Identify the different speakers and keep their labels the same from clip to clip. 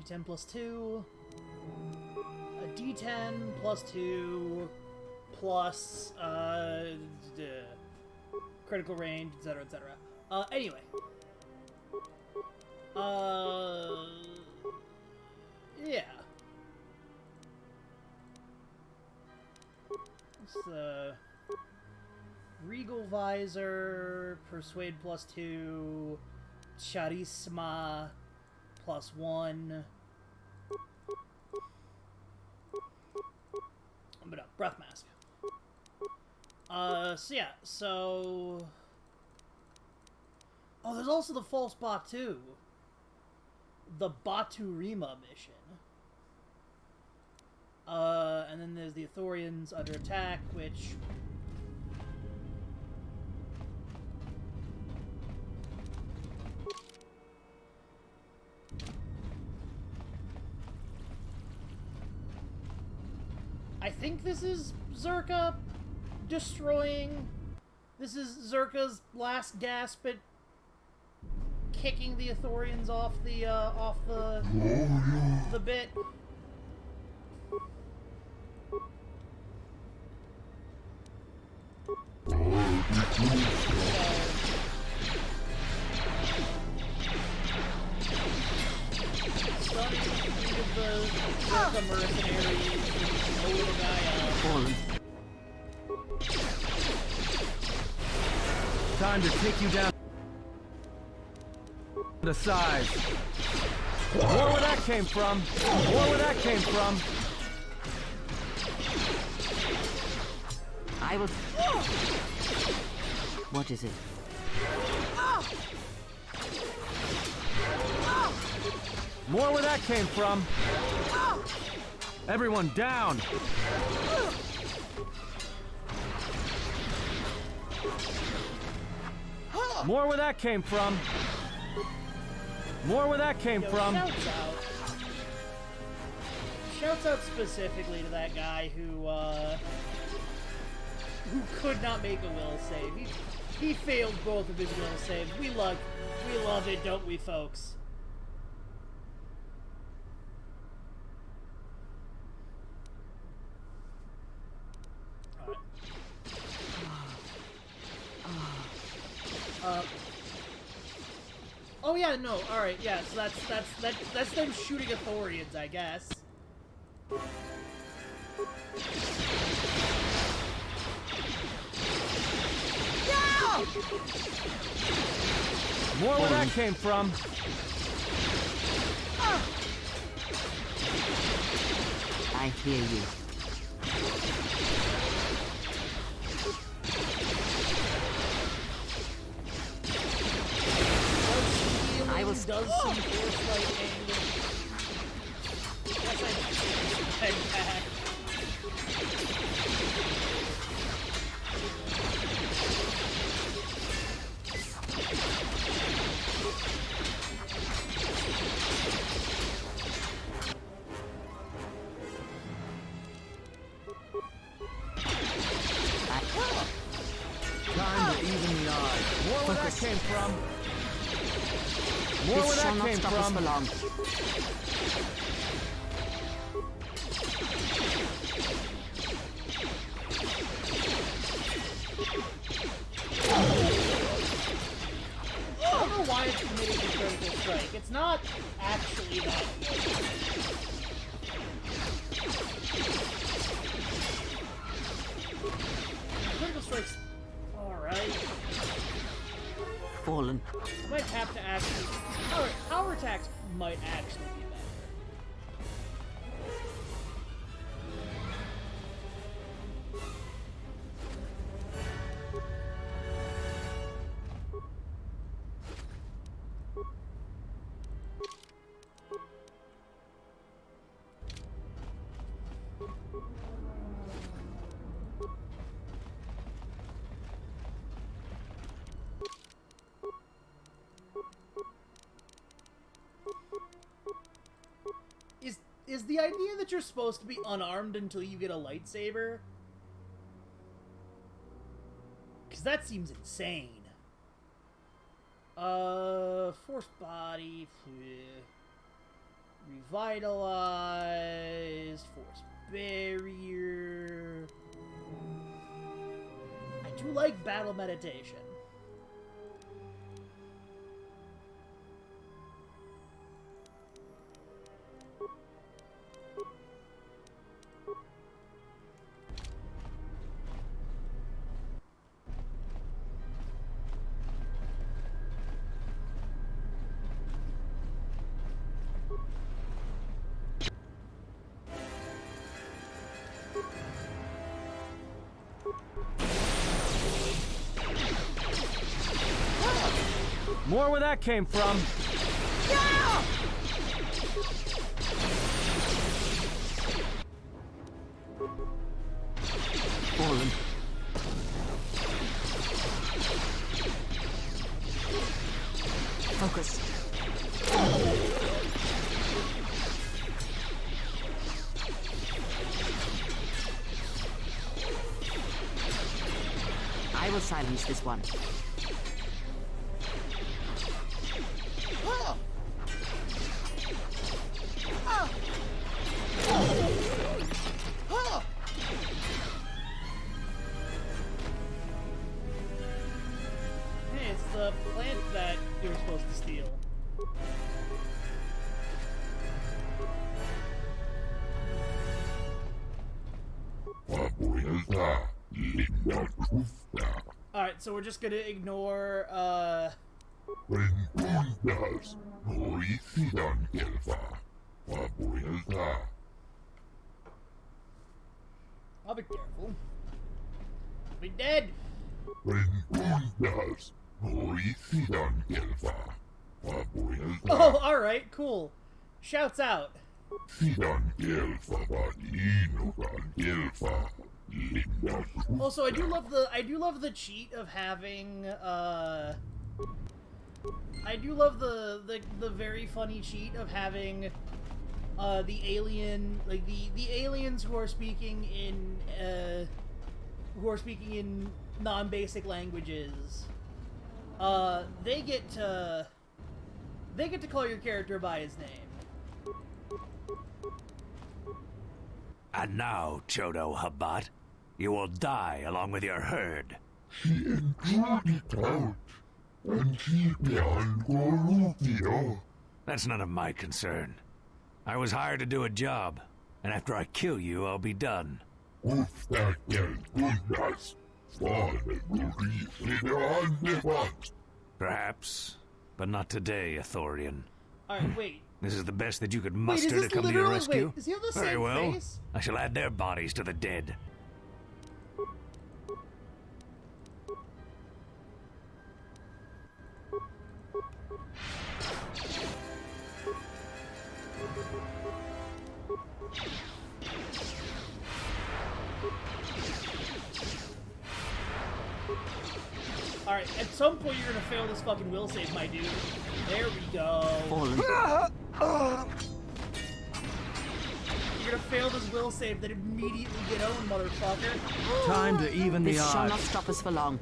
Speaker 1: D10 plus 2, a D10 plus 2, plus critical range, etc., etc. Anyway. Yeah. It's Regal Visor, Persuade plus 2, Charisma plus 1. But no, Breath Mask. So yeah, so... Oh, there's also the False Batu. The Baturima mission. And then there's the Ithorians under attack, which... I think this is Zerka destroying... This is Zerka's last gasp at kicking the Ithorians off the bit. mercenaries and blow the guy up.
Speaker 2: Fallen.
Speaker 3: Time to take you down to size. More where that came from. More where that came from.
Speaker 2: I will... What is it?
Speaker 3: More where that came from. Everyone down. More where that came from. More where that came from.
Speaker 1: Shouts out specifically to that guy who could not make a will save. He failed both of his will saves. We love it, don't we, folks? Oh yeah, no. All right, yeah. So that's them shooting Ithorians, I guess.
Speaker 3: No! More where that came from.
Speaker 2: I hear you. I will...
Speaker 1: Does some force lightning. Guess I head back.
Speaker 3: Time to even the odds. More where that came from. More
Speaker 2: This
Speaker 3: where
Speaker 2: shall
Speaker 3: that
Speaker 2: not
Speaker 3: came
Speaker 2: stop us
Speaker 3: from.
Speaker 2: for long.
Speaker 1: I don't know why it's committing a critical strike. It's not actually that good. Critical strike's alright.
Speaker 2: Fallen.
Speaker 1: I might have to actually... Power attacks might actually be better. Is the idea that you're supposed to be unarmed until you get a lightsaber? Because that seems insane. Force body, revitalize, force barrier. I do like battle meditation.
Speaker 3: More where that came from.
Speaker 1: Yeah!
Speaker 2: Fallen. Focus. I will silence this one.
Speaker 1: Hey, it's the plant that you were supposed to steal. Alright, so we're just gonna ignore, I'll be careful. I'll be dead! Oh, alright, cool. Shouts out. Also, I do love the cheat of having, I do love the very funny cheat of having, the alien, like, the aliens who are speaking in non-basic languages, they get to call your character by his name.
Speaker 4: And now, Chodo Habat, you will die along with your herd. That's none of my concern. I was hired to do a job, and after I kill you, I'll be done. Perhaps, but not today, Ithorian.
Speaker 1: Alright, wait.
Speaker 4: This is the best that you could
Speaker 1: Wait,
Speaker 4: muster
Speaker 1: is
Speaker 4: to
Speaker 1: this
Speaker 4: come to your
Speaker 1: literally...
Speaker 4: rescue?
Speaker 1: Wait, does he have the
Speaker 4: Very
Speaker 1: same
Speaker 4: well.
Speaker 1: face?
Speaker 4: I shall add their bodies to the dead.
Speaker 1: Alright, at some point you're gonna fail this fucking will save, my dude. There we go.
Speaker 2: Fallen.
Speaker 1: You're gonna fail this will save, then immediately get owned, motherfucker.
Speaker 3: Time to even the
Speaker 2: This shall
Speaker 3: odds.
Speaker 2: not stop us for long.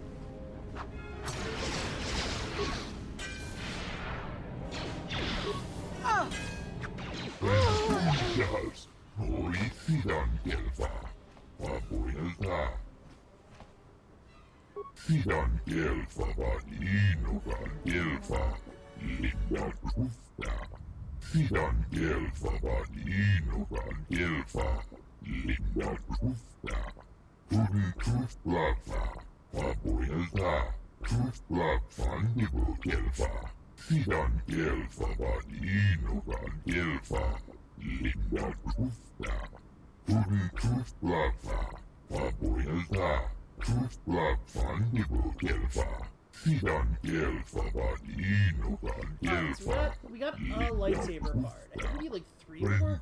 Speaker 1: Alright, so we got a lightsaber card. I think we need like 3 more.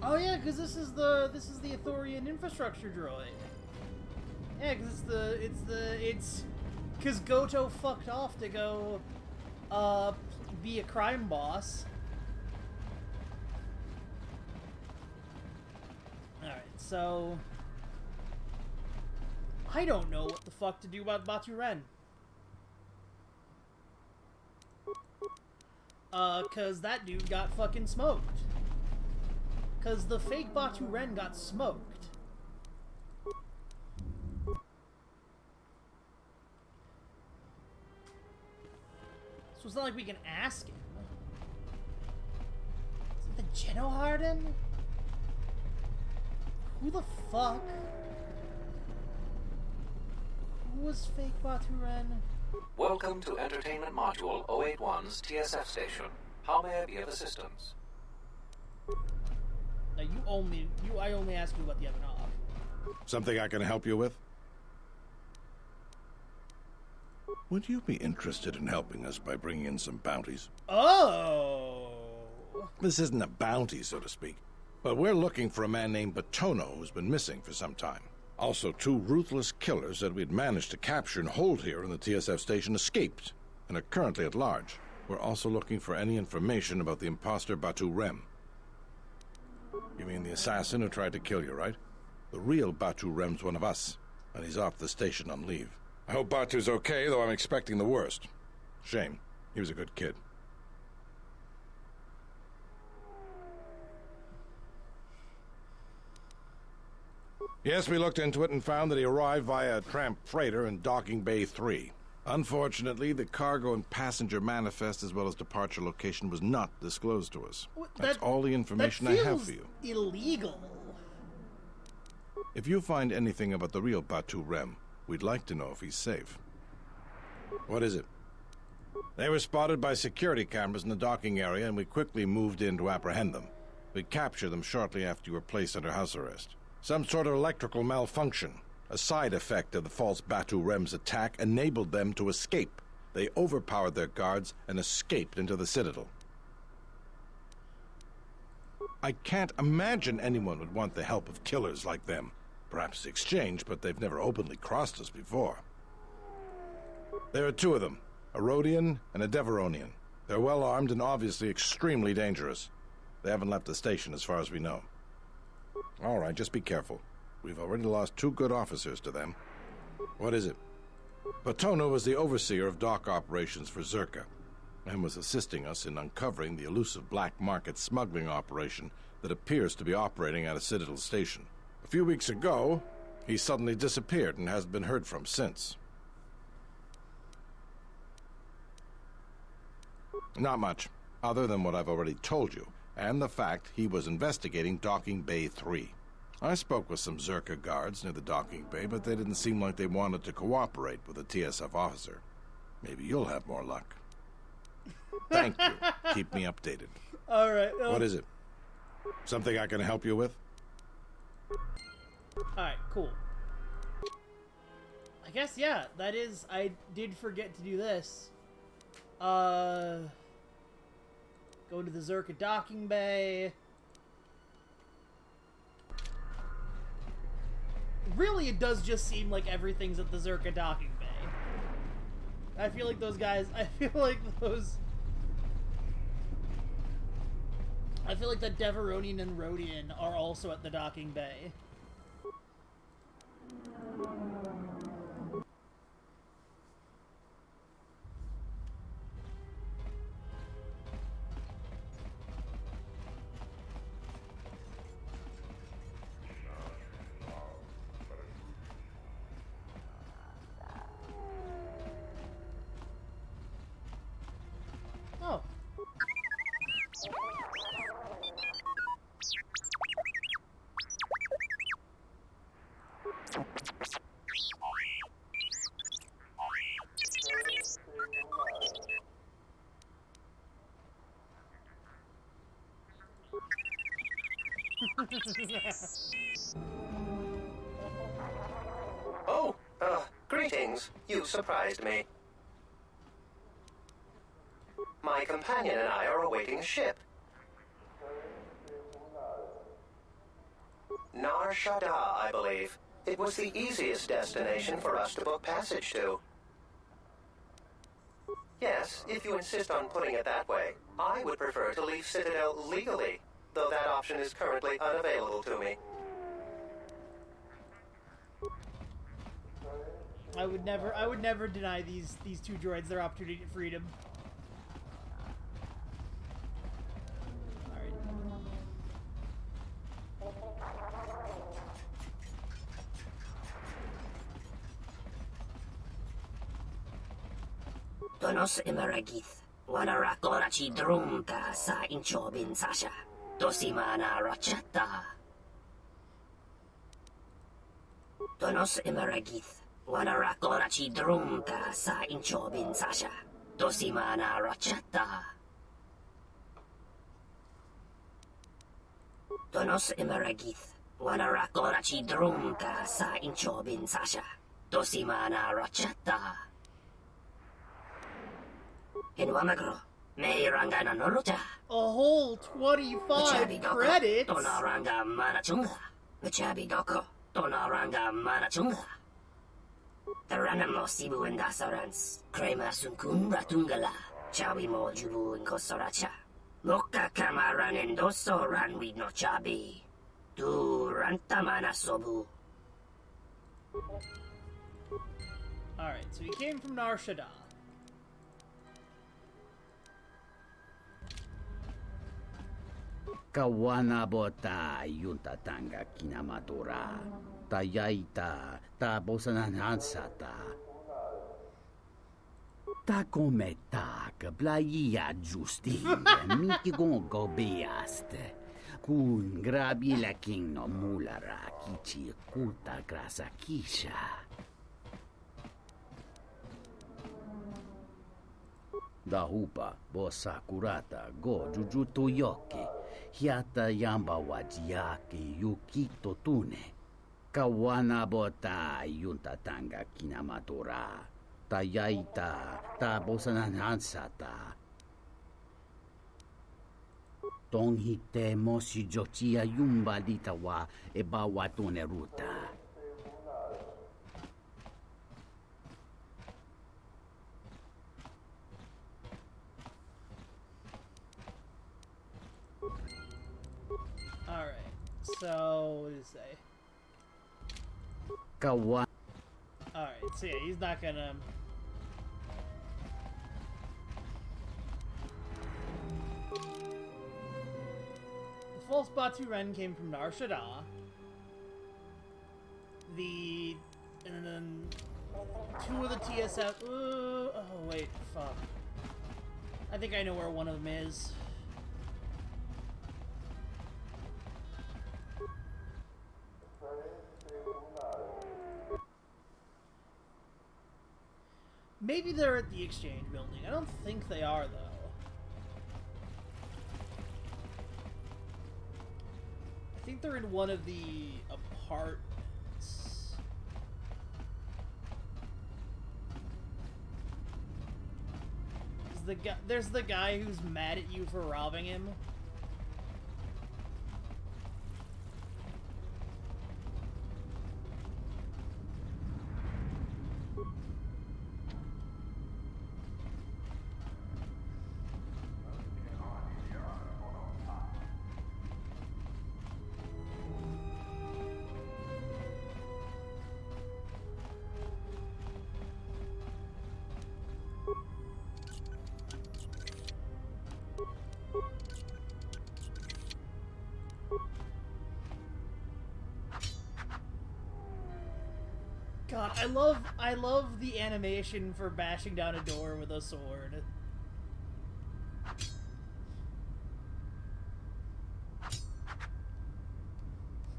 Speaker 1: Oh yeah, because this is the Ithorian infrastructure droid. Yeah, because it's because Goto fucked off to go be a crime boss. Alright, so I don't know what the fuck to do about Batu Ren. Cause that dude got fucking smoked. Cause the fake Batu Ren got smoked. So it's not like we can ask him. Is it the Genoharden? Who the fuck? Who was fake Batu Ren?
Speaker 5: Welcome to Entertainment Module 081's TSF station. How may I be of assistance?
Speaker 1: No, I only asked you about the other knob.
Speaker 6: Something I can help you with? Would you be interested in helping us by bringing in some bounties?
Speaker 1: Oh!
Speaker 6: This isn't a bounty, so to speak, but we're looking for a man named Batono who's been missing for some time. Also, 2 ruthless killers that we'd managed to capture and hold here in the TSF station escaped and are currently at large. We're also looking for any information about the imposter Batu Rem. You mean the assassin who tried to kill you, right? The real Batu Rem's one of us. and he's off the station on leave. I hope Batu's okay, though I'm expecting the worst. Shame. He was a good kid. Yes, we looked into it and found that he arrived via a tramp freighter in Docking Bay 3. Unfortunately, the cargo and passenger manifest as well as departure location was not disclosed to us. That's all the information I have for you.
Speaker 1: Illegal.
Speaker 6: If you find anything about the real Batu Rem, we'd like to know if he's safe. What is it? They were spotted by security cameras in the docking area, and we quickly moved in to apprehend them. We captured them shortly after you were placed under house arrest. Some sort of electrical malfunction, a side effect of the false Batu Rem's attack, enabled them to escape. They overpowered their guards and escaped into the Citadel. I can't imagine anyone would want the help of killers like them. Perhaps the exchange, but they've never openly crossed us before. There are two of them, a Rhodian and a Deveronian. They're well armed and obviously extremely dangerous. They haven't left the station as far as we know. All right, just be careful. We've already lost 2 good officers to them. What is it? Patonno was the overseer of dock operations for Zerka, and was assisting us in uncovering the elusive black market smuggling operation that appears to be operating at a Citadel station. A few weeks ago, he suddenly disappeared and hasn't been heard from since. Not much, other than what I've already told you, and the fact he was investigating Docking Bay 3. I spoke with some Zerka guards near the docking bay, but they didn't seem like they wanted to cooperate with a TSF officer. Maybe you'll have more luck. Thank you. Keep me updated.
Speaker 1: All right.
Speaker 6: What is it? Something I can help you with?
Speaker 1: All right, cool. I guess, yeah, that is... I did forget to do this. Go to the Zerka docking bay. Really, it does just seem like everything's at the Zerka docking bay. I feel like those guys... I feel like that Deveronian and Rhodian are also at the docking bay. Oh.
Speaker 7: Oh, greetings. You surprised me. My companion and I are awaiting a ship. Nar Shaddaa, I believe. It was the easiest destination for us to book passage to. Yes, if you insist on putting it that way, I would prefer to leave Citadel legally, though that option is currently unavailable to me.
Speaker 1: I would never deny these 2 droids their opportunity to freedom.
Speaker 8: Tonos Imaragith, Wanarakorachi Drumka sa Inchobin Sasha, Tosimana Rachata. Tonos Imaragith, Wanarakorachi Drumka sa Inchobin Sasha, Tosimana Rachata. Tonos Imaragith, Wanarakorachi Drumka sa Inchobin Sasha, Tosimana Rachata. Hinwamagro, may rangana norocha.
Speaker 1: A whole 25 credits?
Speaker 8: Tonaranga manachunga. Machabi doko, tonaranga manachunga. Taranamo sibu and dasarans. Krema sunkun ratungala. Chawi mo jubu and kosoracha. Moka kamaran and doso ran with no chabi. Tu rantamana sobu.
Speaker 1: Alright, so he came from Nar Shaddaa.
Speaker 9: Kawanabota yunta tanga kinamatura. Tayaita ta bosananhansata. Ta kometa kablaya justin mikigon gobeaste. Kun grabi la king no mulara kichi kulta grasa kisha. Dahupa bosa kurata go jujuto yoki. Hiata yamba wajiaki yukito tune. Kawana bota yunta tanga kinamatora. Tayaita ta bosananhansata. Tonghite mosi jochia yumba litawa e bawatune ruta.
Speaker 1: Alright, so what did it say?
Speaker 9: Kawa.
Speaker 1: Alright, so yeah, he's not gonna... The false Batu Ren came from Nar Shaddaa. And then... two of the TSF... oh, wait, fuck. I think I know where one of them is. Maybe they're at the exchange building. I don't think they are, though. I think they're in one of the apartments. There's the guy who's mad at you for robbing him. God, I love the animation for bashing down a door with a sword.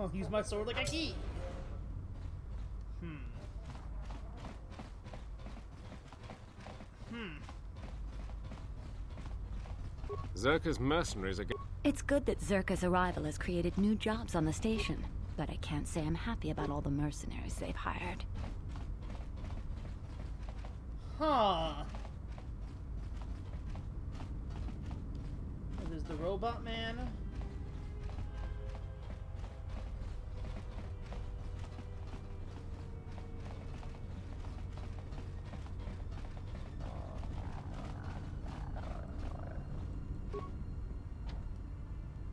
Speaker 1: I'll use my sword like a key.
Speaker 3: Zerka's mercenaries are...
Speaker 10: It's good that Zerka's arrival has created new jobs on the station, but I can't say I'm happy about all the mercenaries they've hired.
Speaker 1: Huh. There's the robot man.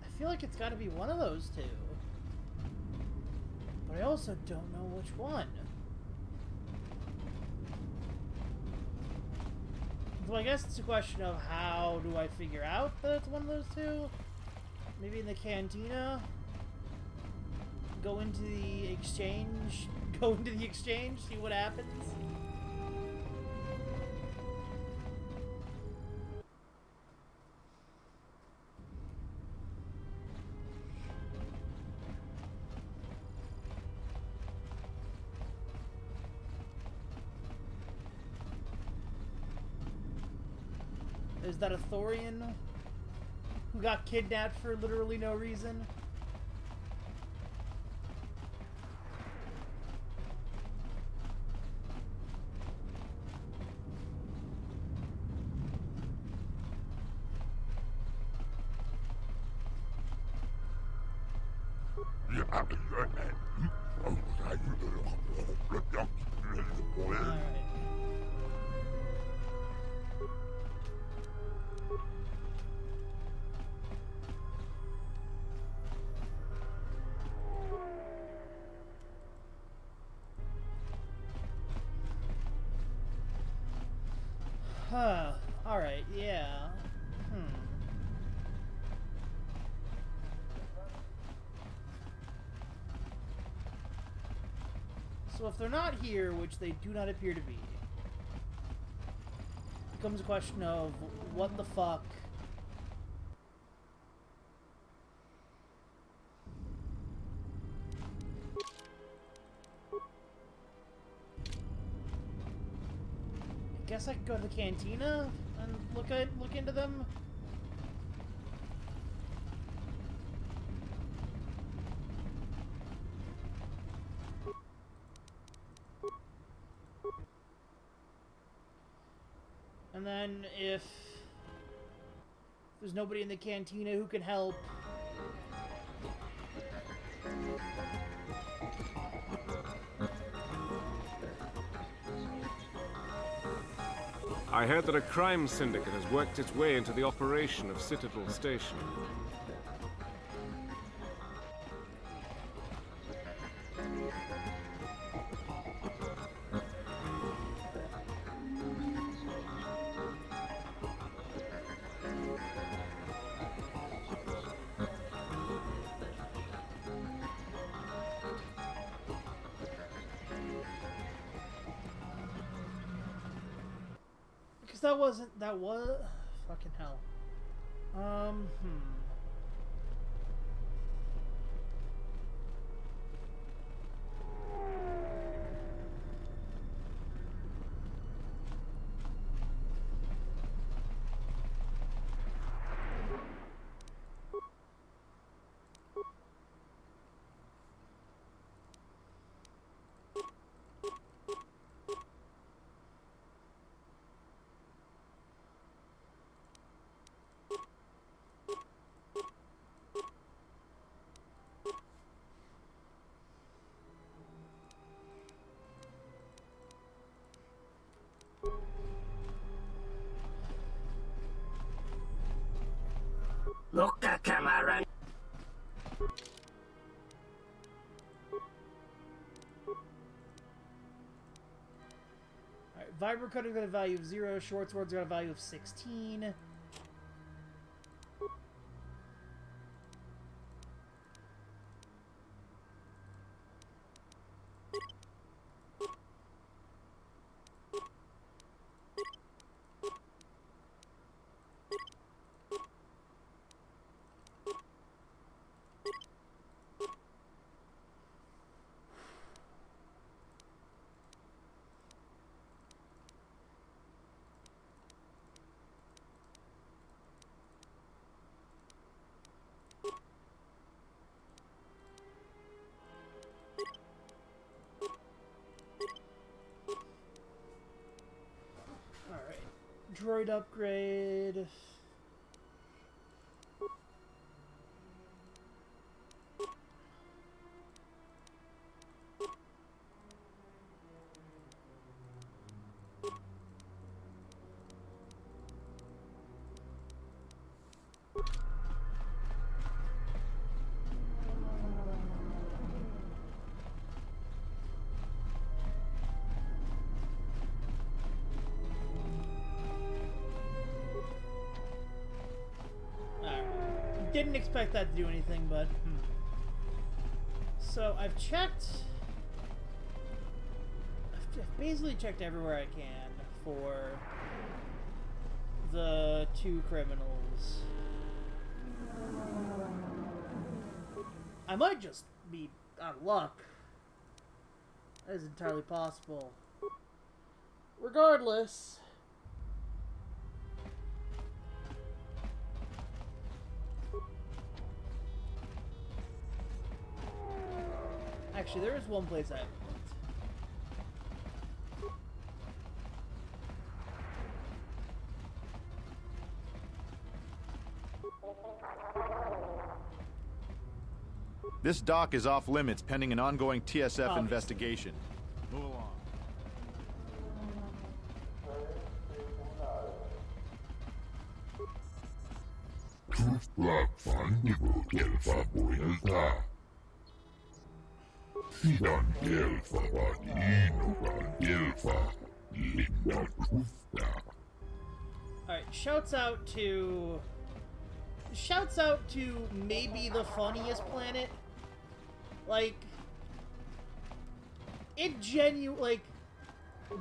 Speaker 1: I feel like it's got to be one of those two. But I also don't know which one. So I guess it's a question of how do I figure out that it's one of those two? Maybe in the cantina? Go into the exchange? Go into the exchange, see what happens? Is that a Thorian who got kidnapped for literally no reason? Alright. Huh. Alright, yeah. So if they're not here, which they do not appear to be, it becomes a question of what the fuck. I guess I could go to the cantina and look into them. And then if there's nobody in the cantina who can help,
Speaker 3: I heard that a crime syndicate has worked its way into the operation of Citadel Station.
Speaker 1: that was fucking hell.
Speaker 8: Loka Kamaran.
Speaker 1: Alright, Vibro Cutter got a value of 0, Short Sword's got a value of 16. Droid upgrade. Didn't expect that to do anything, but So I've checked. I've basically checked everywhere I can for the 2 criminals. I might just be out of luck. That is entirely possible. Regardless. Actually, there is one place I haven't
Speaker 11: looked. This dock is off limits pending an ongoing TSF investigation. Move along.
Speaker 12: Sidan Delfa var inukan Delfa linna tufta.
Speaker 1: Alright, shouts out to maybe the funniest planet. Like,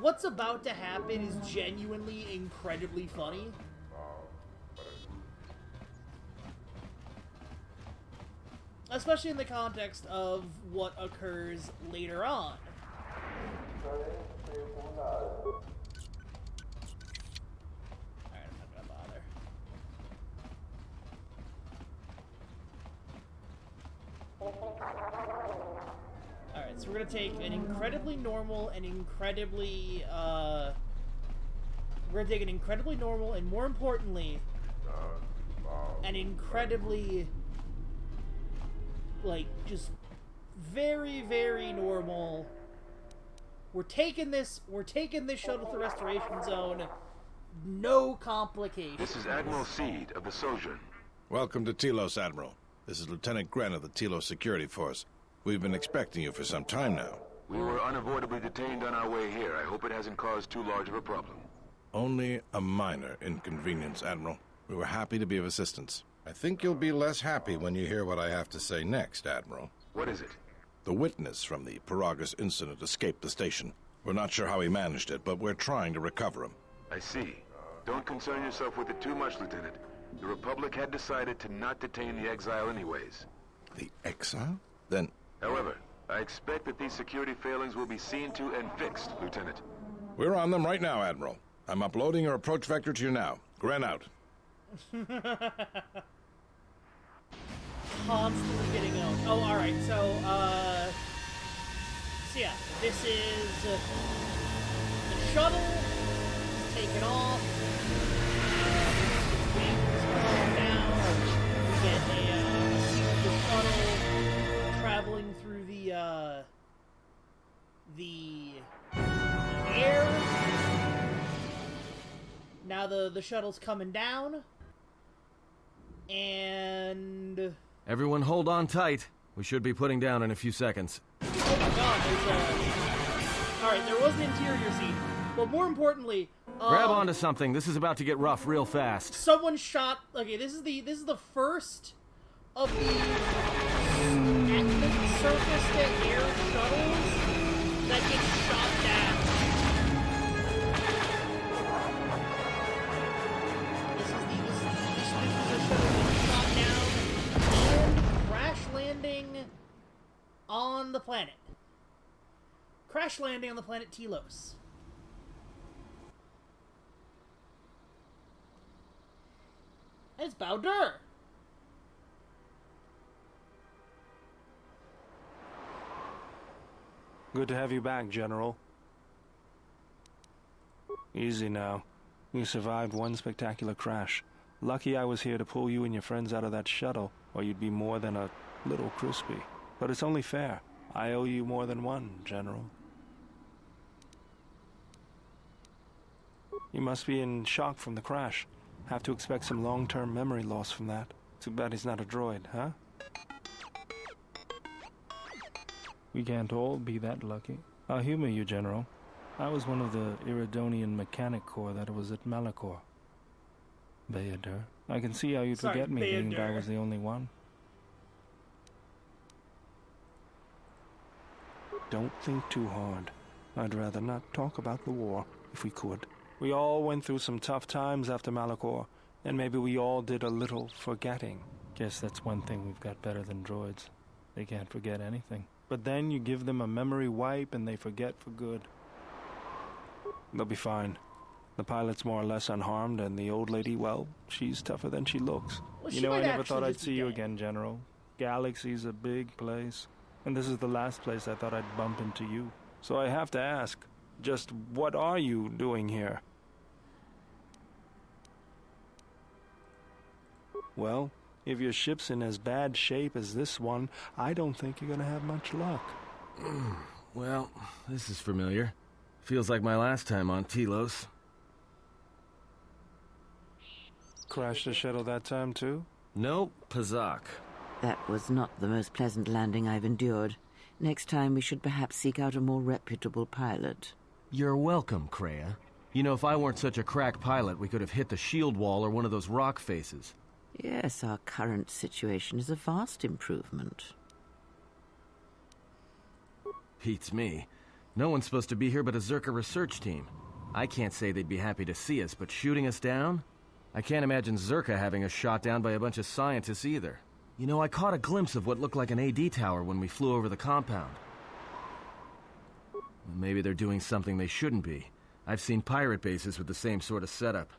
Speaker 1: what's about to happen is genuinely incredibly funny. Especially in the context of what occurs later on. Alright, I'm not gonna bother. Alright, so we're gonna take an incredibly normal and incredibly, we're gonna take an incredibly normal and, more importantly, an incredibly, like, just very, very normal. We're taking this shuttle to the restoration zone. No complications.
Speaker 12: This is Admiral Seed of the Sojourn.
Speaker 6: Welcome to Telos, Admiral. This is Lieutenant Gren of the Telos Security Force. We've been expecting you for some time now.
Speaker 12: We were unavoidably detained on our way here. I hope it hasn't caused too large of a problem.
Speaker 6: Only a minor inconvenience, Admiral. We were happy to be of assistance. I think you'll be less happy when you hear what I have to say next, Admiral.
Speaker 12: What is it?
Speaker 6: The witness from the Paragus incident escaped the station. We're not sure how he managed it, but we're trying to recover him.
Speaker 12: I see. Don't concern yourself with it too much, Lieutenant. The Republic had decided to not detain the exile anyways.
Speaker 6: The exile? Then...
Speaker 12: However, I expect that these security failings will be seen to and fixed, Lieutenant.
Speaker 6: We're on them right now, Admiral. I'm uploading your approach vector to you now. Gren out.
Speaker 1: Constantly getting owned. Oh, alright, so yeah, this is the shuttle is taken off. Wings come down. We get a scene of the shuttle traveling through the air. Now the shuttle's coming down. And...
Speaker 3: Everyone hold on tight. We should be putting down in a few seconds.
Speaker 1: Oh my god, Alright, there was an interior scene. But more importantly...
Speaker 3: Grab onto something. This is about to get rough real fast.
Speaker 1: Someone shot... Okay, this is the first of the surface-to-air shuttles that get shot down. This is a shuttle that shot down and crash landing on the planet. Crash landing on the planet Telos. It's Bowder.
Speaker 13: Good to have you back, General. Easy now. You survived one spectacular crash. Lucky I was here to pull you and your friends out of that shuttle, or you'd be more than a little crispy. But it's only fair. I owe you more than one, General. You must be in shock from the crash. Have to expect some long-term memory loss from that. Too bad he's not a droid, huh? We can't all be that lucky. I'll humor you, General. I was one of the Iridonian Mechanic Corps that was at Malachor. Bayadur. I can see how you'd forget me, being that I was the only one. Don't think too hard. I'd rather not talk about the war, if we could. We all went through some tough times after Malachor, and maybe we all did a little forgetting. Guess that's one thing we've got better than droids. They can't forget anything. But then you give them a memory wipe and they forget for good. They'll be fine. The pilot's more or less unharmed, and the old lady, well, she's tougher than she looks.
Speaker 1: Well,
Speaker 13: you know, I never thought I'd see you again, General. Galaxy's a big place, and this is the last place I thought I'd bump into you. So I have to ask, just what are you doing here? Well, if your ship's in as bad shape as this one, I don't think you're gonna have much luck.
Speaker 3: Well, this is familiar. Feels like my last time on Telos.
Speaker 13: Crashed the shuttle that time, too?
Speaker 3: Nope, Pazak.
Speaker 2: That was not the most pleasant landing I've endured. Next time we should perhaps seek out a more reputable pilot.
Speaker 3: You're welcome, Kreia. You know, if I weren't such a crack pilot, we could have hit the shield wall or one of those rock faces.
Speaker 2: Yes, our current situation is a vast improvement.
Speaker 3: Beats me. No one's supposed to be here but a Zerka research team. I can't say they'd be happy to see us, but shooting us down? I can't imagine Zerka having us shot down by a bunch of scientists either. You know, I caught a glimpse of what looked like an AD tower when we flew over the compound. Maybe they're doing something they shouldn't be. I've seen pirate bases with the same sort of setup.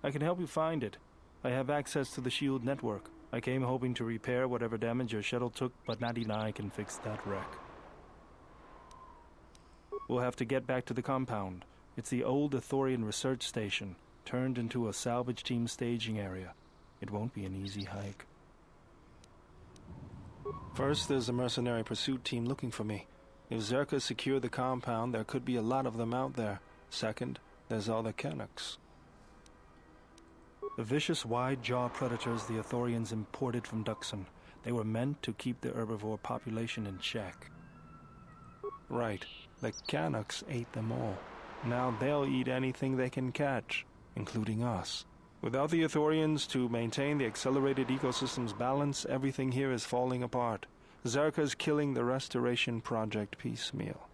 Speaker 13: I can help you find it. I have access to the SHIELD network. I came hoping to repair whatever damage your shuttle took, but not even I can fix that wreck. We'll have to get back to the compound. It's the old Ithorian research station, turned into a salvage team staging area. It won't be an easy hike. First, there's a mercenary pursuit team looking for me. If Zerka secure the compound, there could be a lot of them out there. Second, there's all the Canucks. The vicious wide-jaw predators the Ithorians imported from Duxon. They were meant to keep the herbivore population in check. Right. The Canucks ate them all. Now they'll eat anything they can catch, including us. Without the Ithorians to maintain the accelerated ecosystem's balance, everything here is falling apart. Zerka's killing the Restoration Project piecemeal.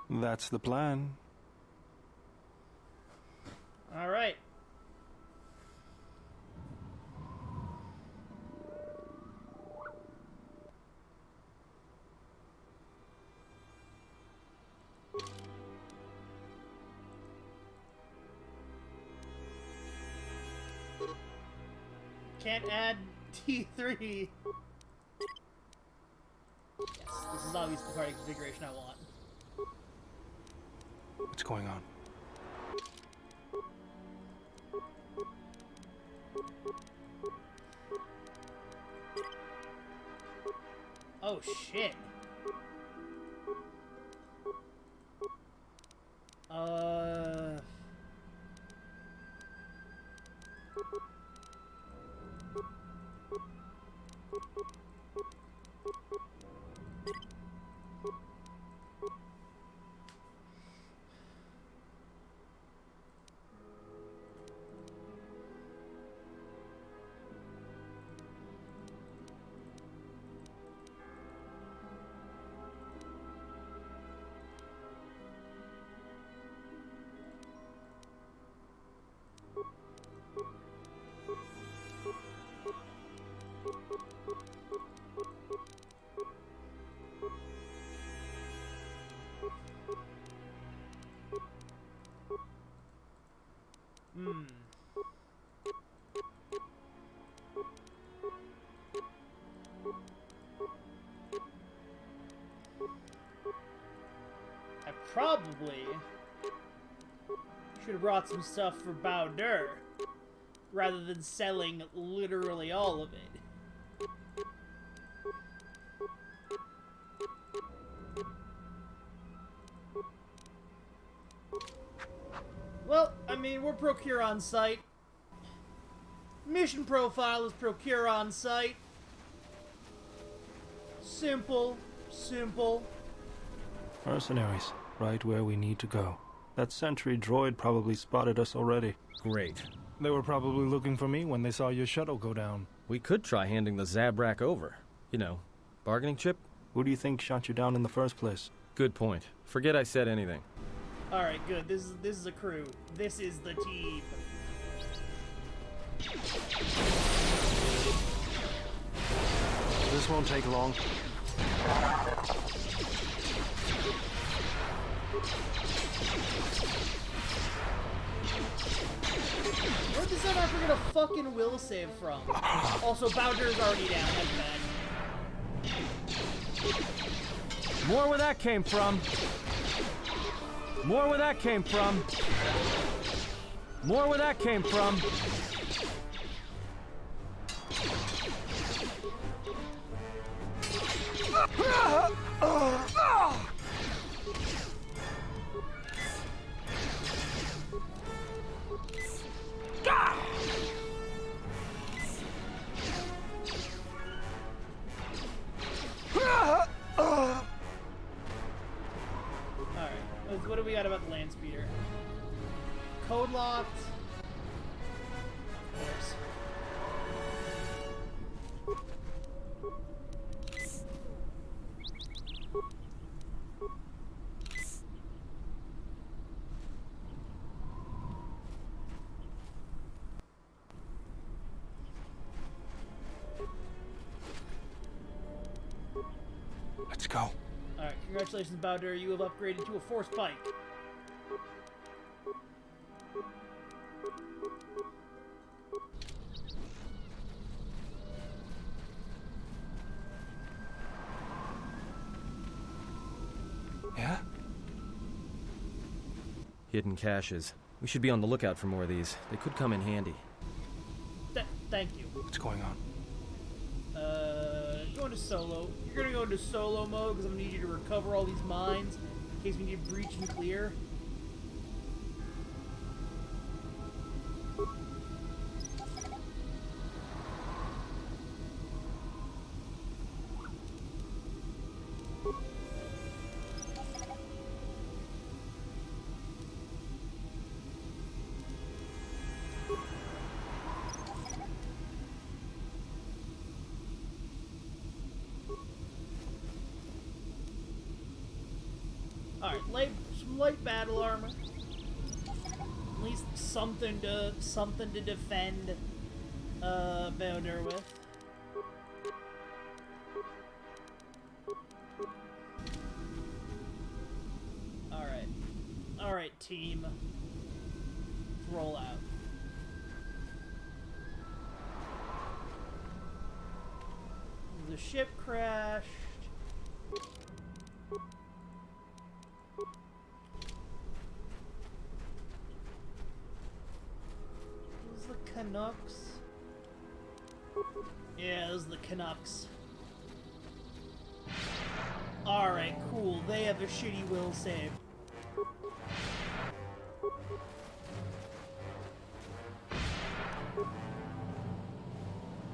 Speaker 13: That's the plan.
Speaker 1: All right. Can't add T3. Yes, this is obviously the party configuration I want.
Speaker 13: What's going on?
Speaker 1: Oh shit. I probably should have brought some stuff for Bowder rather than selling literally all of it. Well, I mean, we're procure on site. Mission profile is procure on site. Simple, simple.
Speaker 13: Mercenaries, right where we need to go. That sentry droid probably spotted us already.
Speaker 3: Great.
Speaker 13: They were probably looking for me when they saw your shuttle go down.
Speaker 3: We could try handing the Zabrak over. You know, bargaining chip?
Speaker 13: Who do you think shot you down in the first place?
Speaker 3: Good point. Forget I said anything.
Speaker 1: Alright, good. This is a crew. This is the team.
Speaker 13: This won't take long.
Speaker 1: Where does South Africa get a fucking will save from? Also, Bowder's already down. That's bad.
Speaker 3: More where that came from. More where that came from. More where that came from.
Speaker 1: Alright, what do we got about the land speeder? Code locked. Of course.
Speaker 13: Let's go.
Speaker 1: Alright, congratulations, Bowder. You have upgraded to a force pike.
Speaker 13: Yeah?
Speaker 3: Hidden caches. We should be on the lookout for more of these. They could come in handy.
Speaker 1: Thank you.
Speaker 13: What's going on?
Speaker 1: Going to solo. You're gonna go into solo mode because I'm gonna need you to recover all these mines in case we need to breach and clear. Alright, some light battle armor. At least something to defend Bowder with. Alright. Alright, team. Let's roll out. The ship crashed. Canucks. Yeah, those are the Canucks. Alright, cool. They have a shitty will save.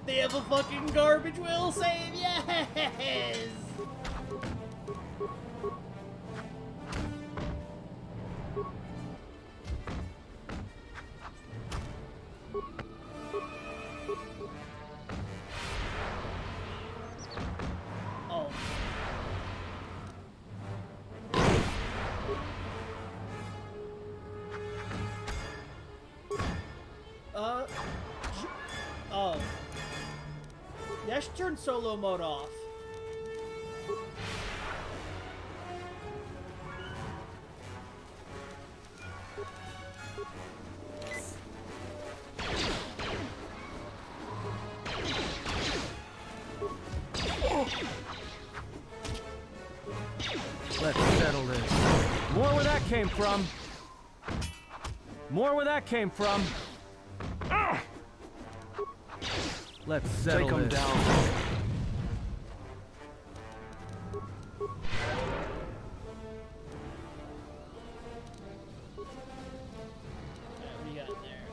Speaker 1: They have a fucking garbage will save, yes! Yeah, I should turn solo mode off.
Speaker 3: Let's settle this. More where that came from. More where that came from. Let's settle
Speaker 13: Take 'em
Speaker 3: this.
Speaker 13: down.
Speaker 1: What do you got in there?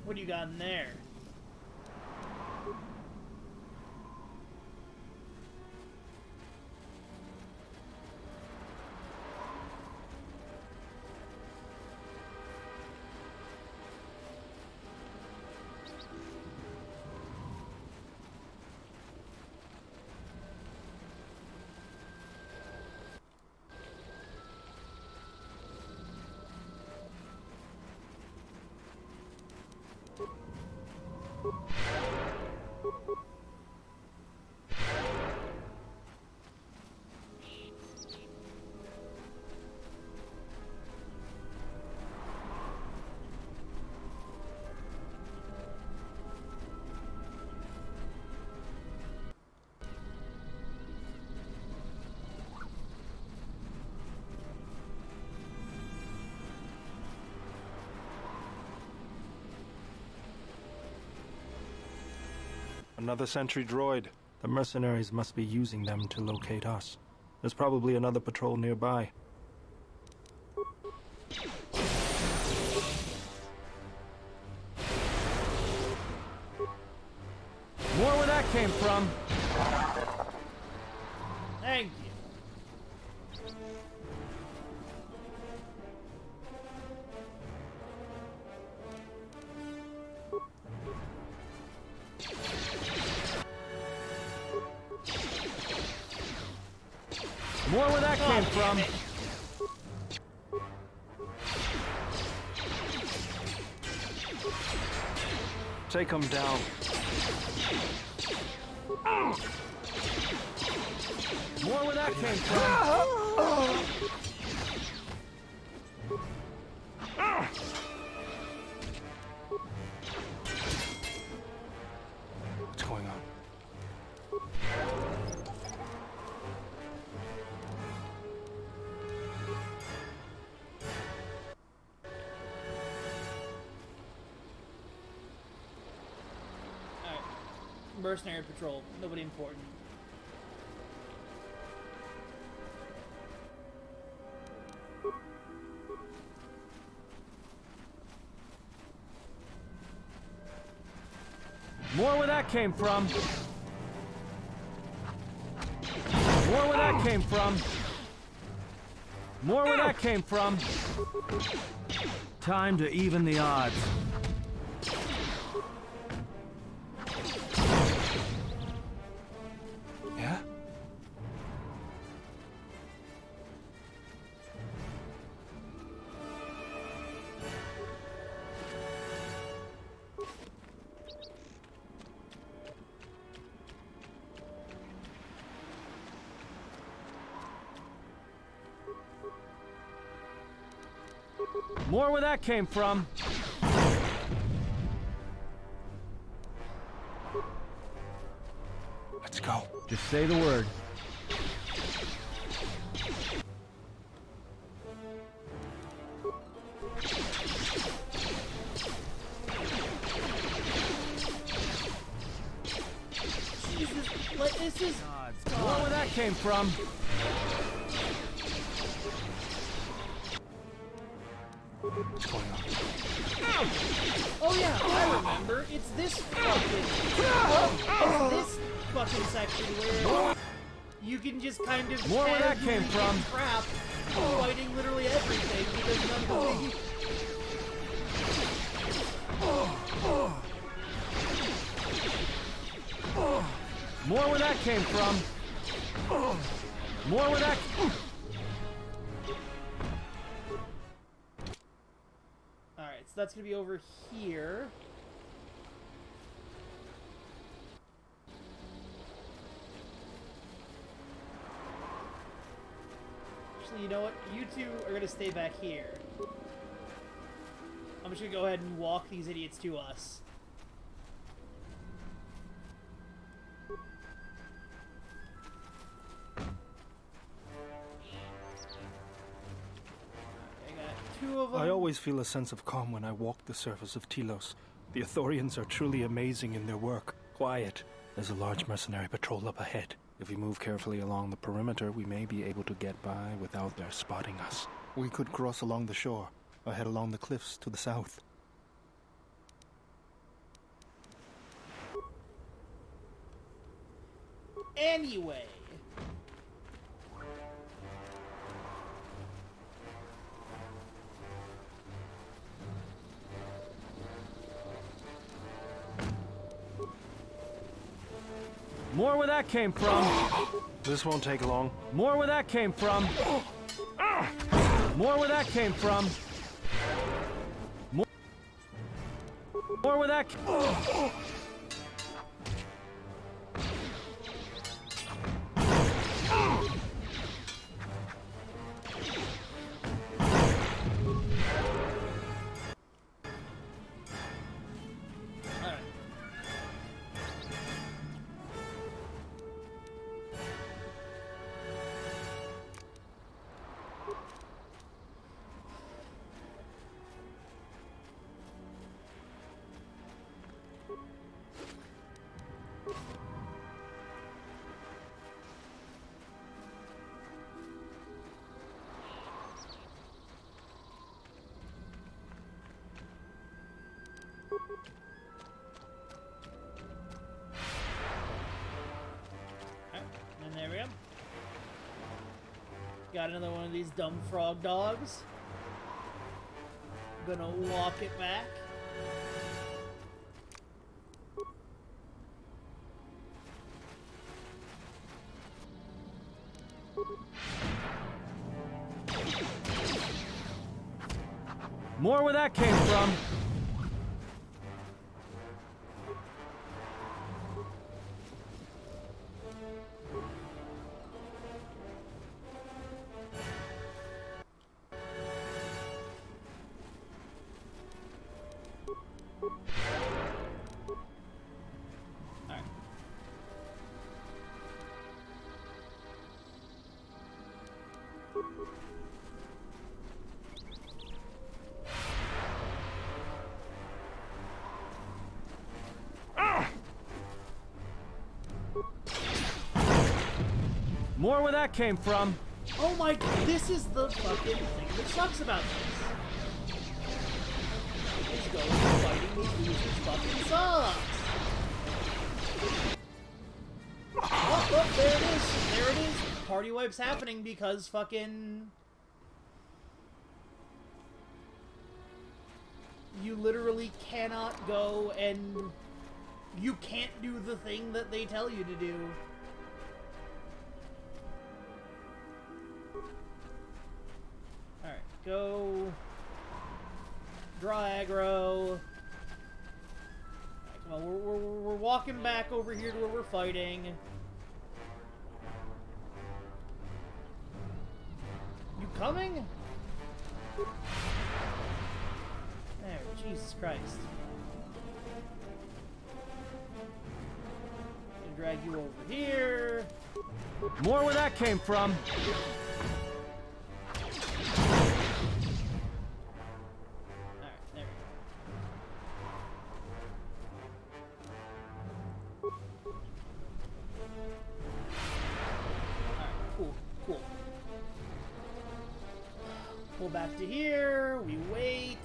Speaker 1: What do you got in there?
Speaker 13: Another sentry droid. The mercenaries must be using them to locate us. There's probably another patrol nearby.
Speaker 3: More where that came from.
Speaker 1: Thank you.
Speaker 3: More where that came from.
Speaker 13: Take him down.
Speaker 3: More where that came from.
Speaker 13: What's going on?
Speaker 1: Alright. Mercenary patrol. Nobody important.
Speaker 3: More where that came from. More where that came from. More where that came from. Time to even the odds.
Speaker 13: Yeah?
Speaker 3: More where that came from.
Speaker 13: Let's go.
Speaker 3: Just say the word.
Speaker 1: Jesus, like, this is...
Speaker 3: More where that came from.
Speaker 13: What's going on?
Speaker 1: Oh yeah, I remember. It's this fucking... It's this fucking section where you can just kind of
Speaker 3: More where that
Speaker 1: casually
Speaker 3: came
Speaker 1: get
Speaker 3: from.
Speaker 1: trapped fighting literally everything because none of
Speaker 3: More where that came from. More where that...
Speaker 1: Alright, so that's gonna be over here. Actually, you know what? You two are gonna stay back here. I'm just gonna go ahead and walk these idiots to us. I got two of them.
Speaker 13: I always feel a sense of calm when I walk the surface of Telos. The Ithorians are truly amazing in their work. Quiet. There's a large mercenary patrol up ahead. If we move carefully along the perimeter, we may be able to get by without their spotting us. We could cross along the shore, or head along the cliffs to the south.
Speaker 1: Anyway.
Speaker 3: More where that came from.
Speaker 13: This won't take long.
Speaker 3: More where that came from. More where that came from. More where that...
Speaker 1: And there we go. Got another one of these dumb frog dogs. Gonna walk it back.
Speaker 14: More where that came from. More where that came from.
Speaker 1: Oh my, this is the fucking thing that sucks about this. Is going and fighting these losers fucking sucks. Oh, there it is. There it is. Party wipes happening because fucking... You literally cannot go and... You can't do the thing that they tell you to do. Alright, go... Draw aggro. Right, come on, we're walking back over here to where we're fighting. You coming? There, Jesus Christ. Gonna drag you over here.
Speaker 14: More where that came from.
Speaker 1: Pull back to here, we wait.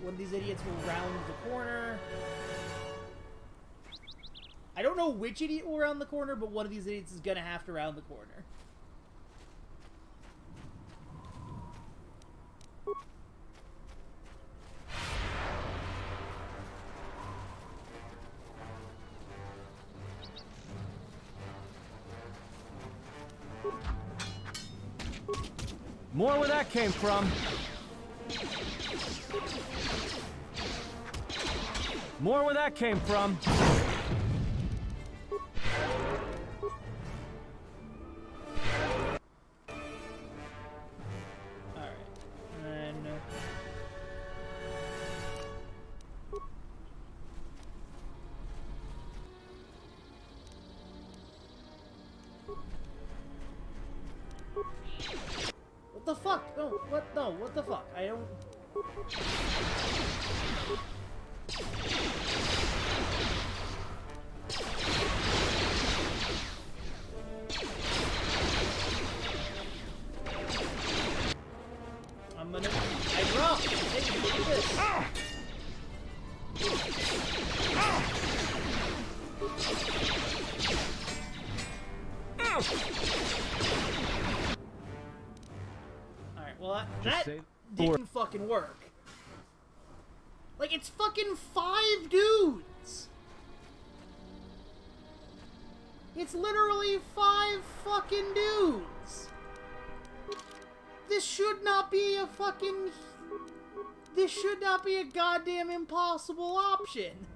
Speaker 1: One of these idiots will round the corner. I don't know which idiot will round the corner, but one of these idiots is gonna have to round the corner.
Speaker 14: More where that came from. More where that came from.
Speaker 1: Alright, and then... What the fuck? No, what? No, what the fuck? I don't... I'm gonna... I dropped! Hey, look at this! Alright, well that didn't fucking work. Like, it's fucking 5 dudes! It's literally 5 fucking dudes! This should not be a fucking... This should not be a goddamn impossible option!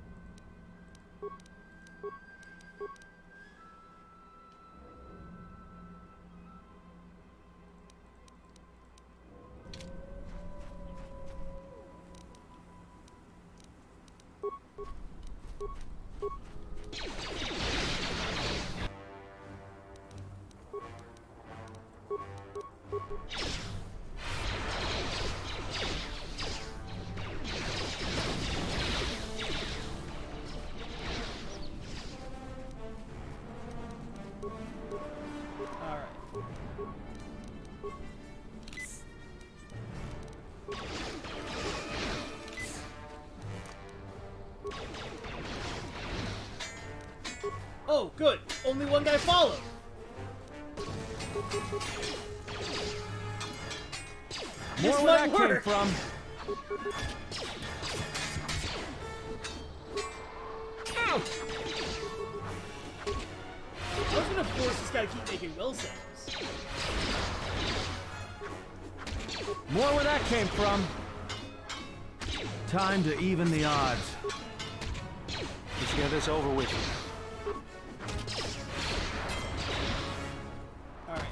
Speaker 1: Oh, good. Only one guy followed.
Speaker 14: More where that came from.
Speaker 1: I was gonna force this guy to keep making will saves.
Speaker 14: More where that came from.
Speaker 3: Time to even the odds.
Speaker 13: Let's get this over with.
Speaker 1: Alright.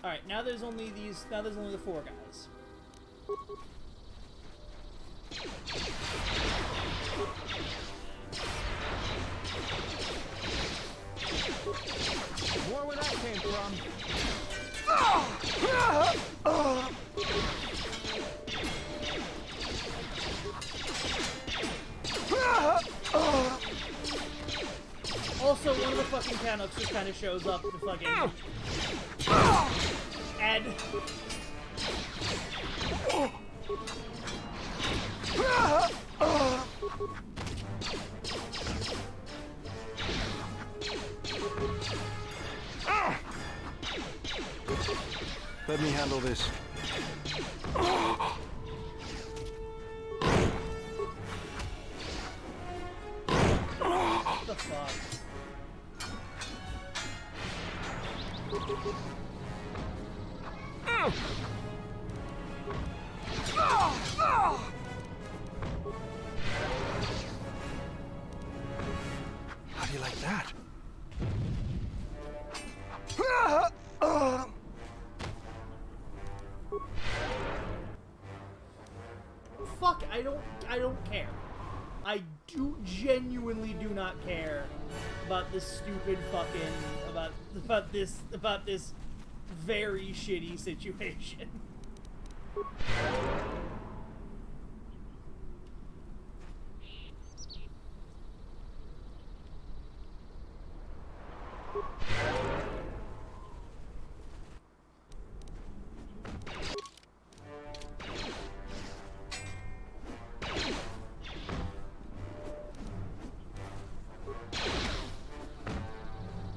Speaker 1: Alright, now there's only the 4 guys.
Speaker 14: More where that came from.
Speaker 1: Also, one of the fucking Canucks just kind of shows up to fucking... and...
Speaker 13: Let me handle this.
Speaker 1: What the fuck?
Speaker 13: How do you like that?
Speaker 1: Fuck, I don't care. I genuinely do not care about this stupid fucking, about this very shitty situation.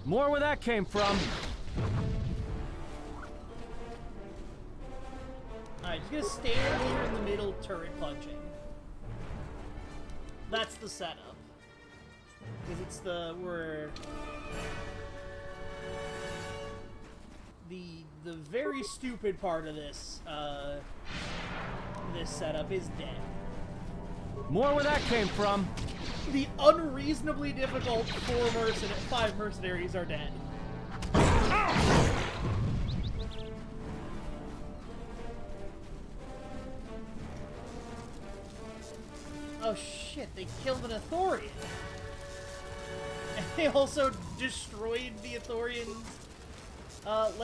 Speaker 14: More where that came from.
Speaker 1: Alright, just gonna stand here in the middle, turret punching. That's the setup. Because it's the very stupid part of this, this setup is dead.
Speaker 14: More where that came from.
Speaker 1: The unreasonably difficult 5 mercenaries are dead. Oh shit, they killed an Ithorian. And they also destroyed the Ithorian's, not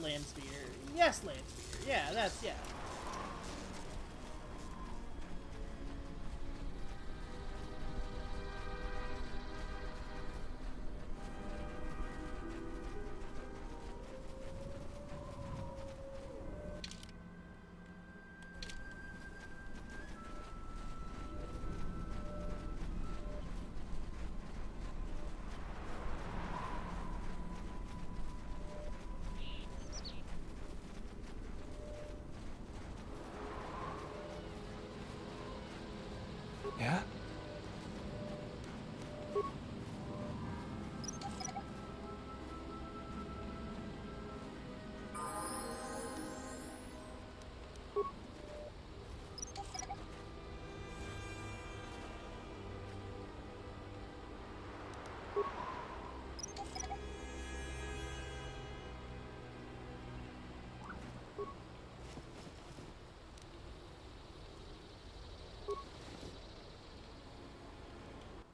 Speaker 1: land speeder. Yes, land speeder. Yeah, yeah.
Speaker 13: Yeah?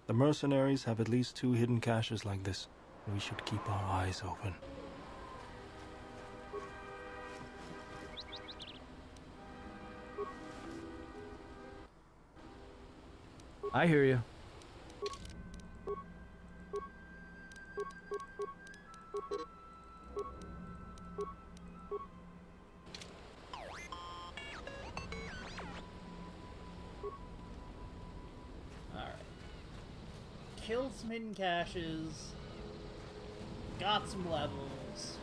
Speaker 13: The mercenaries have at least 2 hidden caches like this. We should keep our eyes open.
Speaker 14: I hear you.
Speaker 1: killed some hidden caches, got some levels.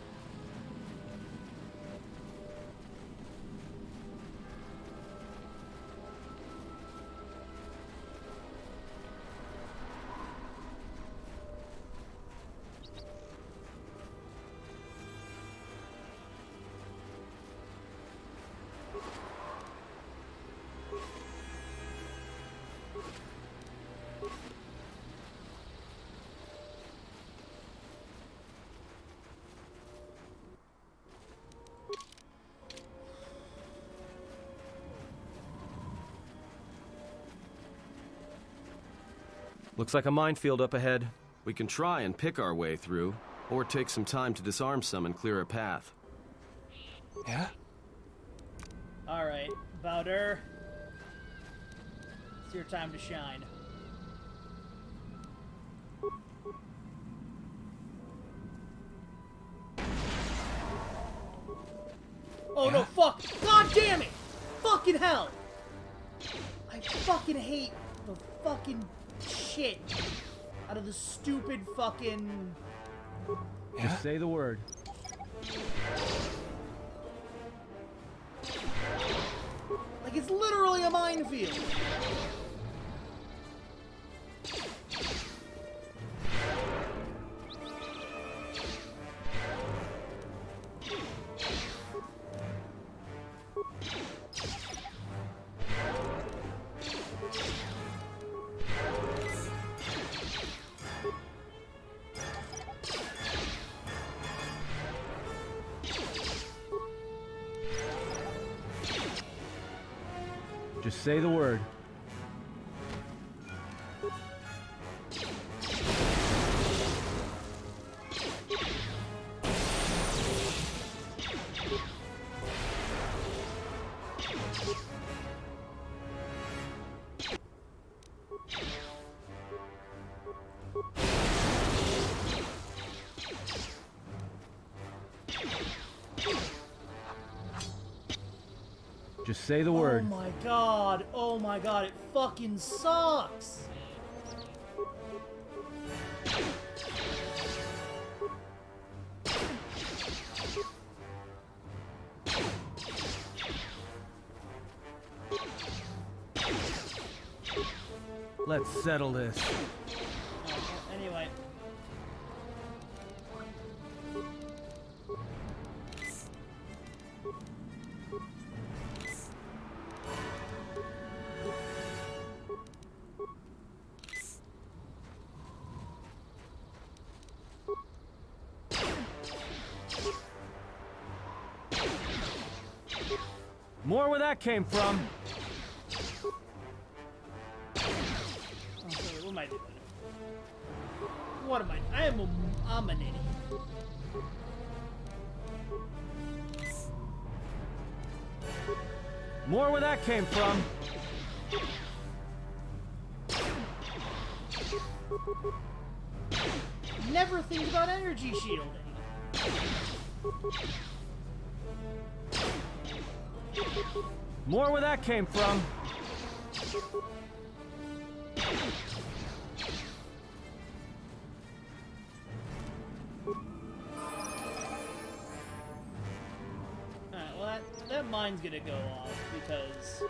Speaker 3: Looks like a minefield up ahead. We can try and pick our way through, or take some time to disarm some and clear a path.
Speaker 13: Yeah?
Speaker 1: Alright, Bowder. It's your time to shine. Oh no, fuck! God damn it! Fucking hell! I fucking hate the fucking shit out of the stupid fucking...
Speaker 14: Just say the word.
Speaker 1: Like, it's literally a minefield.
Speaker 14: Just say the word. Just say the word.
Speaker 1: Oh my god. Oh my god. It fucking sucks.
Speaker 14: Let's settle this.
Speaker 1: Anyway.
Speaker 14: More where that came from.
Speaker 1: Oh, sorry, what am I doing? What am I? I'm an idiot.
Speaker 14: More where that came from.
Speaker 1: Never think about energy shielding.
Speaker 14: More where that came from.
Speaker 1: Alright, well that mine's gonna go off because...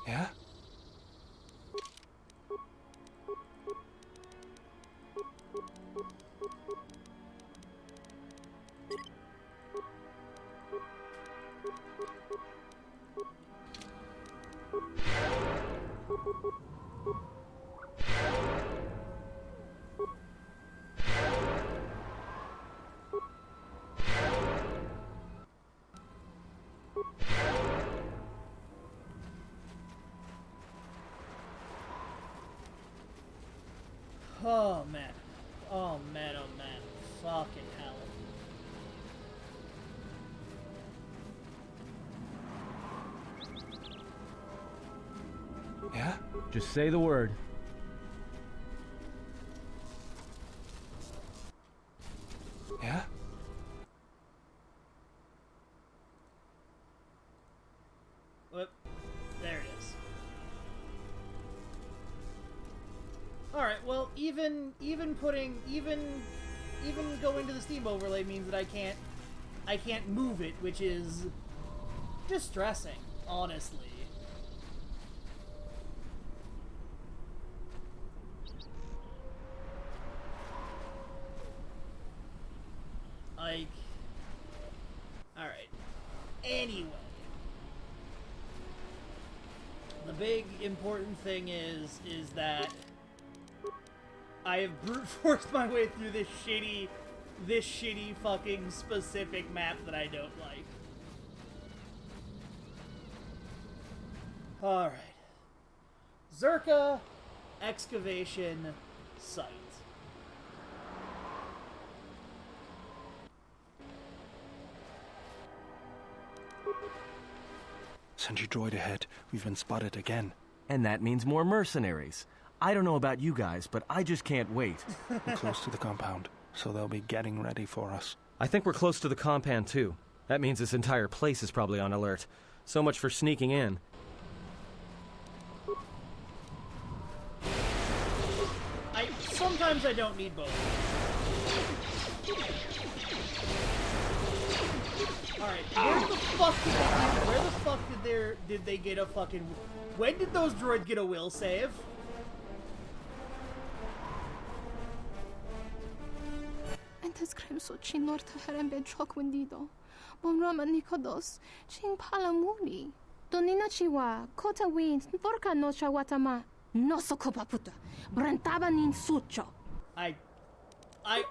Speaker 13: Yeah?
Speaker 1: Oh man. Oh man, oh man. Fucking hell.
Speaker 13: Yeah?
Speaker 14: Just say the word.
Speaker 13: Yeah?
Speaker 1: Whoop. There it is. Alright, well, even going to the Steam overlay means that I can't move it, which is distressing, honestly. Like, alright. Anyway. The big important thing is that I have brute forced my way through this shitty fucking specific map that I don't like. Alright. Zerka Excavation Site.
Speaker 13: Sentry droid ahead. We've been spotted again.
Speaker 3: And that means more mercenaries. I don't know about you guys, but I just can't wait.
Speaker 13: We're close to the compound, so they'll be getting ready for us.
Speaker 3: I think we're close to the compound, too. That means this entire place is probably on alert. So much for sneaking in.
Speaker 1: Sometimes I don't need both. Alright, where the fuck did they get a fucking... When did those droids get a will save?
Speaker 15: Antes kremso chinor taharem be chokwendido. Bomrama nikodos, ching palamuri. Donina chiwa, kota wins, vorka no chawatama. No sokopaputa. Brentaba nin sucho.
Speaker 1: I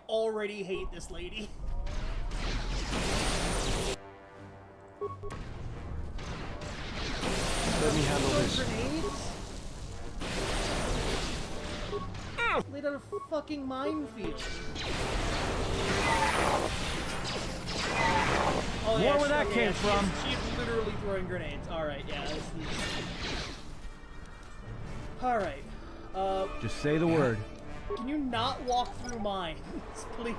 Speaker 1: already hate this lady.
Speaker 13: Let me handle this.
Speaker 1: Grenades? Laid out a fucking minefield. Oh,
Speaker 14: More where that came from.
Speaker 1: She's literally throwing grenades. Alright, yeah. Alright.
Speaker 14: Just say the word.
Speaker 1: Can you not walk through mines, please?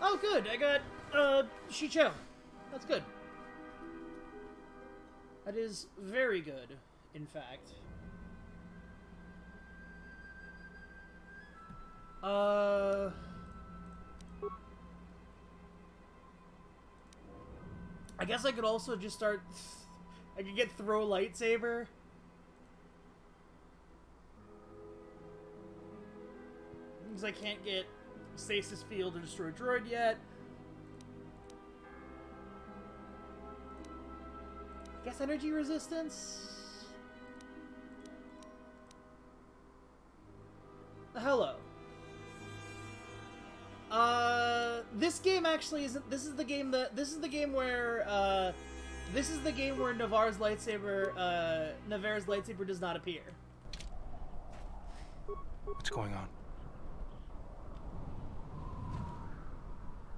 Speaker 1: Oh, good. I got, Shicho. That's good. That is very good, in fact. I guess I could also just start... I could get throw lightsaber. Because I can't get stasis field or destroy droid yet. I guess energy resistance? Hello. This game actually isn't. This is the game where Navarre's lightsaber does not appear.
Speaker 13: What's going on?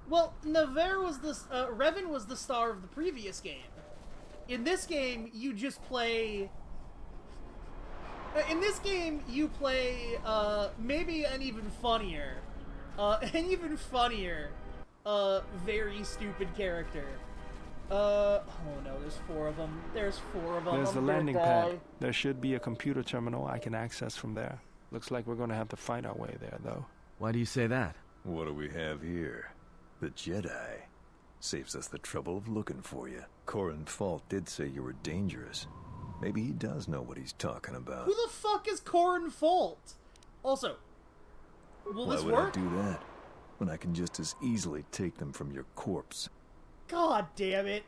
Speaker 1: Well, Navarre was Revan was the star of the previous game. In this game, you just play... In this game, you play, maybe an even funnier, very stupid character. Oh no, there's four of them. There's
Speaker 13: the landing pad. There should be a computer terminal I can access from there. Looks like we're gonna have to find our way there, though.
Speaker 3: Why do you say that?
Speaker 16: What do we have here? The Jedi. Saves us the trouble of looking for you. Corin Fault did say you were dangerous. Maybe he does know what he's talking about.
Speaker 1: Who the fuck is Corin Fault? Also, will this work?
Speaker 16: Why would I do that when I can just as easily take them from your corpse?
Speaker 1: God damn it.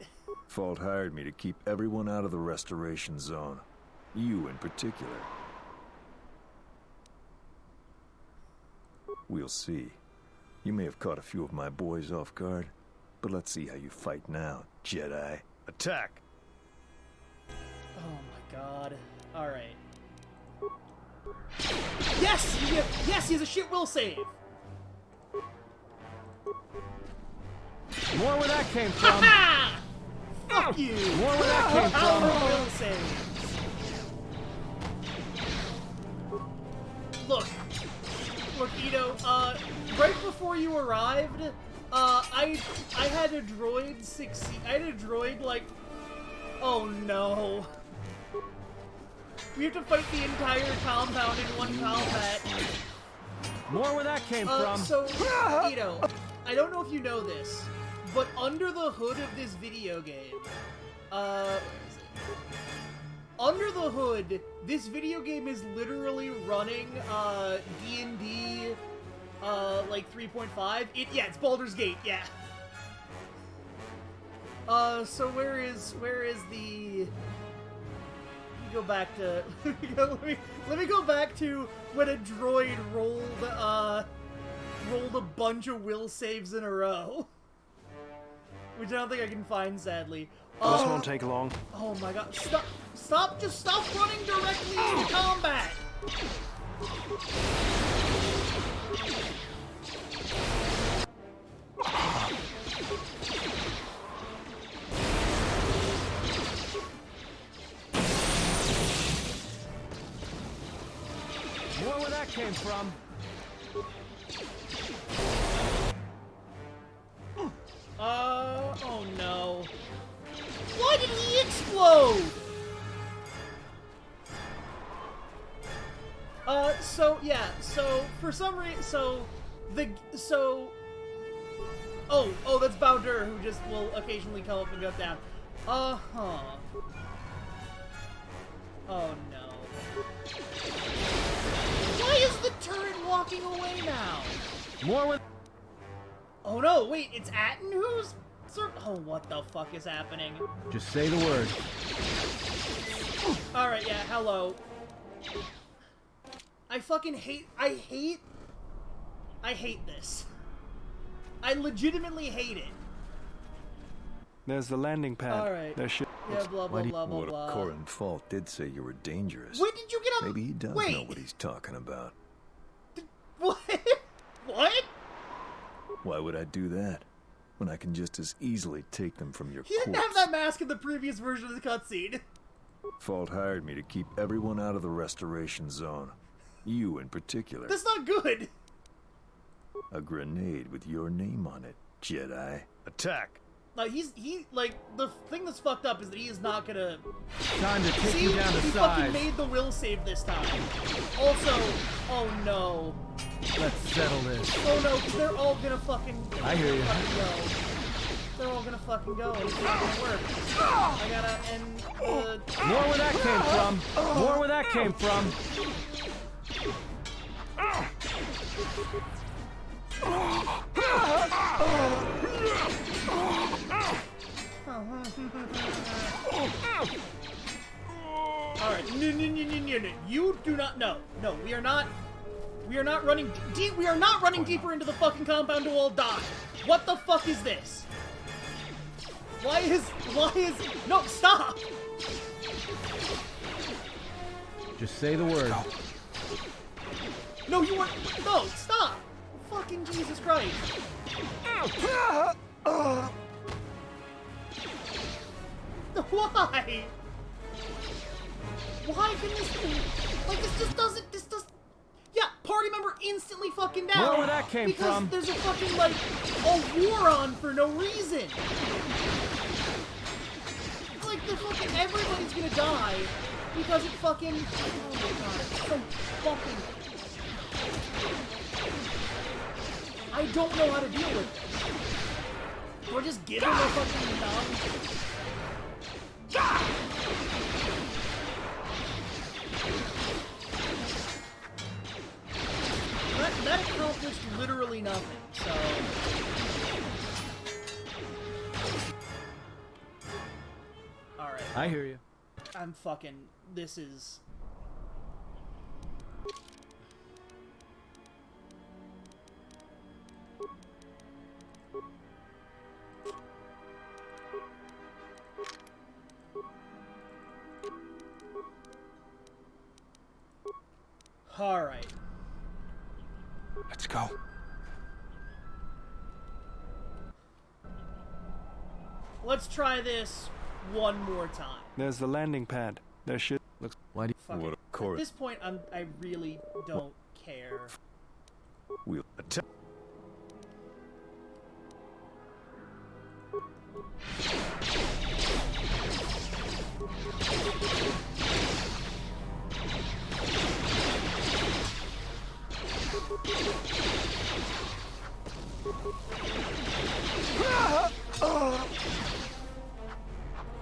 Speaker 16: Fault hired me to keep everyone out of the restoration zone. You in particular. We'll see. You may have caught a few of my boys off guard, but let's see how you fight now, Jedi. Attack!
Speaker 1: Oh my god. Alright. Yes! Yes, he has a shit will save!
Speaker 14: More where that came from.
Speaker 1: Ha! Fuck you!
Speaker 14: More where that came from.
Speaker 1: Power will saves. Look, Ito, right before you arrived, I had a droid succeed. I had a droid, like, oh no. We have to fight the entire compound in one combat.
Speaker 14: More where that came from.
Speaker 1: So, Ito, I don't know if you know this, but under the hood of this video game, where is it? Under the hood, this video game is literally running, D&D, like 3.5. Yeah, it's Baldur's Gate, yeah. So where is the... Go back to let me go back to when a droid rolled a bunch of will saves in a row, which I don't think I can find, sadly.
Speaker 13: This won't take long.
Speaker 1: Oh my god! Just stop running directly into combat.
Speaker 14: More where that came from.
Speaker 1: Oh no. Why did he explode? So for some reason, oh, that's Bowder, who just will occasionally come up and go down. Uh-huh. Oh no. Why is the turret walking away now?
Speaker 14: More with...
Speaker 1: Oh no, wait, it's Atton who's... Oh, what the fuck is happening?
Speaker 14: Just say the word.
Speaker 1: Alright, yeah, hello. I fucking hate... I hate this. I legitimately hate it.
Speaker 13: There's the landing pad.
Speaker 1: Alright.
Speaker 13: There should...
Speaker 1: Yeah, blah, blah, blah, blah, blah.
Speaker 16: Corin Fault did say you were dangerous.
Speaker 1: When did you get up?
Speaker 16: Maybe he does know what he's talking about.
Speaker 1: What? What?
Speaker 16: Why would I do that? When I can just as easily take them from your
Speaker 1: He didn't have that mask in the previous version of the cutscene.
Speaker 16: Fault hired me to keep everyone out of the restoration zone. You in particular.
Speaker 1: That's not good.
Speaker 16: A grenade with your name on it, Jedi. Attack!
Speaker 1: Like, like, the thing that's fucked up is that he is not gonna...
Speaker 14: Time to take you down to
Speaker 1: he
Speaker 14: size.
Speaker 1: fucking made the will save this time. Also, oh no.
Speaker 14: Let's settle this.
Speaker 1: Oh no, because they're all gonna fucking...
Speaker 14: I hear you.
Speaker 1: Fucking go. They're all gonna fucking go, and it's not gonna work. I gotta end the...
Speaker 14: More where that came from. More where that came from.
Speaker 1: Alright, no. You do not know. No, we are not running deep. We are not running deeper into the fucking compound to all die. What the fuck is this? Why is, no, stop!
Speaker 14: Just say the word.
Speaker 1: No, you weren't, no, stop! Fucking Jesus Christ. Why? Why can this be? Like, this does... Yeah, party member instantly fucking down.
Speaker 14: Where that came from?
Speaker 1: Because there's a fucking, like, a war on for no reason. Like, the fucking... Everybody's gonna die because it fucking... Oh my god, it's so fucking... I don't know how to deal with this. Do I just give him a fucking numb? That accomplished literally nothing, so...
Speaker 14: I hear you.
Speaker 1: I'm fucking... This is... Alright.
Speaker 13: Let's go.
Speaker 1: Let's try this one more time.
Speaker 13: There's the landing pad. There should...
Speaker 3: Looks... Why do
Speaker 1: Fuck
Speaker 3: you...
Speaker 1: it. At this point, I really don't care.
Speaker 16: We'll attack.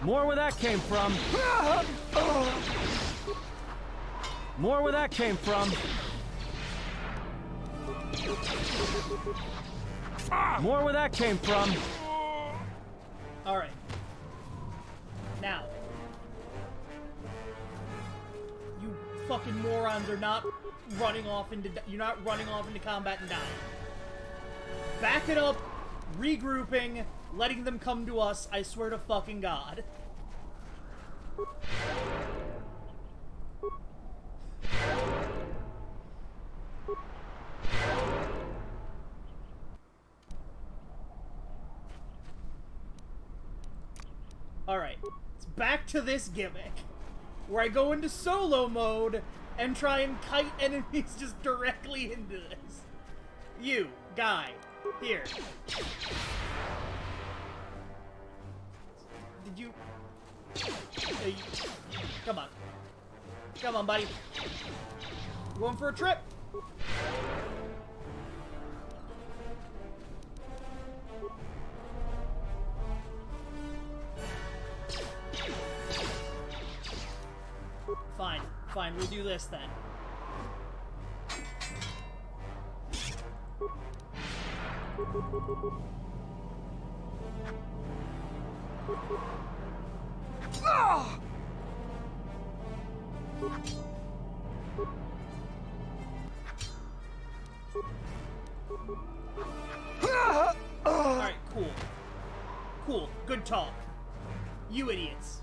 Speaker 14: More where that came from. More where that came from. More where that came from.
Speaker 1: Alright. Now. You fucking morons are not running off into... You're not running off into combat and dying. Back it up, regrouping, letting them come to us, I swear to fucking God. Alright, it's back to this gimmick, where I go into solo mode and try and kite enemies just directly into this. You, guy, here. Did you... Hey, come on. Come on, buddy. Going for a trip? Fine, fine, we'll do this then. Ah! Alright, cool. Cool, good talk. You idiots.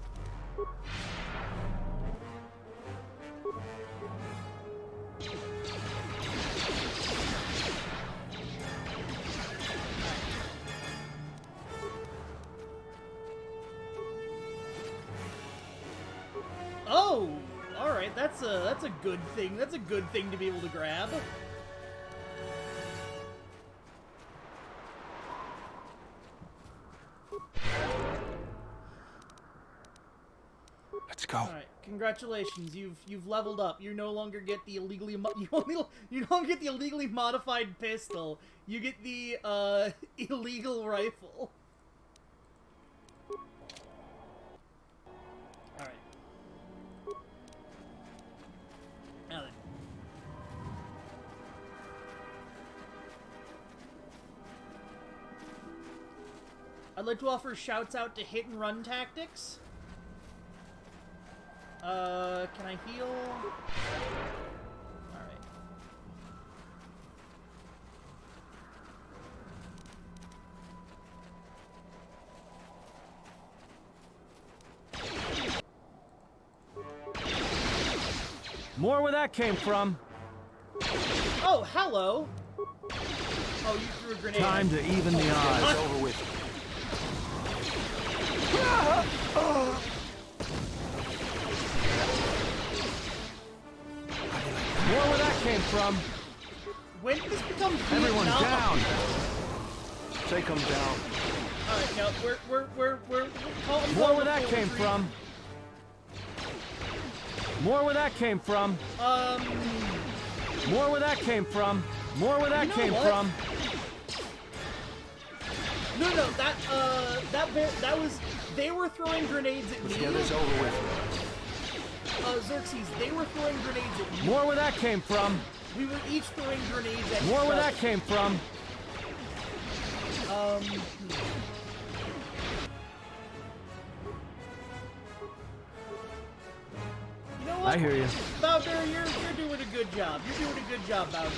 Speaker 1: Oh, all right. That's a good thing. That's a good thing to be able to grab.
Speaker 13: Let's go.
Speaker 1: All right. Congratulations. You've leveled up. You no longer get the illegally you don't get the illegally modified pistol. You get the illegal rifle. All right. Now then. I'd like to offer shouts out to Hit and Run Tactics. Can I heal? Alright.
Speaker 14: More where that came from.
Speaker 1: Oh, hello! Oh, you threw a grenade.
Speaker 14: Time to even the odds.
Speaker 1: What?
Speaker 14: Over with. More where that came from.
Speaker 1: When did this become
Speaker 14: Everyone
Speaker 1: Vietnam?
Speaker 14: down.
Speaker 13: Take them down.
Speaker 1: Alright, no, we're calling
Speaker 14: More
Speaker 1: for
Speaker 14: where that came
Speaker 1: retreat.
Speaker 14: from. More where that came from. More where that came from. More where that
Speaker 1: You know
Speaker 14: came
Speaker 1: what?
Speaker 14: from.
Speaker 1: No, that was... They were throwing grenades at me.
Speaker 13: Let's get this over with.
Speaker 1: Xerxes, they were throwing grenades at me.
Speaker 14: More where that came from.
Speaker 1: We were each throwing grenades at
Speaker 14: More
Speaker 1: each
Speaker 14: where
Speaker 1: other.
Speaker 14: that came from. I hear you.
Speaker 1: Bowder, you're doing a good job. You're doing a good job, Bowder.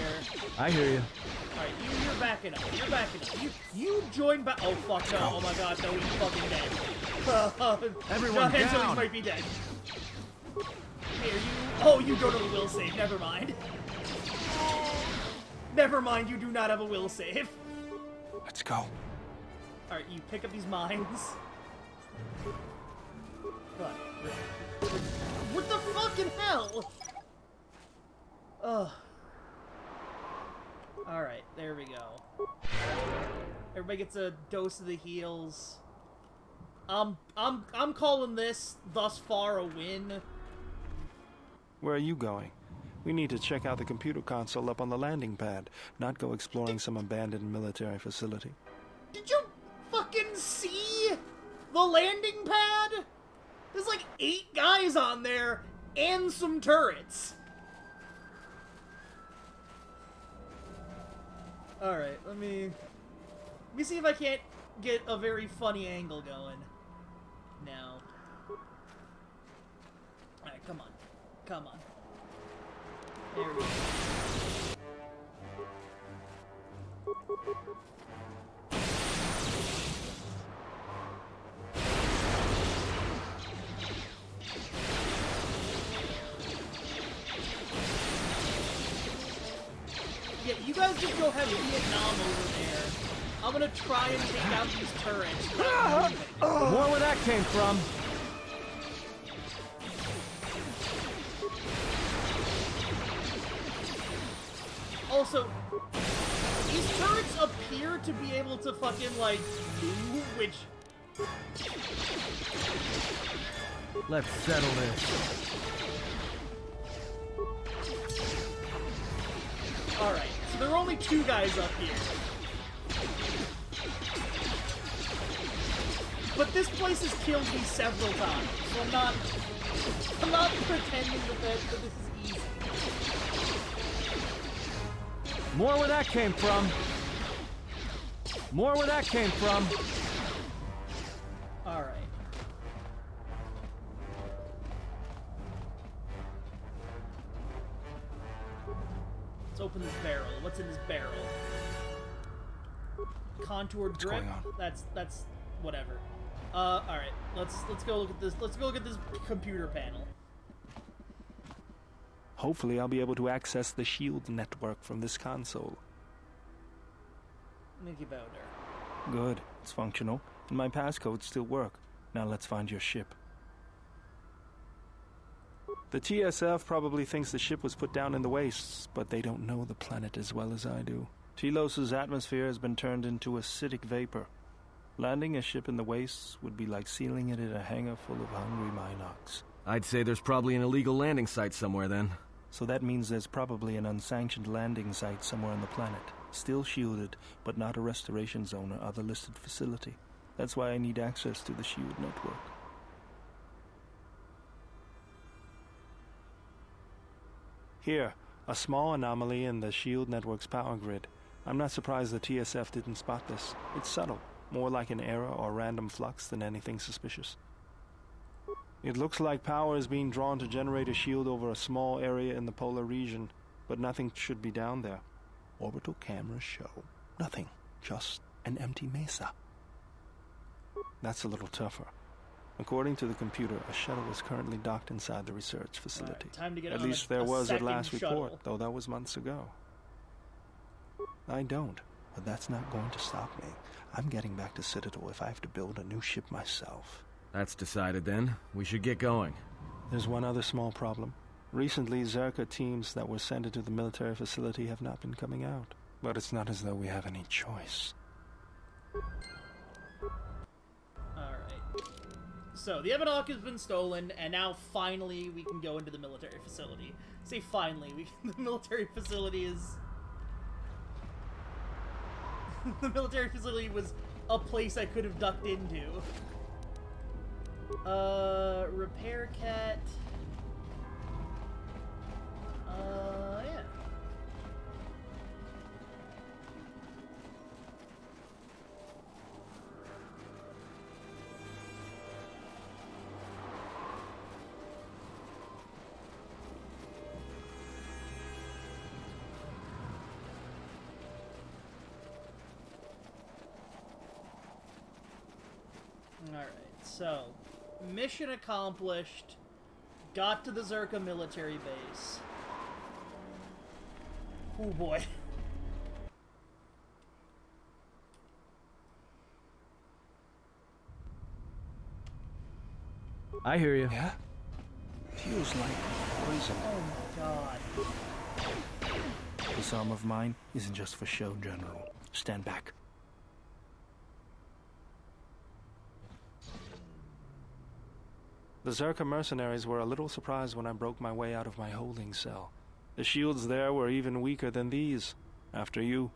Speaker 14: I hear you.
Speaker 1: Alright, you're backing up. You're backing up. You join back. Oh, fuck no. Oh my god, no, he's fucking dead.
Speaker 14: Everyone
Speaker 1: John
Speaker 14: down.
Speaker 1: Angeles might be dead. Hey, are you... Oh, you don't have a will save. Never mind. Never mind, you do not have a will save.
Speaker 13: Let's go.
Speaker 1: Alright, you pick up these mines. Come on. What the fucking hell? Ugh. Alright, there we go. Everybody gets a dose of the heals. I'm calling this, thus far, a win.
Speaker 13: Where are you going? We need to check out the computer console up on the landing pad, not go exploring some abandoned military facility.
Speaker 1: Did you fucking see the landing pad? There's like 8 guys on there and some turrets. Alright, let me see if I can't get a very funny angle going. Now. Alright, come on. Come on. There we go. Yeah, you guys just go have Vietnam over there. I'm gonna try and take out these turrets.
Speaker 14: More where that came from.
Speaker 1: Also, these turrets appear to be able to fucking, like, move, which...
Speaker 14: Let's settle this.
Speaker 1: Alright, so there are only 2 guys up here. But this place has killed me several times, so I'm not pretending that this is easy.
Speaker 14: More where that came from. More where that came from.
Speaker 1: Alright. Let's open this barrel. What's in this barrel? Contoured grip. That's whatever. Alright. Let's go look at this. Let's go look at this computer panel.
Speaker 13: Hopefully I'll be able to access the SHIELD network from this console.
Speaker 1: Mickey Bowder.
Speaker 13: Good. It's functional. And my passcodes still work. Now let's find your ship. The TSF probably thinks the ship was put down in the wastes, but they don't know the planet as well as I do. Telos' atmosphere has been turned into acidic vapor. Landing a ship in the wastes would be like sealing it in a hangar full of hungry Minocs.
Speaker 3: I'd say there's probably an illegal landing site somewhere then.
Speaker 13: So that means there's probably an unsanctioned landing site somewhere on the planet. Still shielded, but not a restoration zone or other listed facility. That's why I need access to the SHIELD network. Here, a small anomaly in the SHIELD network's power grid. I'm not surprised the TSF didn't spot this. It's subtle, more like an error or random flux than anything suspicious. It looks like power is being drawn to generate a shield over a small area in the polar region, but nothing should be down there. Orbital cameras show nothing, just an empty mesa. That's a little tougher. According to the computer, a shuttle is currently docked inside the research facility.
Speaker 1: Right, time to get
Speaker 13: at
Speaker 1: on
Speaker 13: least
Speaker 1: a
Speaker 13: there was at
Speaker 1: second
Speaker 13: last
Speaker 1: shuttle.
Speaker 13: report, though that was months ago. I don't, but that's not going to stop me. I'm getting back to Citadel if I have to build a new ship myself.
Speaker 3: That's decided then. We should get going.
Speaker 13: There's one other small problem. Recently, Zerka teams that were sent into the military facility have not been coming out. But it's not as though we have any choice.
Speaker 1: Alright. So, the Ebonok has been stolen, and now finally we can go into the military facility. Say finally, the military facility is... the military facility was a place I could have ducked into. Repair cat. Yeah. so mission accomplished. Got to the Zerka military base. Oh boy.
Speaker 14: I hear you.
Speaker 13: Yeah? Feels like poison.
Speaker 1: Oh my god.
Speaker 13: This arm of mine isn't just for show, General. Stand back. The Zerka mercenaries were a little surprised when I broke my way out of my holding cell. The shields there were even weaker than these. After you.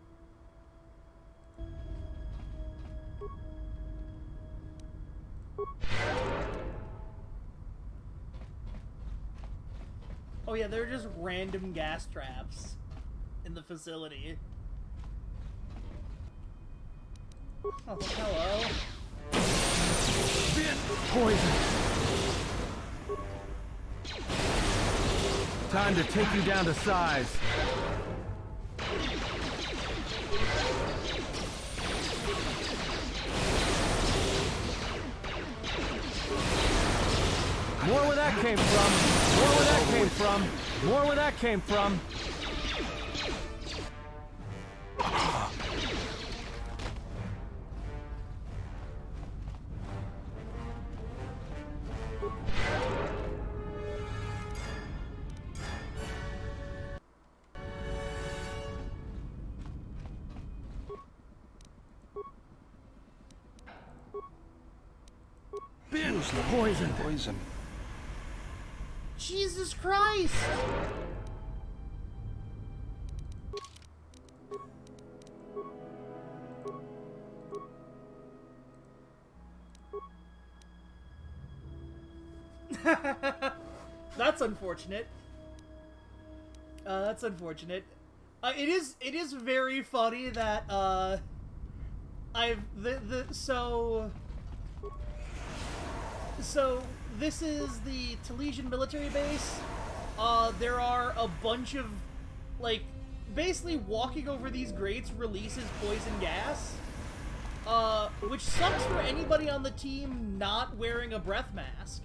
Speaker 1: Oh yeah, they're just random gas traps in the facility. Oh, hello.
Speaker 14: Poison. Time to take you down to size. More where that came from. More where that came from. More where that came from.
Speaker 13: Poison. Poison.
Speaker 1: Jesus Christ! That's unfortunate. That's unfortunate. It is very funny that So this is the Talesian military base. There are a bunch of, like, basically walking over these grates releases poison gas, which sucks for anybody on the team not wearing a breath mask.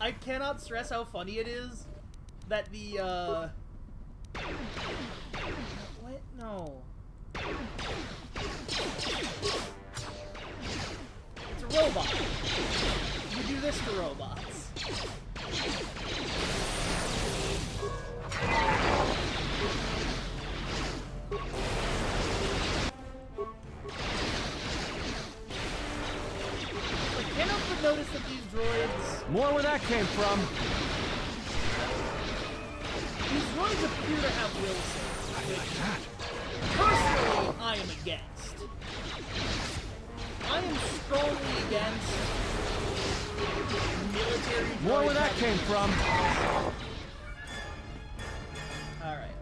Speaker 1: I cannot stress how funny it is that the, what? No. It's a robot. You do this to robots. I can't help but notice that these droids...
Speaker 14: More where that came from.
Speaker 1: These droids appear to have will saves. Personally, I am against. I am strongly against military droids.
Speaker 14: More where that came from.
Speaker 1: Alright.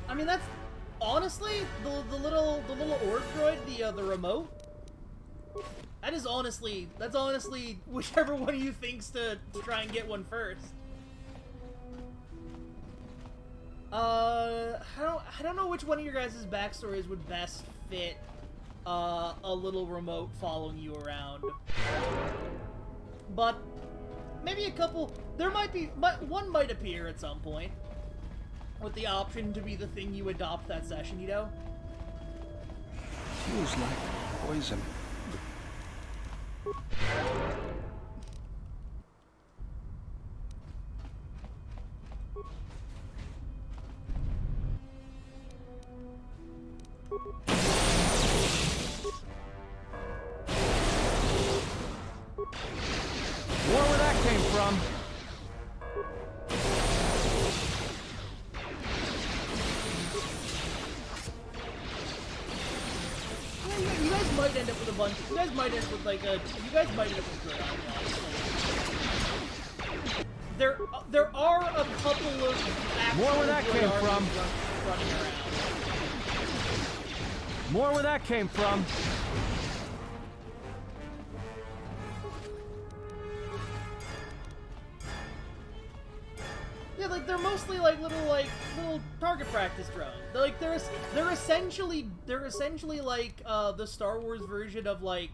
Speaker 1: I mean, that's honestly the little org droid, the remote. That's honestly whichever one of you thinks to try and get one first. I don't know which one of your guys' backstories would best fit a little remote following you around. But maybe a couple. There might be, one might appear at some point with the option to be the thing you adopt that session, you know?
Speaker 13: Feels like poison.
Speaker 14: More where that came from.
Speaker 1: You guys might end up with a bunch. You guys might end up with like a. You guys might end up with good, honestly. there are a couple of
Speaker 14: More where that
Speaker 1: actual
Speaker 14: came
Speaker 1: good
Speaker 14: from.
Speaker 1: armies running around.
Speaker 14: More where that came from.
Speaker 1: Yeah, like they're mostly like little target practice drones. They're essentially like the Star Wars version of like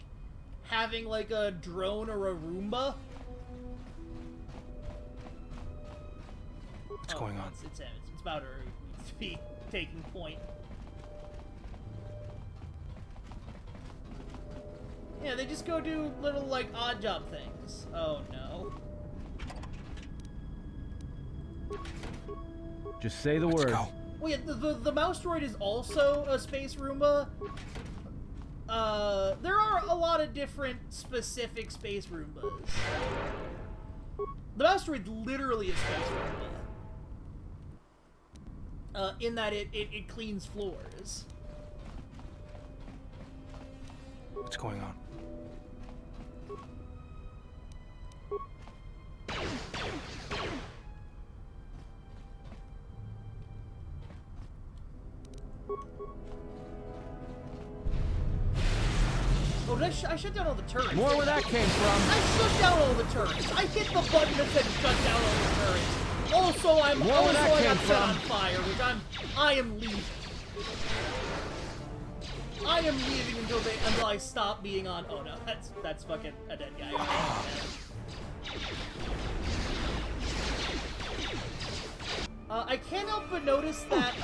Speaker 1: having like a drone or a Roomba.
Speaker 13: What's going on?
Speaker 1: It's about her needs to be taking point. Yeah, they just go do little like odd job things. Oh no.
Speaker 14: Just say the word.
Speaker 1: Well, yeah, the mouse droid is also a space Roomba. There are a lot of different specific space Roombas. The mouse droid's literally a space Roomba. In that it cleans floors.
Speaker 13: What's going on?
Speaker 1: Oh, I shut down all the turrets.
Speaker 14: More where that came from.
Speaker 1: I shut down all the turrets. I hit the button that said shut down all the turrets. Also, I got set on fire, which I am leaving. I am leaving until I stop being on. Oh no, that's fucking a dead guy. I can't help but notice that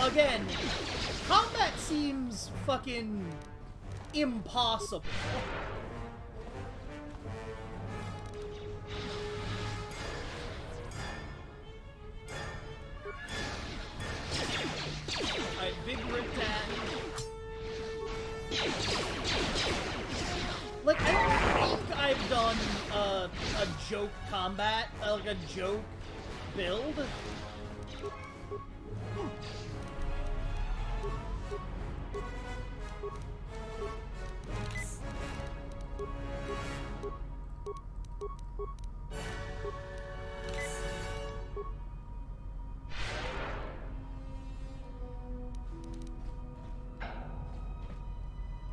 Speaker 1: again, combat seems fucking impossible. Alright, big Riptat. Like, I don't think I've done a joke combat, like a joke build.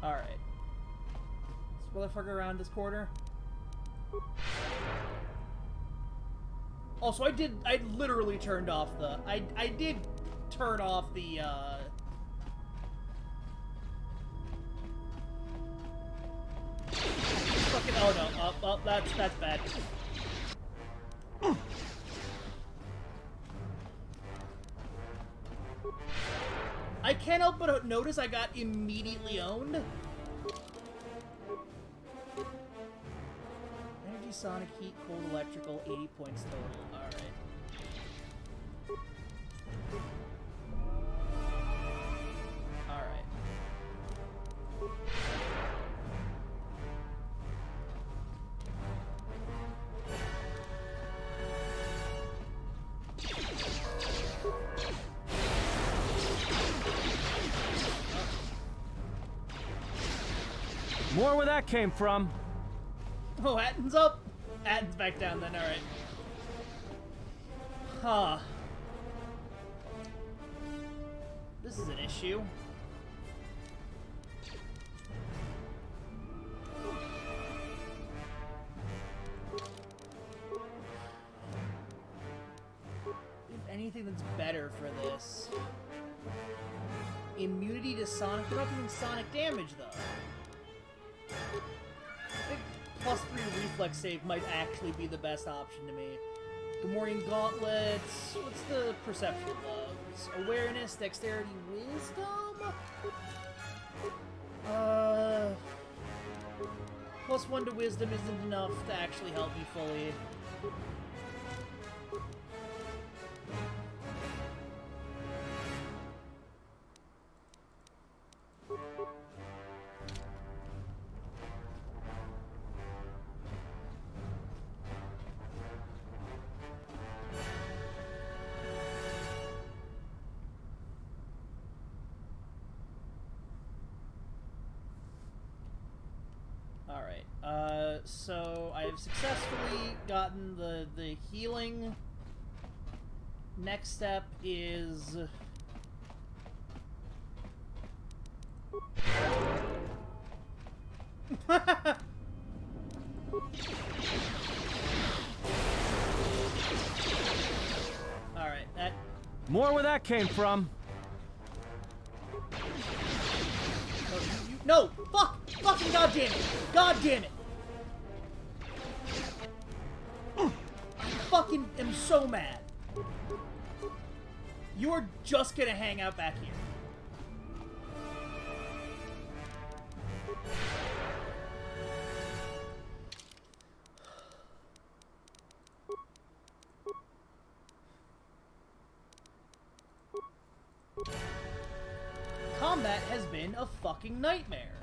Speaker 1: Alright. This motherfucker around this corner. Also, I literally turned off the, I did turn off the, fucking, oh no, that's bad. I can't help but notice I got immediately owned. Energy, sonic, heat, cold, electrical, 80 points total. Alright. Alright.
Speaker 14: More where that came from.
Speaker 1: Oh, Atten's up. Atten's back down then, alright. Huh. This is an issue. If anything that's better for this. Immunity to sonic. They're not doing sonic damage though. I think +3 reflex save might actually be the best option to me. Gamorrean gauntlets. What's the perception loves? Awareness, dexterity, wisdom? +1 to wisdom isn't enough to actually help you fully. Alright, so I have successfully gotten the healing. Next step is... Alright, that...
Speaker 14: More where that came from.
Speaker 1: No! Fuck! Fucking goddamn it! God damn it! I fucking am so mad. You are just gonna hang out back here. Combat has been a fucking nightmare.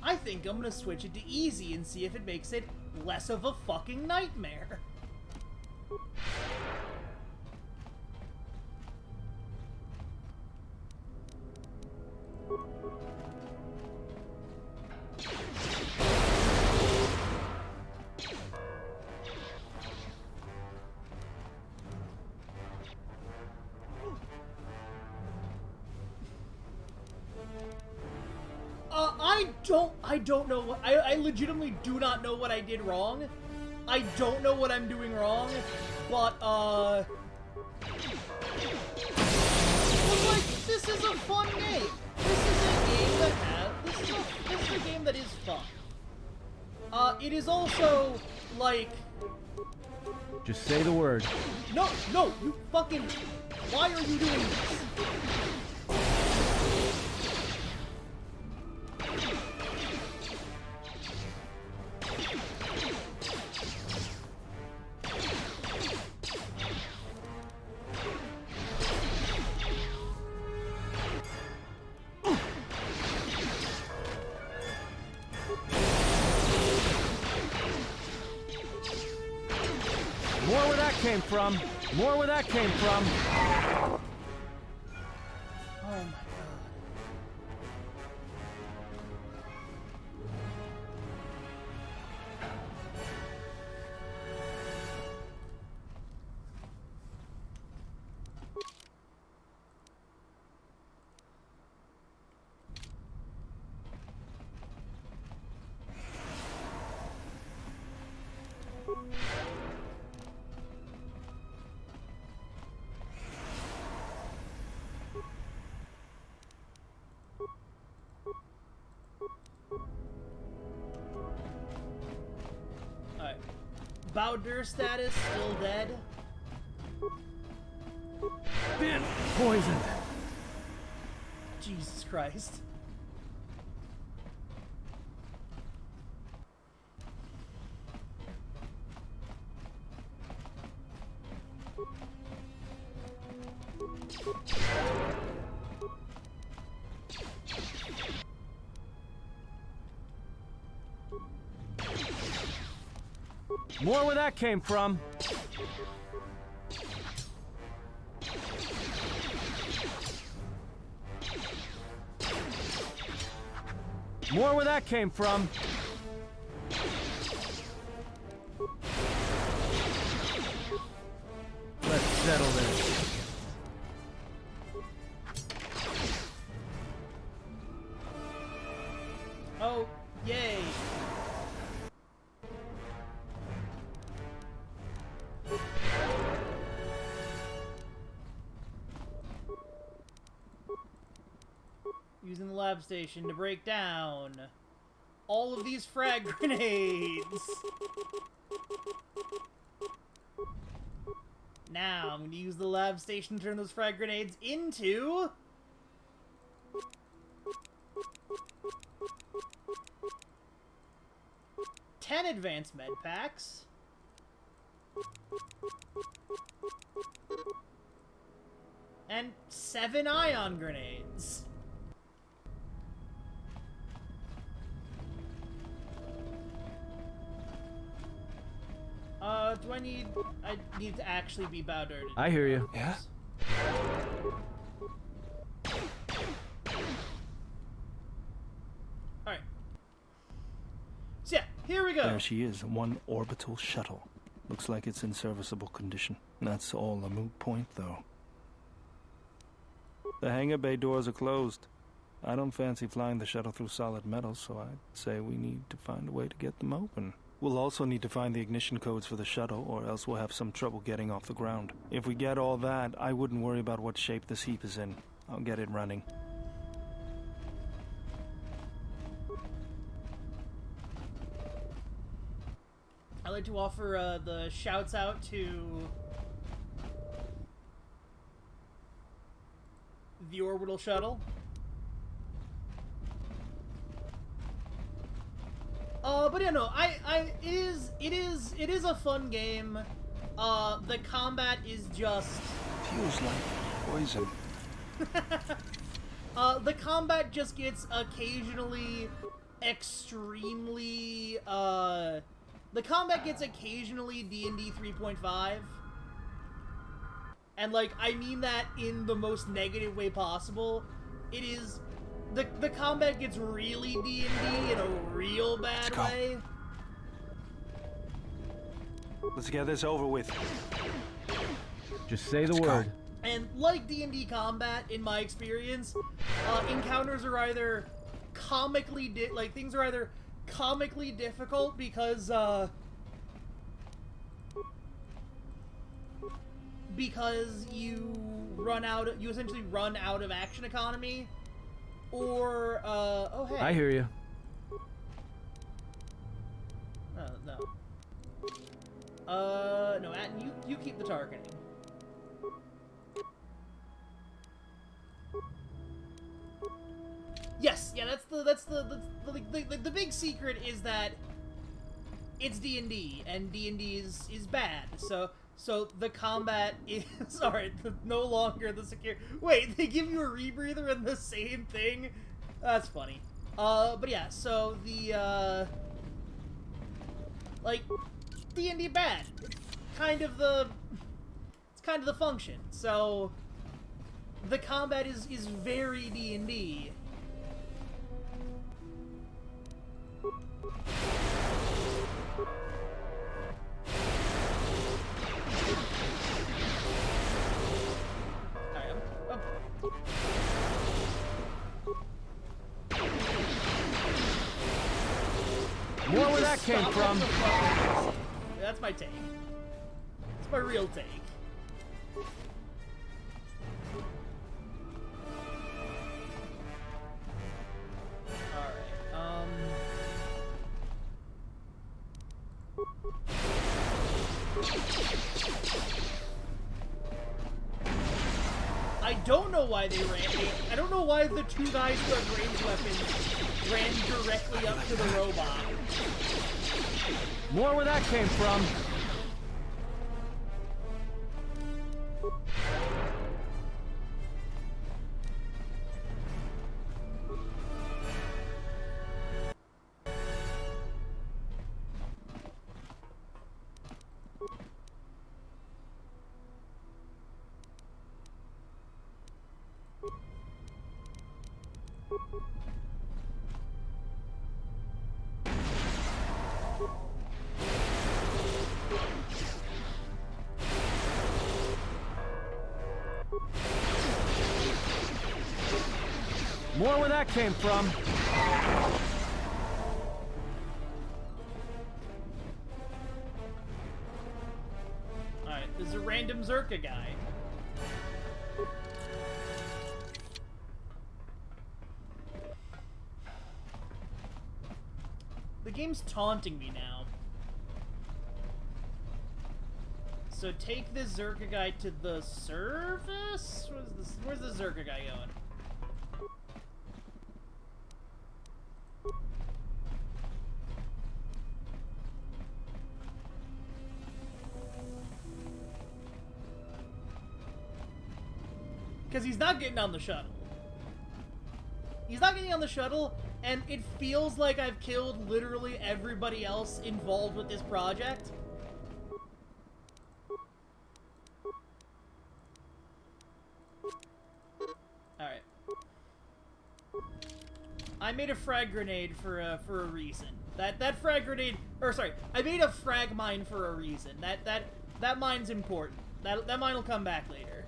Speaker 1: I think I'm gonna switch it to easy and see if it makes it less of a fucking nightmare. I don't know what, I legitimately do not know what I did wrong. I don't know what I'm doing wrong, but, but like, this is a fun game. This is a game that this is a game that is fun. It is also, like...
Speaker 14: Just say the word.
Speaker 1: No, you fucking... Why are you doing this?
Speaker 14: More where that came from. More where that came from.
Speaker 1: Oh my god. Alright. Bowder status, still dead.
Speaker 14: Been poisoned.
Speaker 1: Jesus Christ.
Speaker 14: More where that came from. More where that came from. Let's settle this.
Speaker 1: Oh, yay. Using the lab station to break down all of these frag grenades. Now I'm going to use the lab station to turn those frag grenades into... ten advanced med packs. And 7 ion grenades. Do I need... I need to actually be Bowder.
Speaker 14: I hear you.
Speaker 1: Yeah? Alright. Here we go.
Speaker 13: There she is, one orbital shuttle. Looks like it's in serviceable condition. That's all a moot point, though. The hangar bay doors are closed. I don't fancy flying the shuttle through solid metal, so I'd say we need to find a way to get them open. We'll also need to find the ignition codes for the shuttle, or else we'll have some trouble getting off the ground. If we get all that, I wouldn't worry about what shape this heap is in. I'll get it running.
Speaker 1: I'd like to offer the shouts out to the orbital shuttle. But yeah, no, it is a fun game. The combat is just
Speaker 13: feels like poison.
Speaker 1: The combat just gets occasionally extremely the combat gets occasionally D&D 3.5. And like I mean that in the most negative way possible. It is the combat gets really D&D in a real bad way.
Speaker 13: Let's get this over with.
Speaker 14: Just say the word.
Speaker 1: And like D&D combat, in my experience, encounters are either comically things are either comically difficult because you essentially run out of action economy, or oh hey.
Speaker 14: I hear you.
Speaker 1: No. No, Atten, you keep the targeting. Yes, yeah, that's the big secret is that it's D&D, and D&D is bad. So the combat is no longer the secure. Wait, they give you a rebreather in the same thing? That's funny. But yeah, so the like D&D bad. It's kind of the function. So the combat is very D&D.
Speaker 14: More where that came from.
Speaker 1: That's my take. It's my real take. Alright, I don't know why they ran. I don't know why the two guys who have ranged weapons ran directly up to the robot.
Speaker 14: More where that came from. More where that came from.
Speaker 1: Alright, there's a random Zerka guy. The game's taunting me now. So take this Zerka guy to the surface? Where's the Zerka guy going? Because he's not getting on the shuttle. He's not getting on the shuttle, and it feels like I've killed literally everybody else involved with this project. Alright. I made a frag grenade for a reason. That frag grenade, or sorry, I made a frag mine for a reason. That mine's important. That mine will come back later.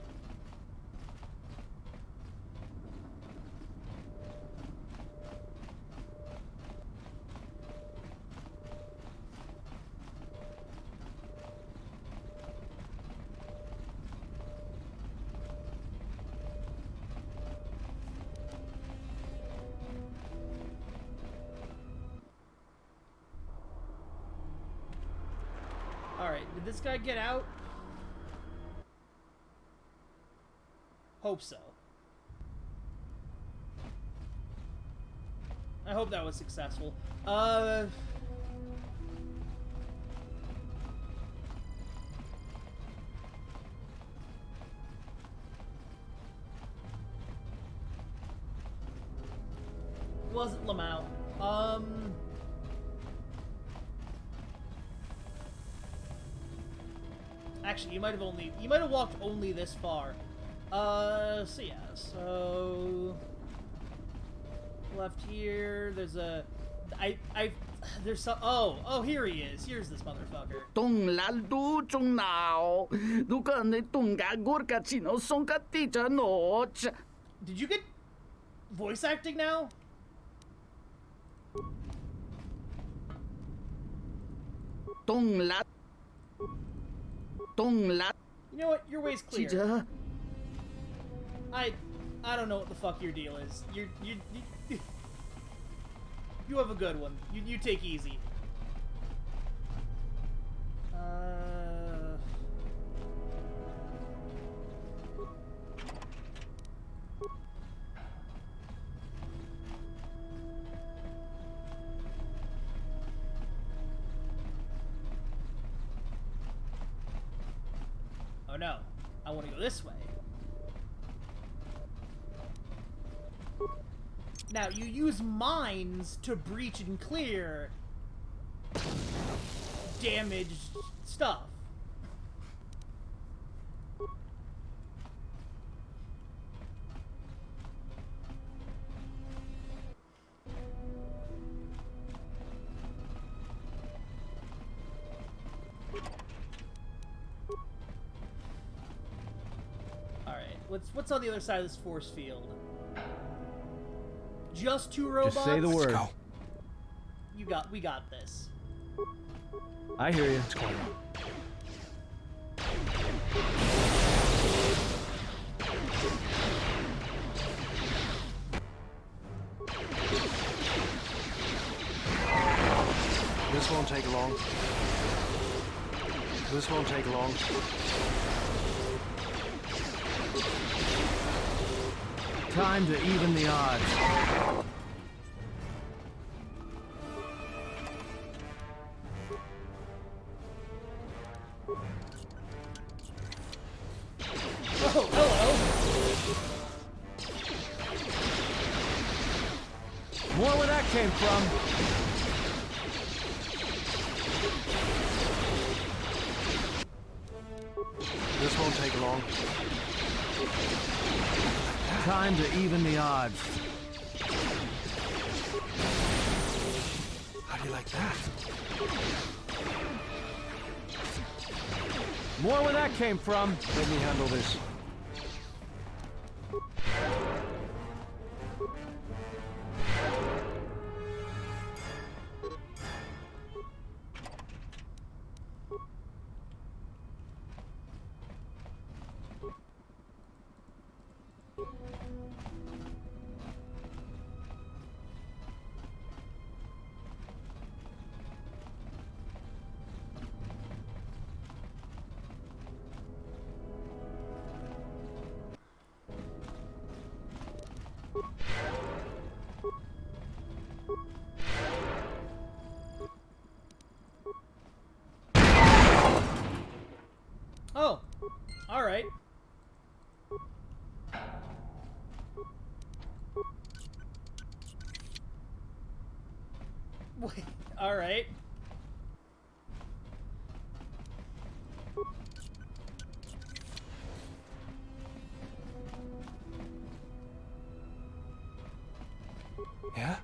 Speaker 1: Alright, did this guy get out? Hope so. I hope that was successful. Wasn't Lamau. Actually, you might have walked only this far. So yeah, so left here, there's a, there's some, oh, here he is. Here's this motherfucker. Did you get voice acting now? You know what? Your way's clear. I don't know what the fuck your deal is. You have a good one. You take easy. Oh no, I want to go this way. Now, you use mines to breach and clear damaged stuff. What's on the other side of this force field? Just 2 robots?
Speaker 14: Just say the word.
Speaker 1: Let's go. We got this.
Speaker 14: I hear you.
Speaker 13: What's going on?
Speaker 14: This won't take long. This won't take long. Time to even the odds.
Speaker 1: Oh, hello.
Speaker 14: More where that came from. This won't take long. Time to even the odds.
Speaker 13: How do you like that?
Speaker 14: More where that came from. Let me handle this.
Speaker 1: Oh, all right. Wait, all right.
Speaker 13: Yeah?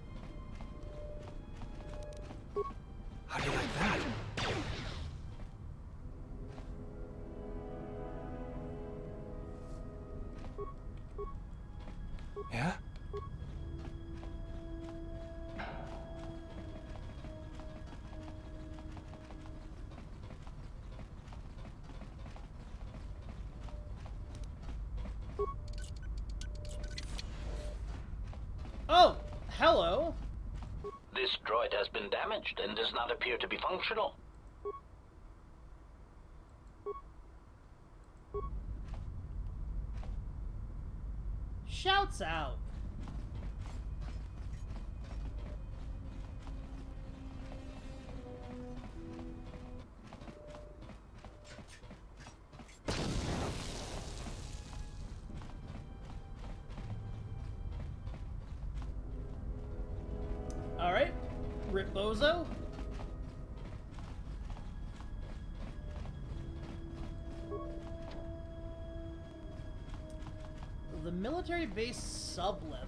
Speaker 1: Hello.
Speaker 17: This droid has been damaged and does not appear to be functional.
Speaker 1: Shouts out. Alright. Rip Bozo. The military base sub-level.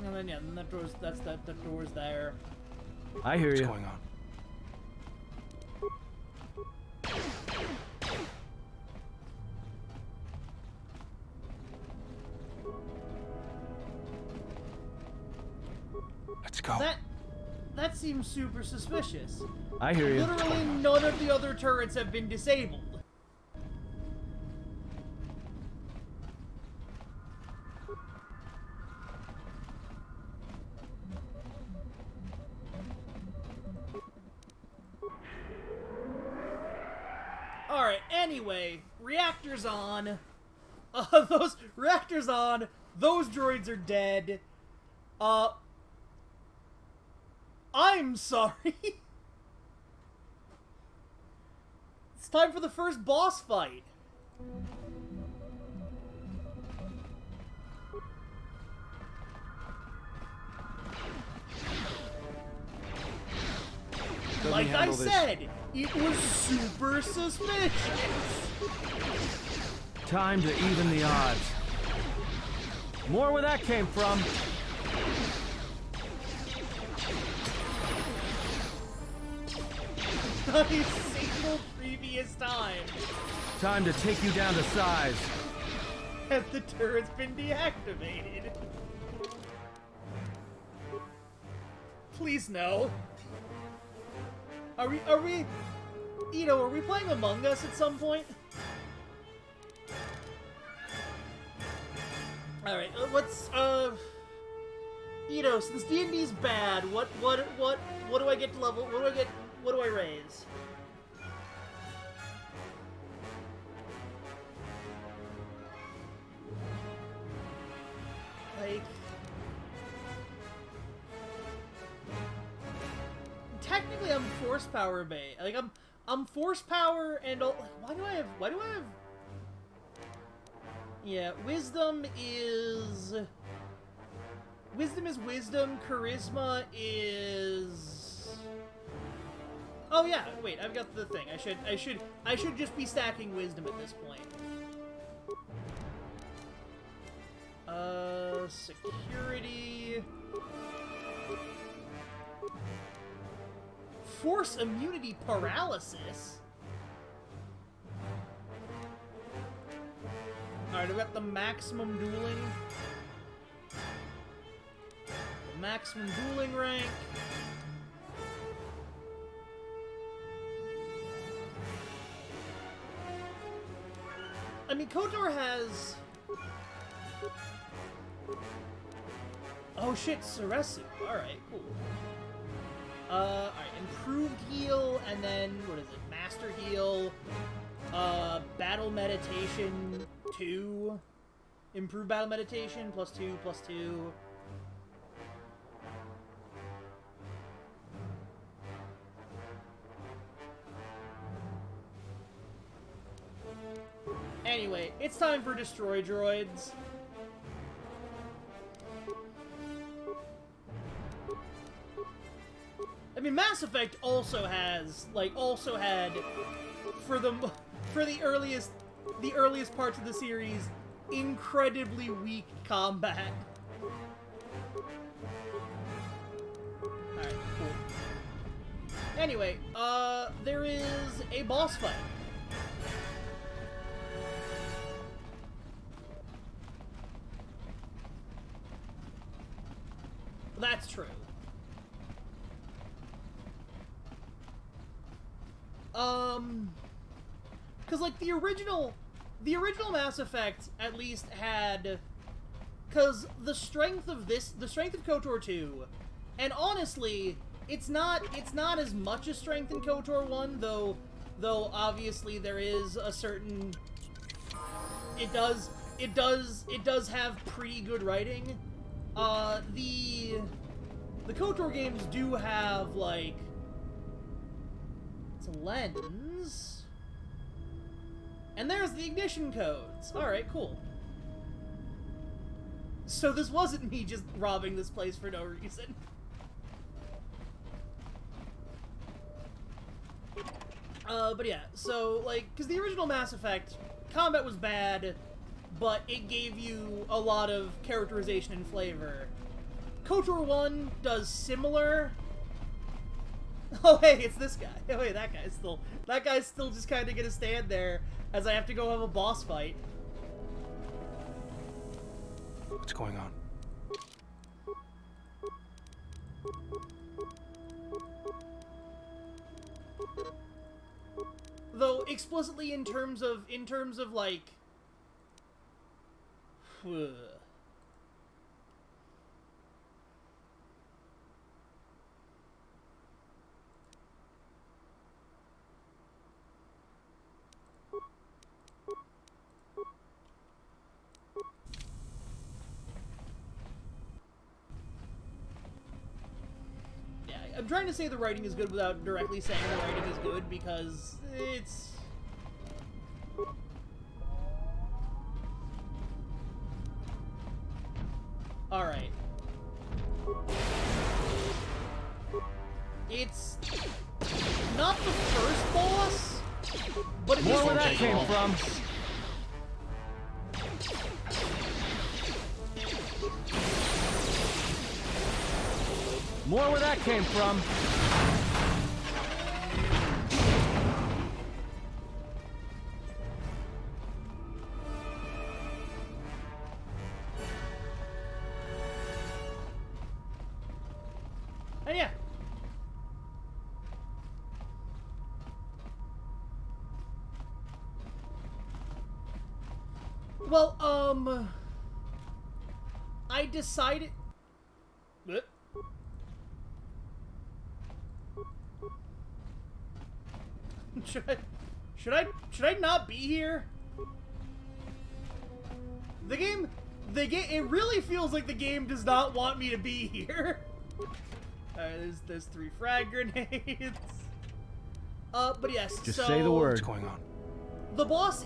Speaker 1: And then yeah, then that door's the door's there.
Speaker 14: I hear you.
Speaker 13: What's going on? Let's go.
Speaker 1: That seems super suspicious.
Speaker 14: I hear you.
Speaker 1: Literally none of the other turrets have been disabled. Alright, anyway, reactors on. Those reactors on. Those droids are dead. I'm sorry. It's time for the first boss fight. Like I said, it was super suspicious.
Speaker 14: Time to even the odds. More where that came from.
Speaker 1: Not a single previous time
Speaker 14: Time to take you down to size.
Speaker 1: has the turret's been deactivated. Please no. Are we, Ito, are we playing Among Us at some point? Alright, let's, Ito, since D&D's bad, what do I get to level, what do I raise? Like... Technically, I'm force power bait. Like, I'm force power and all... Why do I have... Yeah, wisdom is wisdom, charisma is... Oh yeah, wait, I've got the thing. I should just be stacking wisdom at this point. Security... Force immunity paralysis? Alright, I've got the maximum dueling. The maximum dueling rank. I mean, KOTOR has... Oh shit, Ceresu. Alright, cool. Alright, improved heal, and then, what is it, master heal, battle meditation 2, improved battle meditation, +2, +2. Anyway, it's time for Destroy Droids. I mean, Mass Effect also has, like, for the earliest parts of the series, incredibly weak combat. Alright, cool. Anyway, there is a boss fight. That's true. Cause like the original Mass Effect at least had, cause the strength of KOTOR 2, and honestly, it's not as much a strength in KOTOR 1, though obviously there is a certain, it does have pretty good writing. The KOTOR games do have, like, it's a lens. And there's the ignition codes. Alright, cool. So this wasn't me just robbing this place for no reason. But yeah, so, like, because the original Mass Effect, combat was bad, but it gave you a lot of characterization and flavor. KOTOR 1 does similar. Oh, hey, it's this guy. Oh, wait, that guy's still just kind of gonna stand there as I have to go have a boss fight.
Speaker 13: What's going on?
Speaker 1: Though explicitly in terms of like I'm trying to say the writing is good without directly saying the writing is good because it's... Alright. It's not the first boss, but it's
Speaker 14: more where that came from. More where that came from.
Speaker 1: And yeah. Well, I decided... Should I not be here? The game, it really feels like the game does not want me to be here. Alright, there's 3 frag grenades. But yes,
Speaker 14: just say the word.
Speaker 13: What's going on?
Speaker 1: The boss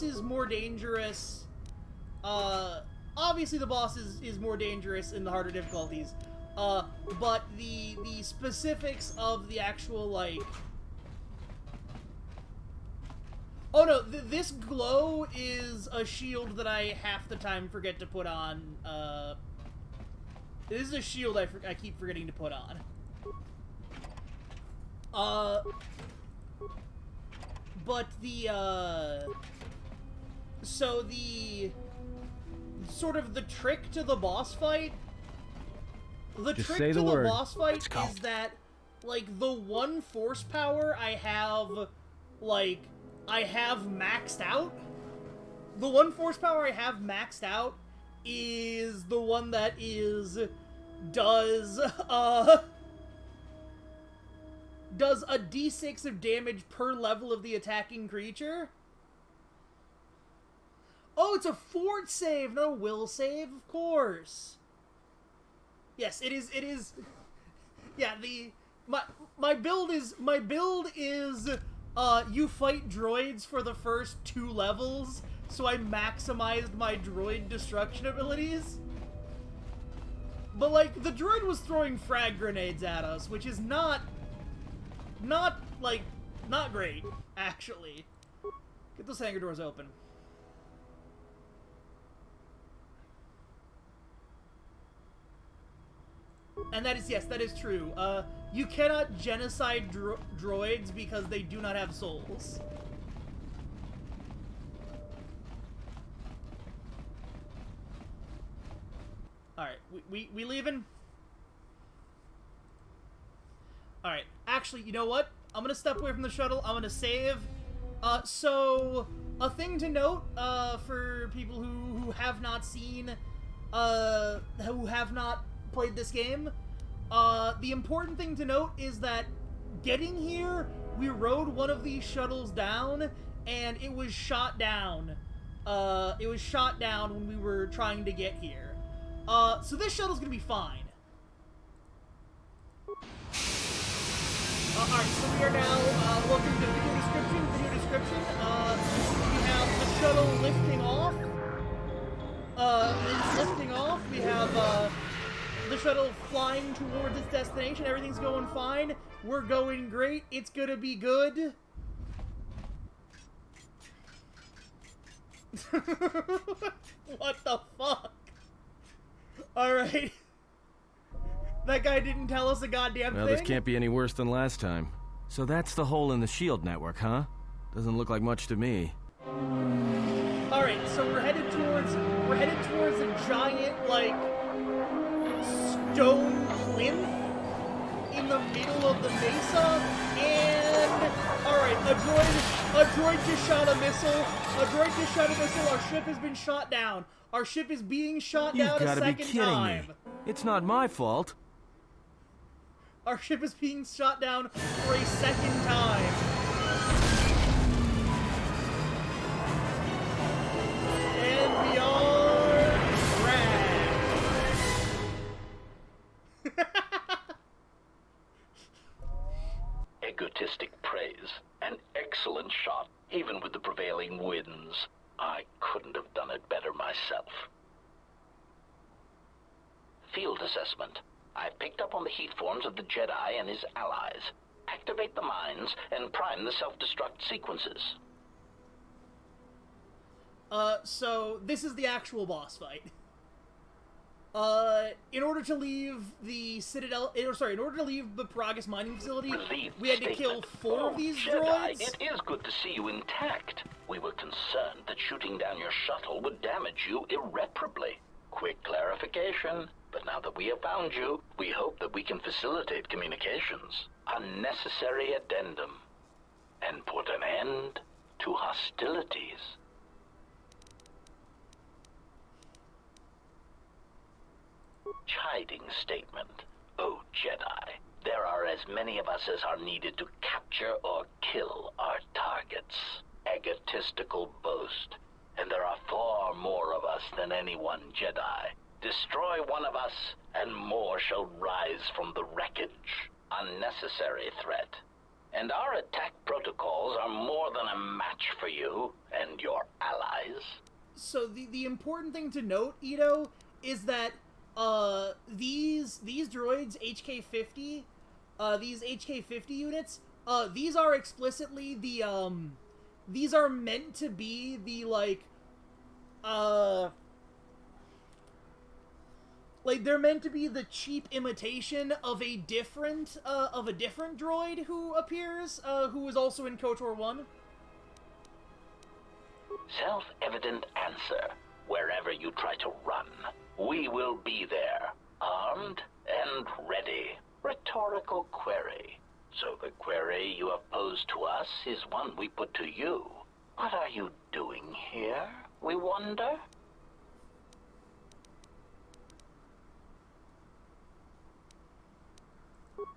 Speaker 1: is more dangerous. Obviously the boss is more dangerous in the harder difficulties. But the specifics of the actual, like... Oh no, this glow is a shield that I half the time forget to put on. This is a shield I keep forgetting to put on. But the, so the, sort of the trick to the boss fight,
Speaker 14: Just say the word.
Speaker 1: boss fight is that, like, the 1 force power I have, like, I have maxed out. The 1 force power I have maxed out is the one that does a d6 of damage per level of the attacking creature. Oh, it's a fort save, not a will save, of course. Yes, it is. Yeah, my build is you fight droids for the first 2 levels, so I maximized my droid destruction abilities. But, like, the droid was throwing frag grenades at us, which is not great, actually. Get those hangar doors open. And that is, yes, that is true. You cannot genocide droids because they do not have souls. Alright, we leaving? Alright, actually, you know what? I'm gonna step away from the shuttle, I'm gonna save. So, a thing to note, for people who have not seen, who have not played this game, the important thing to note is that getting here, we rode one of these shuttles down, and it was shot down. It was shot down when we were trying to get here. So this shuttle's gonna be fine. Alright, so we are now, welcome to video description. We have the shuttle lifting off. It's lifting off. We have, the shuttle flying towards its destination. Everything's going fine. We're going great. It's gonna be good. What the fuck? Alright. That guy didn't tell us a goddamn
Speaker 3: Well,
Speaker 1: thing.
Speaker 3: this can't be any worse than last time. So that's the hole in the shield network, huh? Doesn't look like much to me.
Speaker 1: Alright, so we're headed towards a giant, like, stone plinth in the middle of the mesa, and alright, a droid just shot a missile. Our ship has been shot down. Our ship is being shot
Speaker 3: You've
Speaker 1: down a
Speaker 3: gotta be
Speaker 1: second
Speaker 3: kidding
Speaker 1: time.
Speaker 3: me. It's not my fault.
Speaker 1: Our ship is being shot down for a second time. And we are
Speaker 17: Egotistic praise. An excellent shot, even with the prevailing winds. I couldn't have done it better myself. Field assessment. I picked up on the heat forms of the Jedi and his allies. Activate the mines and prime the self-destruct sequences.
Speaker 1: So this is the actual boss fight. In order to leave the Citadel, in order to leave the Peragus mining facility, we had to kill 4 of these
Speaker 17: Jedi,
Speaker 1: droids.
Speaker 17: it is good to see you intact. We were concerned that shooting down your shuttle would damage you irreparably. Quick clarification, but now that we have found you, we hope that we can facilitate communications. Unnecessary addendum. And put an end to hostilities. Chiding statement. Oh, Jedi, there are as many of us as are needed to capture or kill our targets. Egotistical boast. And there are far more of us than any one Jedi. Destroy one of us, and more shall rise from the wreckage. Unnecessary threat. And our attack protocols are more than a match for you and your allies.
Speaker 1: So the important thing to note, Ito, is that these droids, HK-50, these HK-50 units, these are explicitly the, these are meant to be the, like, they're meant to be the cheap imitation of a different droid who appears, who is also in KOTOR 1.
Speaker 17: Self-evident answer. Wherever you try to run, we will be there, armed and ready. Rhetorical query. So the query you have posed to us is one we put to you. What are you doing here, we wonder?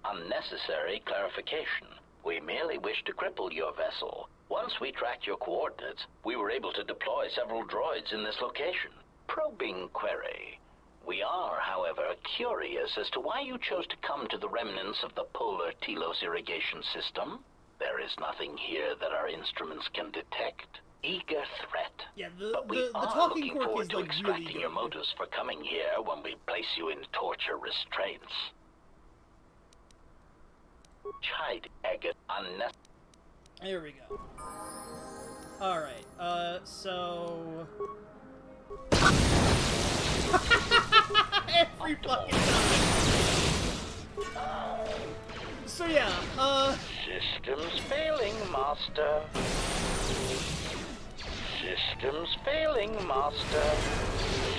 Speaker 17: Unnecessary clarification. We merely wish to cripple your vessel. Once we tracked your coordinates, we were able to deploy several droids in this location. Probing query. We are, however, curious as to why you chose to come to the remnants of the Polar Telos irrigation system. There is nothing here that our instruments can detect. Eager threat.
Speaker 1: Yeah,
Speaker 17: but we are
Speaker 1: talking
Speaker 17: looking
Speaker 1: quirk
Speaker 17: forward
Speaker 1: is,
Speaker 17: to
Speaker 1: like,
Speaker 17: extracting
Speaker 1: really
Speaker 17: your
Speaker 1: good.
Speaker 17: motives for coming here when we place you in torture restraints. Chide agate unnecessary.
Speaker 1: There we go. Alright, so... Every fucking time! So yeah,
Speaker 17: Systems failing, Master. Systems failing, Master.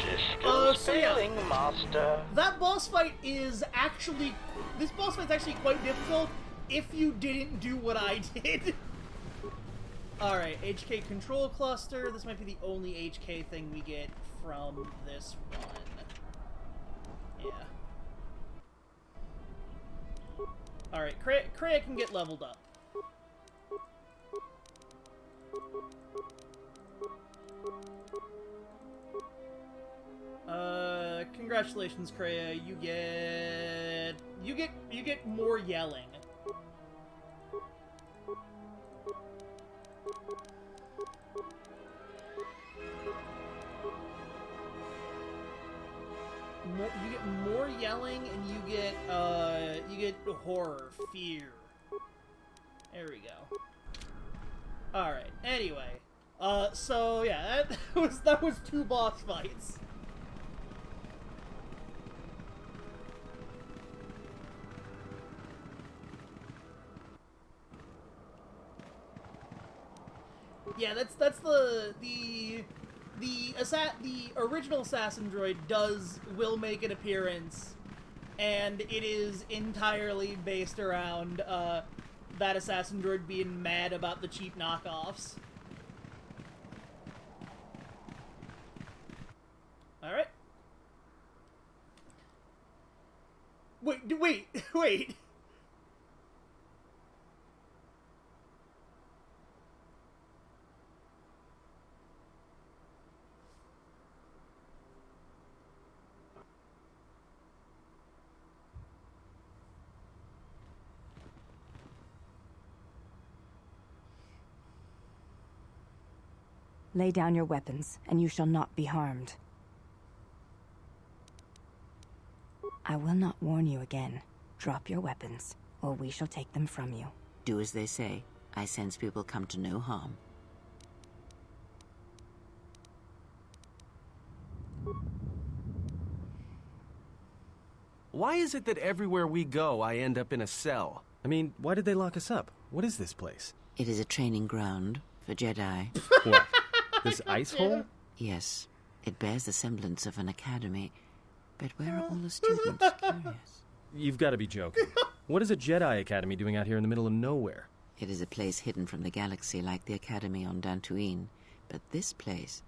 Speaker 17: Systems failing, Master.
Speaker 1: That boss fight is actually... This boss fight's actually quite difficult if you didn't do what I did. Alright, HK Control Cluster. This might be the only HK thing we get from this one. Yeah. Alright, Kreia can get leveled up. Congratulations, Kreia. You get more yelling. You get more yelling, and you get horror, fear. There we go. All right. Anyway, so yeah, that was 2 boss fights. Yeah, that's the original assassin droid will make an appearance, and it is entirely based around that assassin droid being mad about the cheap knockoffs. All right. Wait.
Speaker 18: Lay down your weapons, and you shall not be harmed. I will not warn you again. Drop your weapons, or we shall take them from you.
Speaker 2: Do as they say. I sense people come to no harm.
Speaker 3: Why is it that everywhere we go, I end up in a cell? I mean, why did they lock us up? What is this place?
Speaker 2: It is a training ground for Jedi.
Speaker 3: What? This ice hole?
Speaker 2: Yes. It bears the semblance of an academy. But where are all the students? Curious.
Speaker 3: You've got to be joking. What is a Jedi Academy doing out here in the middle of nowhere?
Speaker 2: It is a place hidden from the galaxy like the Academy on Dantooine. But this place...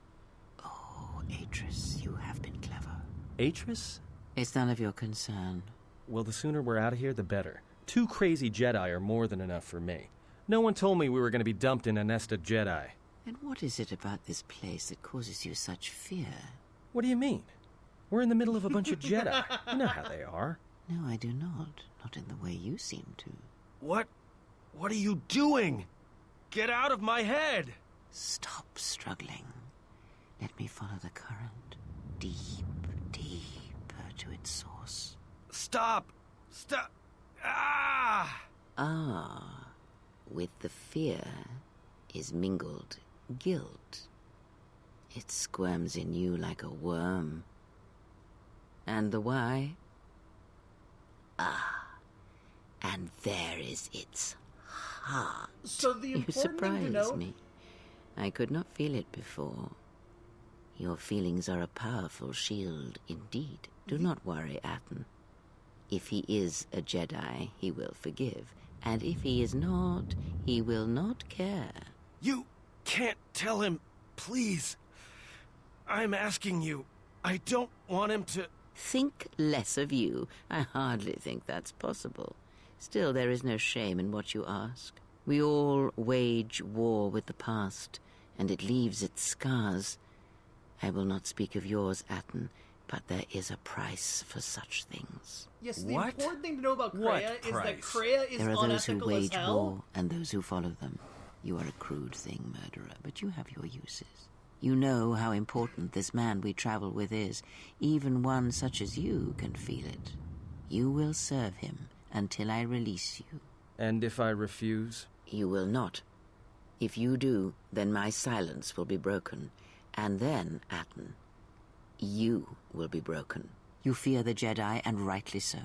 Speaker 2: Oh, Atris, you have been clever.
Speaker 3: Atris?
Speaker 2: It's none of your concern.
Speaker 3: Well, the sooner we're out of here, the better. 2 crazy Jedi are more than enough for me. No one told me we were going to be dumped in a nest of Jedi.
Speaker 2: And what is it about this place that causes you such fear?
Speaker 3: What do you mean? We're in the middle of a bunch of Jedi. You know how they are.
Speaker 2: No, I do not. Not in the way you seem to.
Speaker 3: What are you doing? Get out of my head!
Speaker 2: Stop struggling. Let me follow the current. Deeper to its source.
Speaker 3: Stop! Ah!
Speaker 2: Ah. With the fear is mingled guilt. It squirms in you like a worm. And the why? Ah. And there is its heart.
Speaker 1: So the
Speaker 2: You
Speaker 1: important thing to
Speaker 2: surprise
Speaker 1: note...
Speaker 2: me. I could not feel it before. Your feelings are a powerful shield indeed. Do not worry, Atton. If he is a Jedi, he will forgive. And if he is not, he will not care.
Speaker 3: You can't tell him, please. I'm asking you. I don't want him to...
Speaker 2: Think less of you. I hardly think that's possible. Still, there is no shame in what you ask. We all wage war with the past, and it leaves its scars. I will not speak of yours, Atton, but there is a price for such things.
Speaker 1: Yes, the important thing to know about Kreia is that Kreia is
Speaker 2: there are those who
Speaker 1: unethical as
Speaker 2: wage
Speaker 1: hell.
Speaker 2: war, and those who follow them. You are a crude thing, murderer, but you have your uses. You know how important this man we travel with is. Even one such as you can feel it. You will serve him until I release you.
Speaker 3: And if I refuse?
Speaker 2: You will not. If you do, then my silence will be broken. And then, Atton, you will be broken. You fear the Jedi, and rightly so.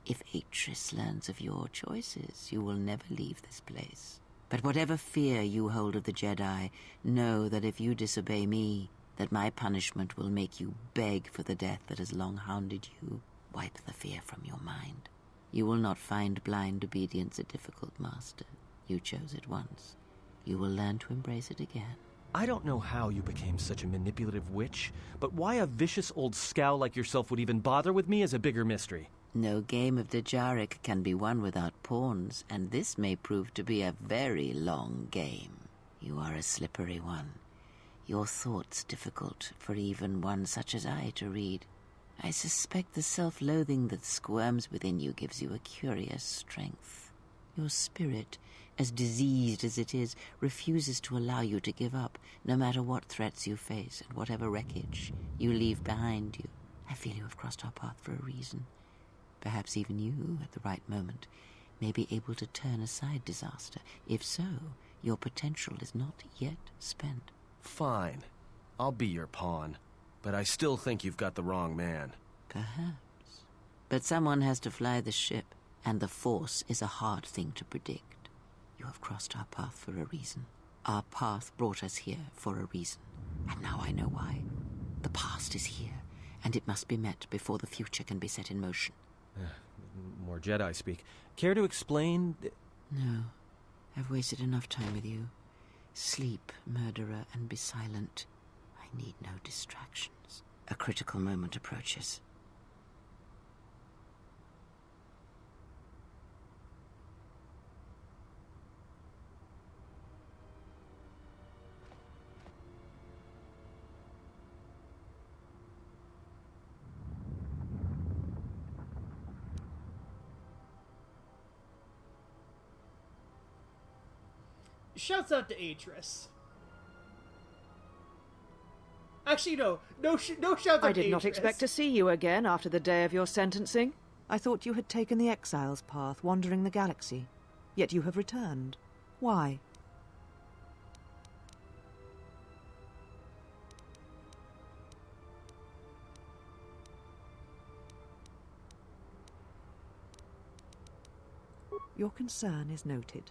Speaker 2: If Atris learns of your choices, you will never leave this place. But whatever fear you hold of the Jedi, know that if you disobey me, that my punishment will make you beg for the death that has long hounded you. Wipe the fear from your mind. You will not find blind obedience a difficult master. You chose it once. You will learn to embrace it again.
Speaker 14: I don't know how you became such a manipulative witch, but why a vicious old scowl like yourself would even bother with me is a bigger mystery.
Speaker 2: No game of Dejaric can be won without pawns, and this may prove to be a very long game. You are a slippery one. Your thoughts difficult for even one such as I to read. I suspect the self-loathing that squirms within you gives you a curious strength. Your spirit, as diseased as it is, refuses to allow you to give up, no matter what threats you face and whatever wreckage you leave behind you. I feel you have crossed our path for a reason. Perhaps even you, at the right moment, may be able to turn aside disaster. If so, your potential is not yet spent.
Speaker 3: Fine. I'll be your pawn. But I still think you've got the wrong man.
Speaker 2: Perhaps. But someone has to fly the ship, and the Force is a hard thing to predict. You have crossed our path for a reason. Our path brought us here for a reason. And now I know why. The past is here, and it must be met before the future can be set in motion.
Speaker 14: More Jedi speak. Care to explain?
Speaker 2: No. I've wasted enough time with you. Sleep, murderer, and be silent. I need no distractions. A critical moment approaches.
Speaker 1: Shouts out to Atris. Actually, no shouts out to
Speaker 19: I did not
Speaker 1: Atris.
Speaker 19: expect to see you again after the day of your sentencing. I thought you had taken the Exile's path, wandering the galaxy. Yet you have returned. Why? Your concern is noted.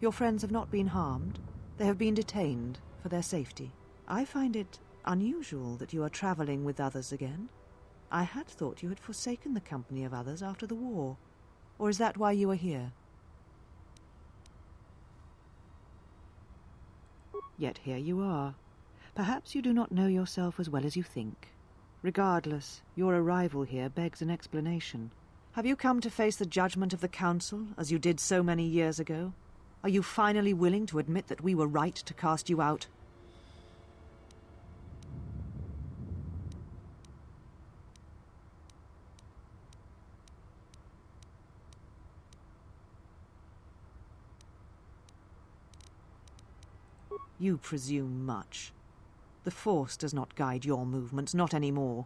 Speaker 19: Your friends have not been harmed. They have been detained for their safety. I find it unusual that you are traveling with others again. I had thought you had forsaken the company of others after the war. Or is that why you are here? Yet here you are. Perhaps you do not know yourself as well as you think. Regardless, your arrival here begs an explanation. Have you come to face the judgment of the Council, as you did so many years ago? Are you finally willing to admit that we were right to cast you out? You presume much. The Force does not guide your movements, not anymore.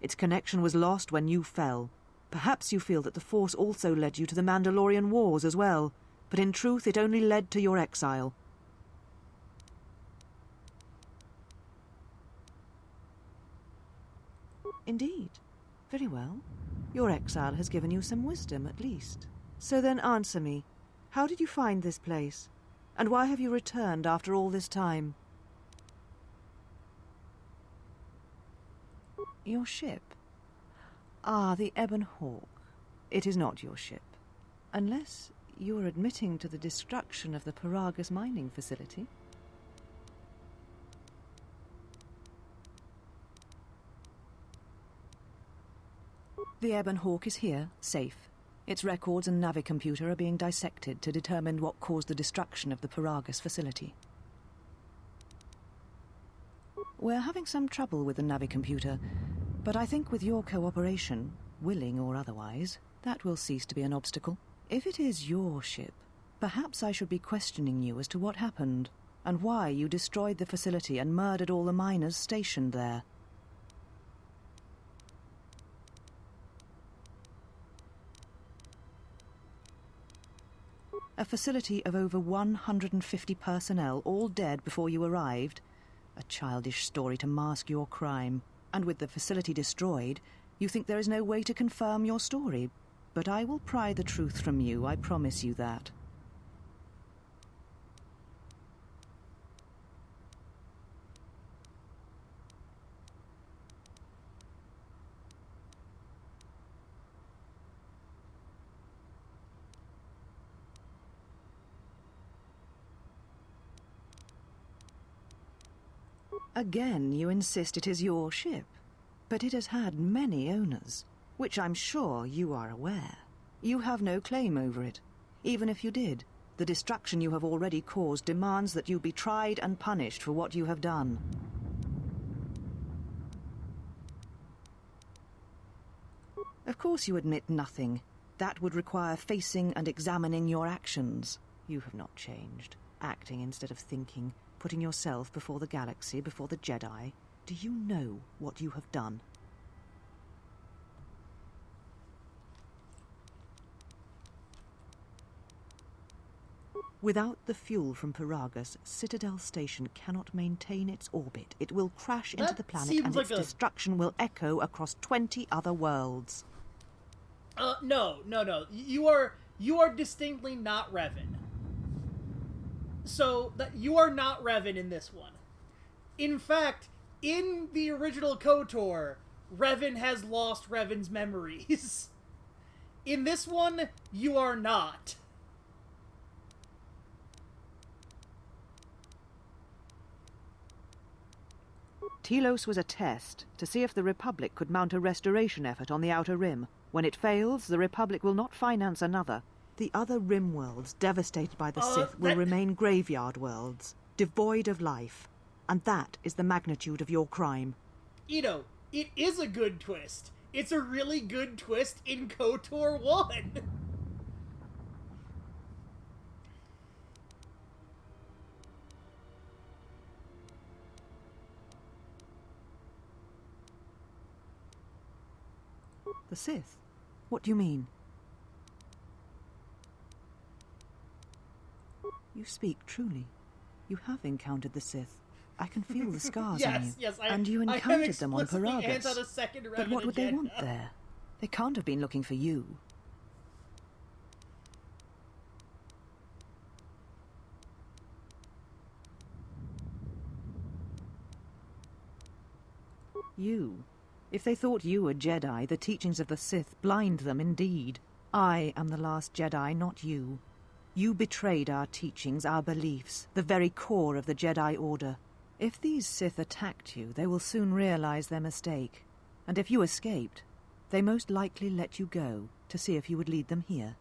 Speaker 19: Its connection was lost when you fell. Perhaps you feel that the Force also led you to the Mandalorian Wars as well, but in truth it only led to your exile. Indeed. Very well. Your exile has given you some wisdom, at least. So then answer me. How did you find this place? And why have you returned after all this time? Your ship? Ah, the Ebon Hawk. It is not your ship. Unless you are admitting to the destruction of the Peragus mining facility. The Ebon Hawk is here, safe. Its records and Navicomputer are being dissected to determine what caused the destruction of the Peragus facility. We're having some trouble with the Navicomputer, but I think with your cooperation, willing or otherwise, that will cease to be an obstacle. If it is your ship, perhaps I should be questioning you as to what happened, and why you destroyed the facility and murdered all the miners stationed there. A facility of over 150 personnel, all dead before you arrived. A childish story to mask your crime. And with the facility destroyed, you think there is no way to confirm your story. But I will pry the truth from you, I promise you that. Again, you insist it is your ship. But it has had many owners, which I'm sure you are aware. You have no claim over it. Even if you did, the destruction you have already caused demands that you be tried and punished for what you have done. Of course you admit nothing. That would require facing and examining your actions. You have not changed. Acting instead of thinking, putting yourself before the galaxy, before the Jedi. Do you know what you have done? Without the fuel from Peragus, Citadel Station cannot maintain its orbit. It will crash into the planet and its destruction will echo across 20 other worlds.
Speaker 1: No. You are distinctly not Revan. So, you are not Revan in this one. In fact, in the original KOTOR, Revan has lost Revan's memories. In this one, you are not.
Speaker 19: Telos was a test to see if the Republic could mount a restoration effort on the Outer Rim. When it fails, the Republic will not finance another. The other Rim worlds, devastated by the Sith, will remain graveyard worlds, devoid of life. And that is the magnitude of your crime.
Speaker 1: Ito, it is a good twist. It's a really good twist in KOTOR 1.
Speaker 19: The Sith? What do you mean? You speak truly. You have encountered the Sith. I can feel the scars on you.
Speaker 1: Yes,
Speaker 19: and you encountered them on
Speaker 1: explicitly
Speaker 19: Peragus.
Speaker 1: anti the second
Speaker 19: But what
Speaker 1: Revan
Speaker 19: would they
Speaker 1: agenda.
Speaker 19: want there? They can't have been looking for you. You. If they thought you were Jedi, the teachings of the Sith blind them indeed. I am the last Jedi, not you. You betrayed our teachings, our beliefs, the very core of the Jedi Order. If these Sith attacked you, they will soon realize their mistake. And if you escaped, they most likely let you go to see if you would lead them here.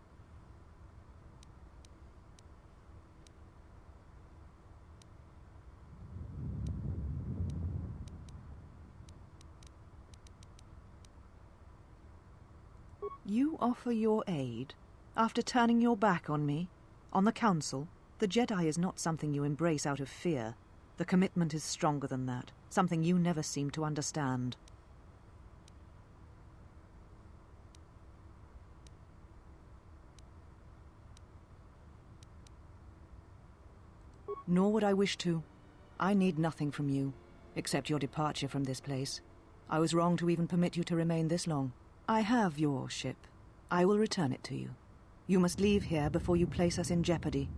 Speaker 19: You offer your aid after turning your back on me, on the Council. The Jedi is not something you embrace out of fear. The commitment is stronger than that, something you never seem to understand. Nor would I wish to. I need nothing from you, except your departure from this place. I was wrong to even permit you to remain this long. I have your ship. I will return it to you. You must leave here before you place us in jeopardy.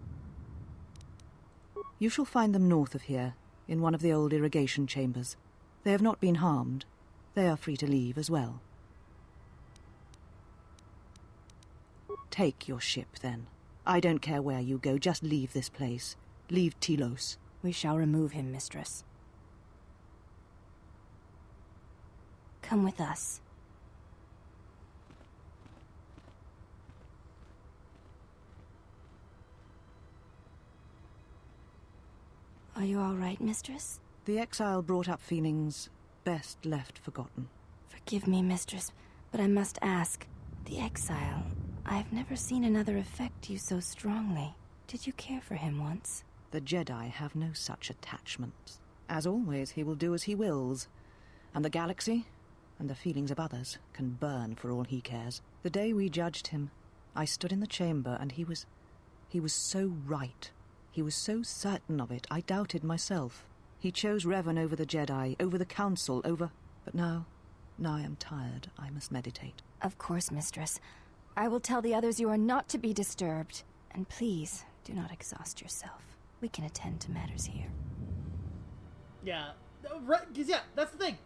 Speaker 19: You shall find them north of here, in one of the old irrigation chambers. They have not been harmed. They are free to leave as well. Take your ship, then. I don't care where you go, just leave this place. Leave Telos.
Speaker 18: We shall remove him, Mistress. Come with us. Are you all right, Mistress?
Speaker 19: The exile brought up feelings best left forgotten.
Speaker 18: Forgive me, Mistress, but I must ask. The exile, I've never seen another affect you so strongly. Did you care for him once?
Speaker 19: The Jedi have no such attachments. As always, he will do as he wills. And the galaxy, and the feelings of others, can burn for all he cares. The day we judged him, I stood in the chamber and he was so right. He was so certain of it, I doubted myself. He chose Revan over the Jedi, over the Council, over... But now I am tired. I must meditate.
Speaker 18: Of course, Mistress. I will tell the others you are not to be disturbed. And please, do not exhaust yourself. We can attend to matters here.
Speaker 1: Yeah. Yeah, that's the thing.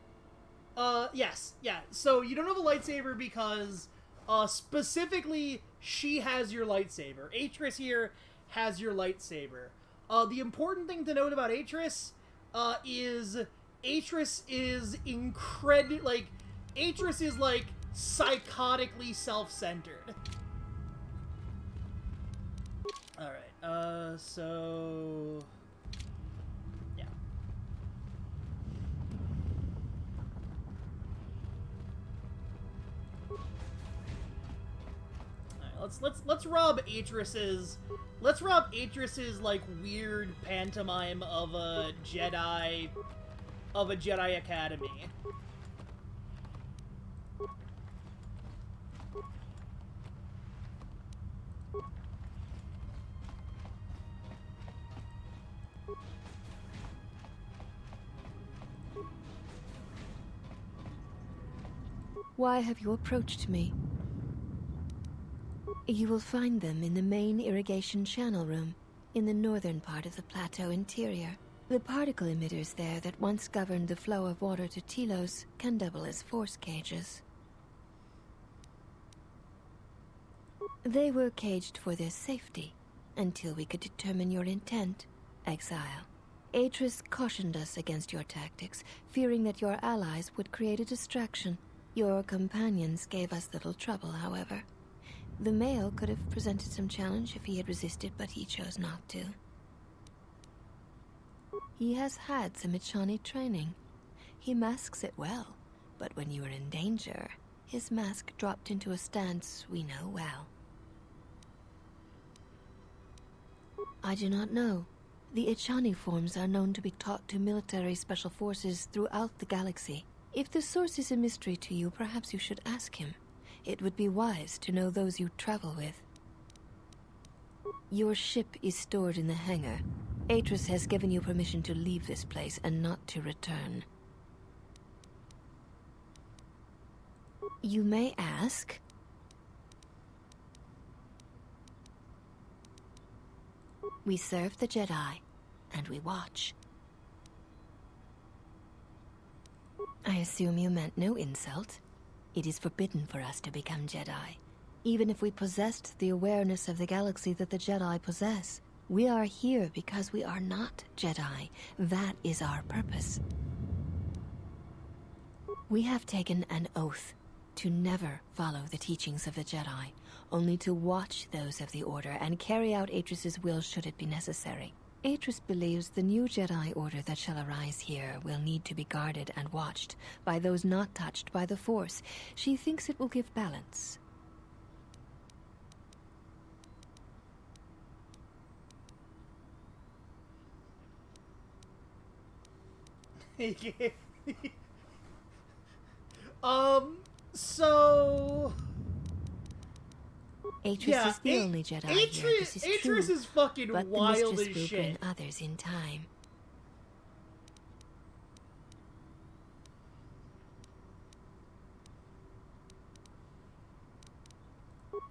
Speaker 1: Yes. Yeah. So you don't have a lightsaber because, specifically, she has your lightsaber. Atris here has your lightsaber. The important thing to note about Atris is Atris is Atris is like psychotically self-centered. Alright, so... yeah. Alright, let's rob Atris's... let's rob Atris's, like, weird pantomime of a Jedi Academy.
Speaker 20: Why have you approached me? You will find them in the main irrigation channel room, in the northern part of the plateau interior. The particle emitters there that once governed the flow of water to Telos can double as force cages. They were caged for their safety, until we could determine your intent, Exile. Atris cautioned us against your tactics, fearing that your allies would create a distraction. Your companions gave us little trouble, however. The male could have presented some challenge if he had resisted, but he chose not to. He has had some Echani training. He masks it well, but when you are in danger, his mask dropped into a stance we know well. I do not know. The Echani forms are known to be taught to military special forces throughout the galaxy. If the source is a mystery to you, perhaps you should ask him. It would be wise to know those you travel with. Your ship is stored in the hangar. Atris has given you permission to leave this place and not to return. You may ask... We serve the Jedi, and we watch. I assume you meant no insult. It is forbidden for us to become Jedi. Even if we possessed the awareness of the galaxy that the Jedi possess, we are here because we are not Jedi. That is our purpose. We have taken an oath to never follow the teachings of the Jedi, only to watch those of the Order and carry out Atris's will should it be necessary. Atris believes the new Jedi Order that shall arise here will need to be guarded and watched by those not touched by the Force. She thinks it will give balance.
Speaker 1: So...
Speaker 20: Atris is the only Jedi here. This is true,
Speaker 1: Atris is fucking
Speaker 20: but
Speaker 1: wild
Speaker 20: the
Speaker 1: as
Speaker 20: mistress will
Speaker 1: shit.
Speaker 20: bring others in time.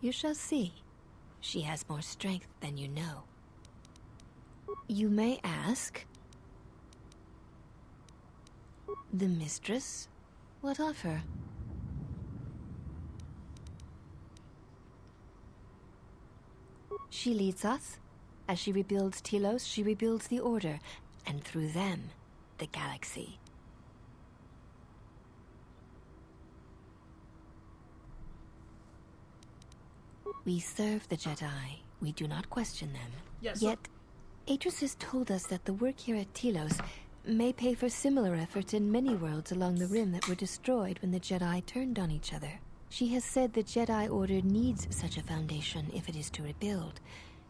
Speaker 20: You shall see. She has more strength than you know. You may ask... The mistress? What of her? She leads us. As she rebuilds Telos, she rebuilds the Order, and through them, the galaxy. We serve the Jedi. We do not question them.
Speaker 1: Yes,
Speaker 20: Yet, Atris has told us that the work here at Telos may pay for similar efforts in many worlds along the Rim that were destroyed when the Jedi turned on each other. She has said the Jedi Order needs such a foundation if it is to rebuild.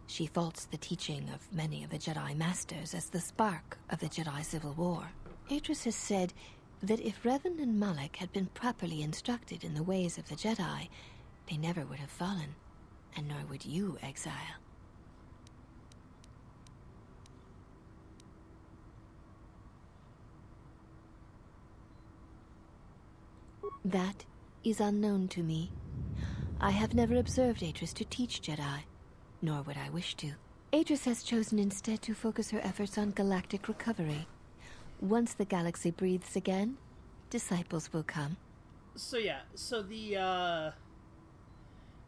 Speaker 20: She faults the teaching of many of the Jedi Masters as the spark of the Jedi Civil War. Atris has said that if Revan and Malak had been properly instructed in the ways of the Jedi, they never would have fallen, and nor would you, Exile. That is unknown to me. I have never observed Atris to teach Jedi, nor would I wish to. Atris has chosen instead to focus her efforts on galactic recovery. Once the galaxy breathes again, disciples will come.
Speaker 1: So yeah, so the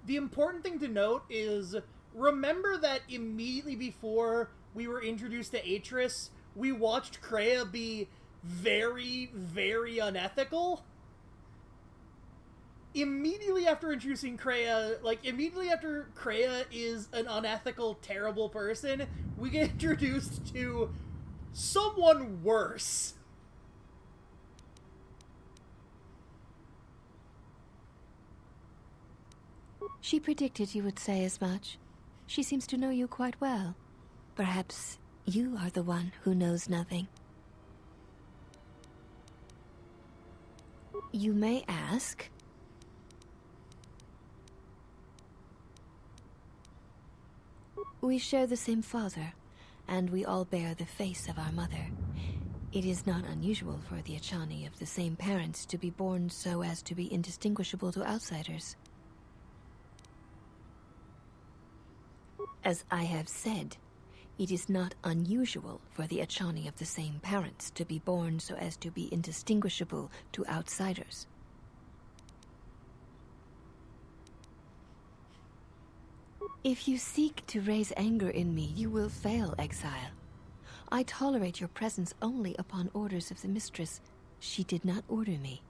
Speaker 1: important thing to note is, remember that immediately before we were introduced to Atris, we watched Kreia be very, very unethical. Immediately after introducing Kreia, like, immediately after Kreia is an unethical, terrible person, we get introduced to someone worse.
Speaker 20: She predicted you would say as much. She seems to know you quite well. Perhaps you are the one who knows nothing. You may ask. We share the same father, and we all bear the face of our mother. It is not unusual for the Echani of the same parents to be born so as to be indistinguishable to outsiders. As I have said, it is not unusual for the Echani of the same parents to be born so as to be indistinguishable to outsiders. If you seek to raise anger in me, you will fail, Exile. I tolerate your presence only upon orders of the mistress. She did not order me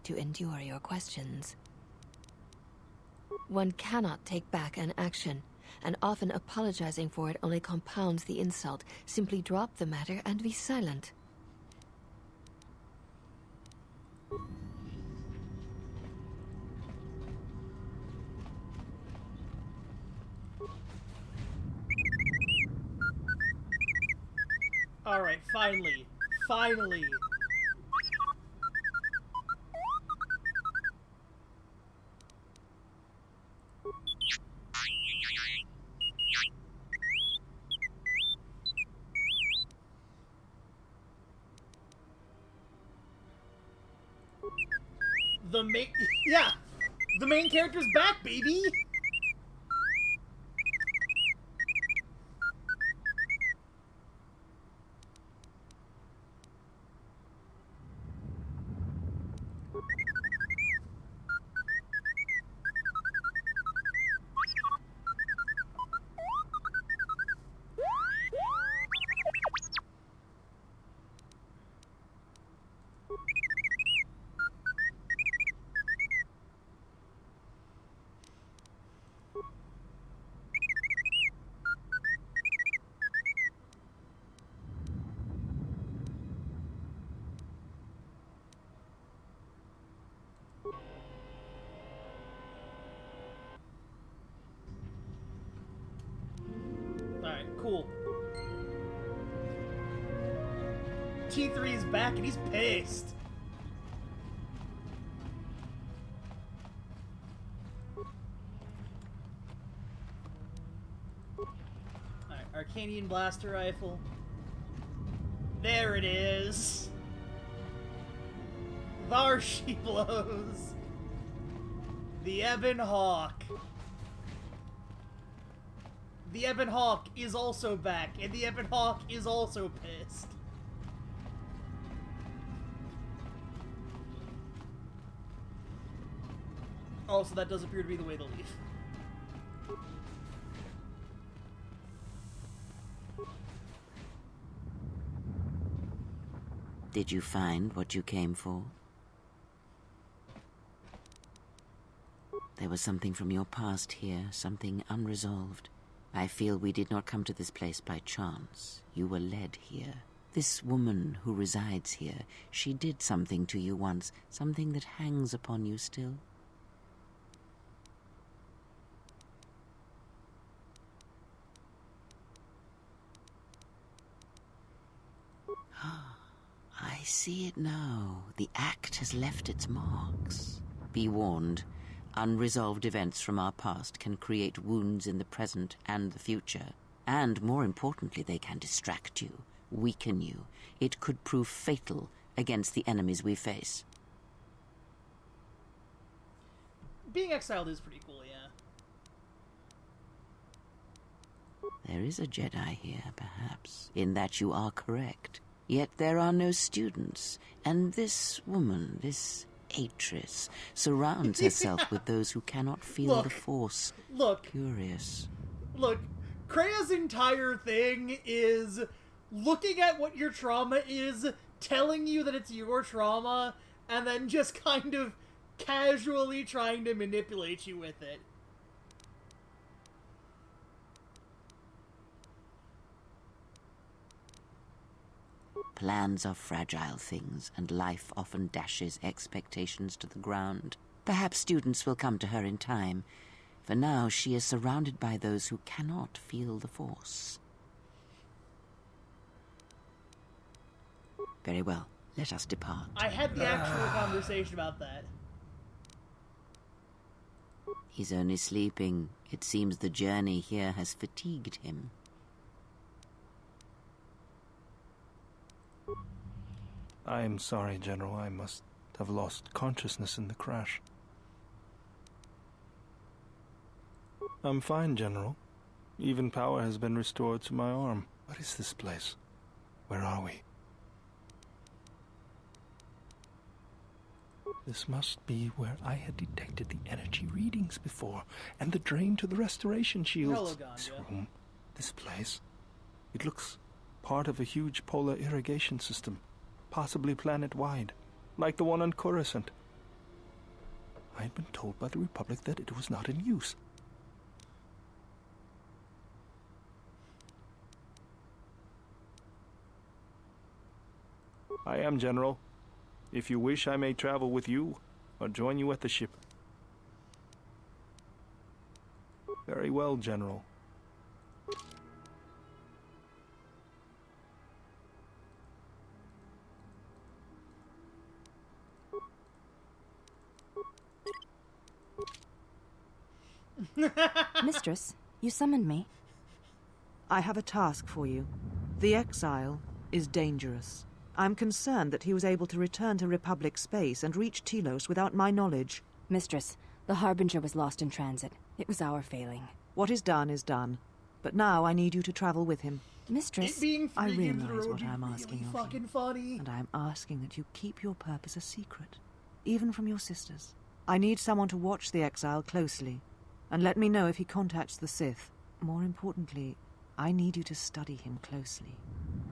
Speaker 20: to endure your questions. One cannot take back an action, and often apologizing for it only compounds the insult. Simply drop the matter and be silent.
Speaker 1: Alright, finally. Finally. The main... Yeah! The main character's back, baby! Alright, cool. T3 is back and he's pissed. Alright, Arcanian Blaster Rifle. There it is. There she blows. The Ebon Hawk. The Ebon Hawk is also back, and the Ebon Hawk is also pissed. Also, that does appear to be the way to leave.
Speaker 2: Did you find what you came for? There was something from your past here, something unresolved. I feel we did not come to this place by chance. You were led here. This woman who resides here, she did something to you once, something that hangs upon you still. I see it now. The act has left its marks. Be warned. Unresolved events from our past can create wounds in the present and the future. And more importantly, they can distract you, weaken you. It could prove fatal against the enemies we face.
Speaker 1: Being exiled is pretty cool, yeah.
Speaker 2: There is a Jedi here, perhaps, in that you are correct. Yet there are no students, and this woman, this Atris, surrounds herself with those who cannot feel the Force. Curious.
Speaker 1: Look, Kreia's entire thing is looking at what your trauma is, telling you that it's your trauma, and then just kind of casually trying to manipulate you with it.
Speaker 2: Plans are fragile things, and life often dashes expectations to the ground. Perhaps students will come to her in time. For now, she is surrounded by those who cannot feel the Force. Very well. Let us depart.
Speaker 1: I had the actual conversation about that.
Speaker 2: He's only sleeping. It seems the journey here has fatigued him.
Speaker 13: I am sorry, General. I must have lost consciousness in the crash. I'm fine, General. Even power has been restored to my arm. What is this place? Where are we? This must be where I had detected the energy readings before, and the drain to the restoration shields.
Speaker 1: Hello, Ganja.
Speaker 13: This room, this place. It looks part of a huge polar irrigation system, possibly planet-wide, like the one on Coruscant. I had been told by the Republic that it was not in use. I am, General. If you wish, I may travel with you, or join you at the ship. Very well, General.
Speaker 18: Mistress, you summoned me.
Speaker 19: I have a task for you. The Exile is dangerous. I'm concerned that he was able to return to Republic space and reach Telos without my knowledge.
Speaker 18: Mistress, the Harbinger was lost in transit. It was our failing.
Speaker 19: What is done is done. But now I need you to travel with him.
Speaker 18: Mistress,
Speaker 19: I realize what I'm asking of you.
Speaker 1: Funny.
Speaker 19: And I'm asking that you keep your purpose a secret, even from your sisters. I need someone to watch the Exile closely, and let me know if he contacts the Sith. More importantly, I need you to study him closely.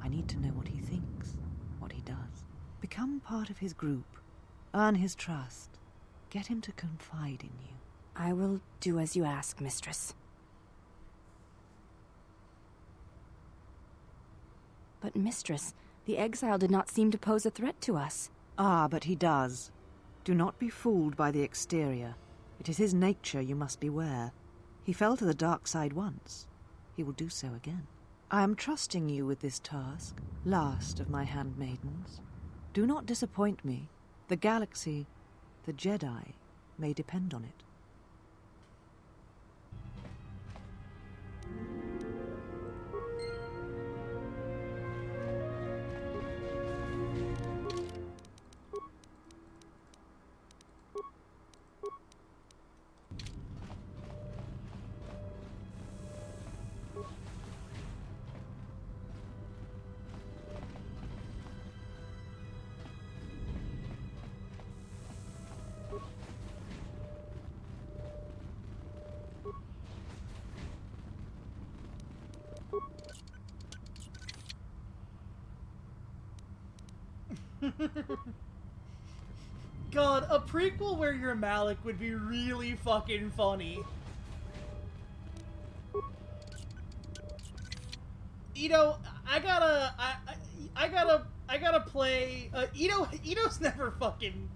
Speaker 19: I need to know what he thinks, what he does. Become part of his group. Earn his trust. Get him to confide in you.
Speaker 18: I will do as you ask, Mistress. But, Mistress, the Exile did not seem to pose a threat to us.
Speaker 19: Ah, but he does. Do not be fooled by the exterior. It is his nature you must beware. He fell to the dark side once. He will do so again. I am trusting you with this task, last of my handmaidens. Do not disappoint me. The galaxy, the Jedi, may depend on it.
Speaker 1: God, a prequel where you're Malik would be really fucking funny. You know, I gotta play. Ito's never fucking.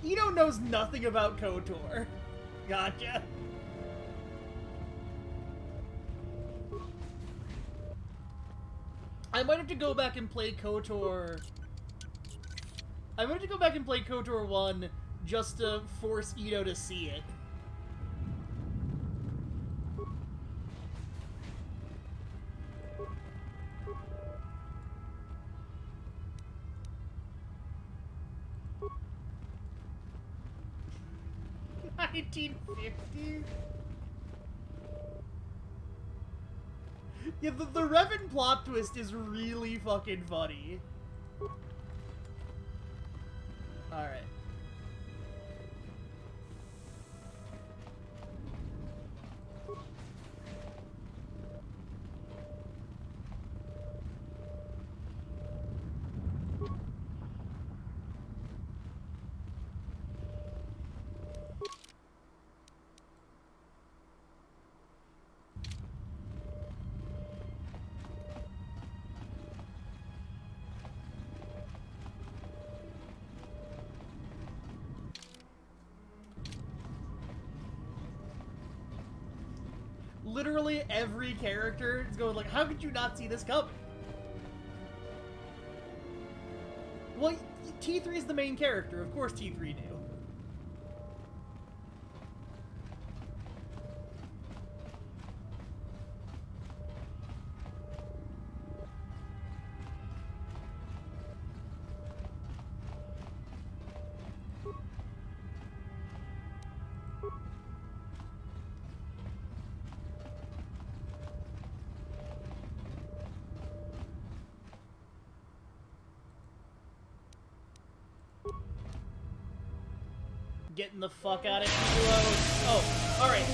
Speaker 1: Ito knows nothing about KOTOR. Gotcha. I might have to go back and play KOTOR. I'm going to go back and play KOTOR 1 just to force Ito to see it. $1950? Yeah, the Revan plot twist is really fucking funny. Alright. Literally every character is going like, how could you not see this coming? Well, T3 is the main character. Of course T3 knew. Getting the fuck out of Kilos. Oh, alright.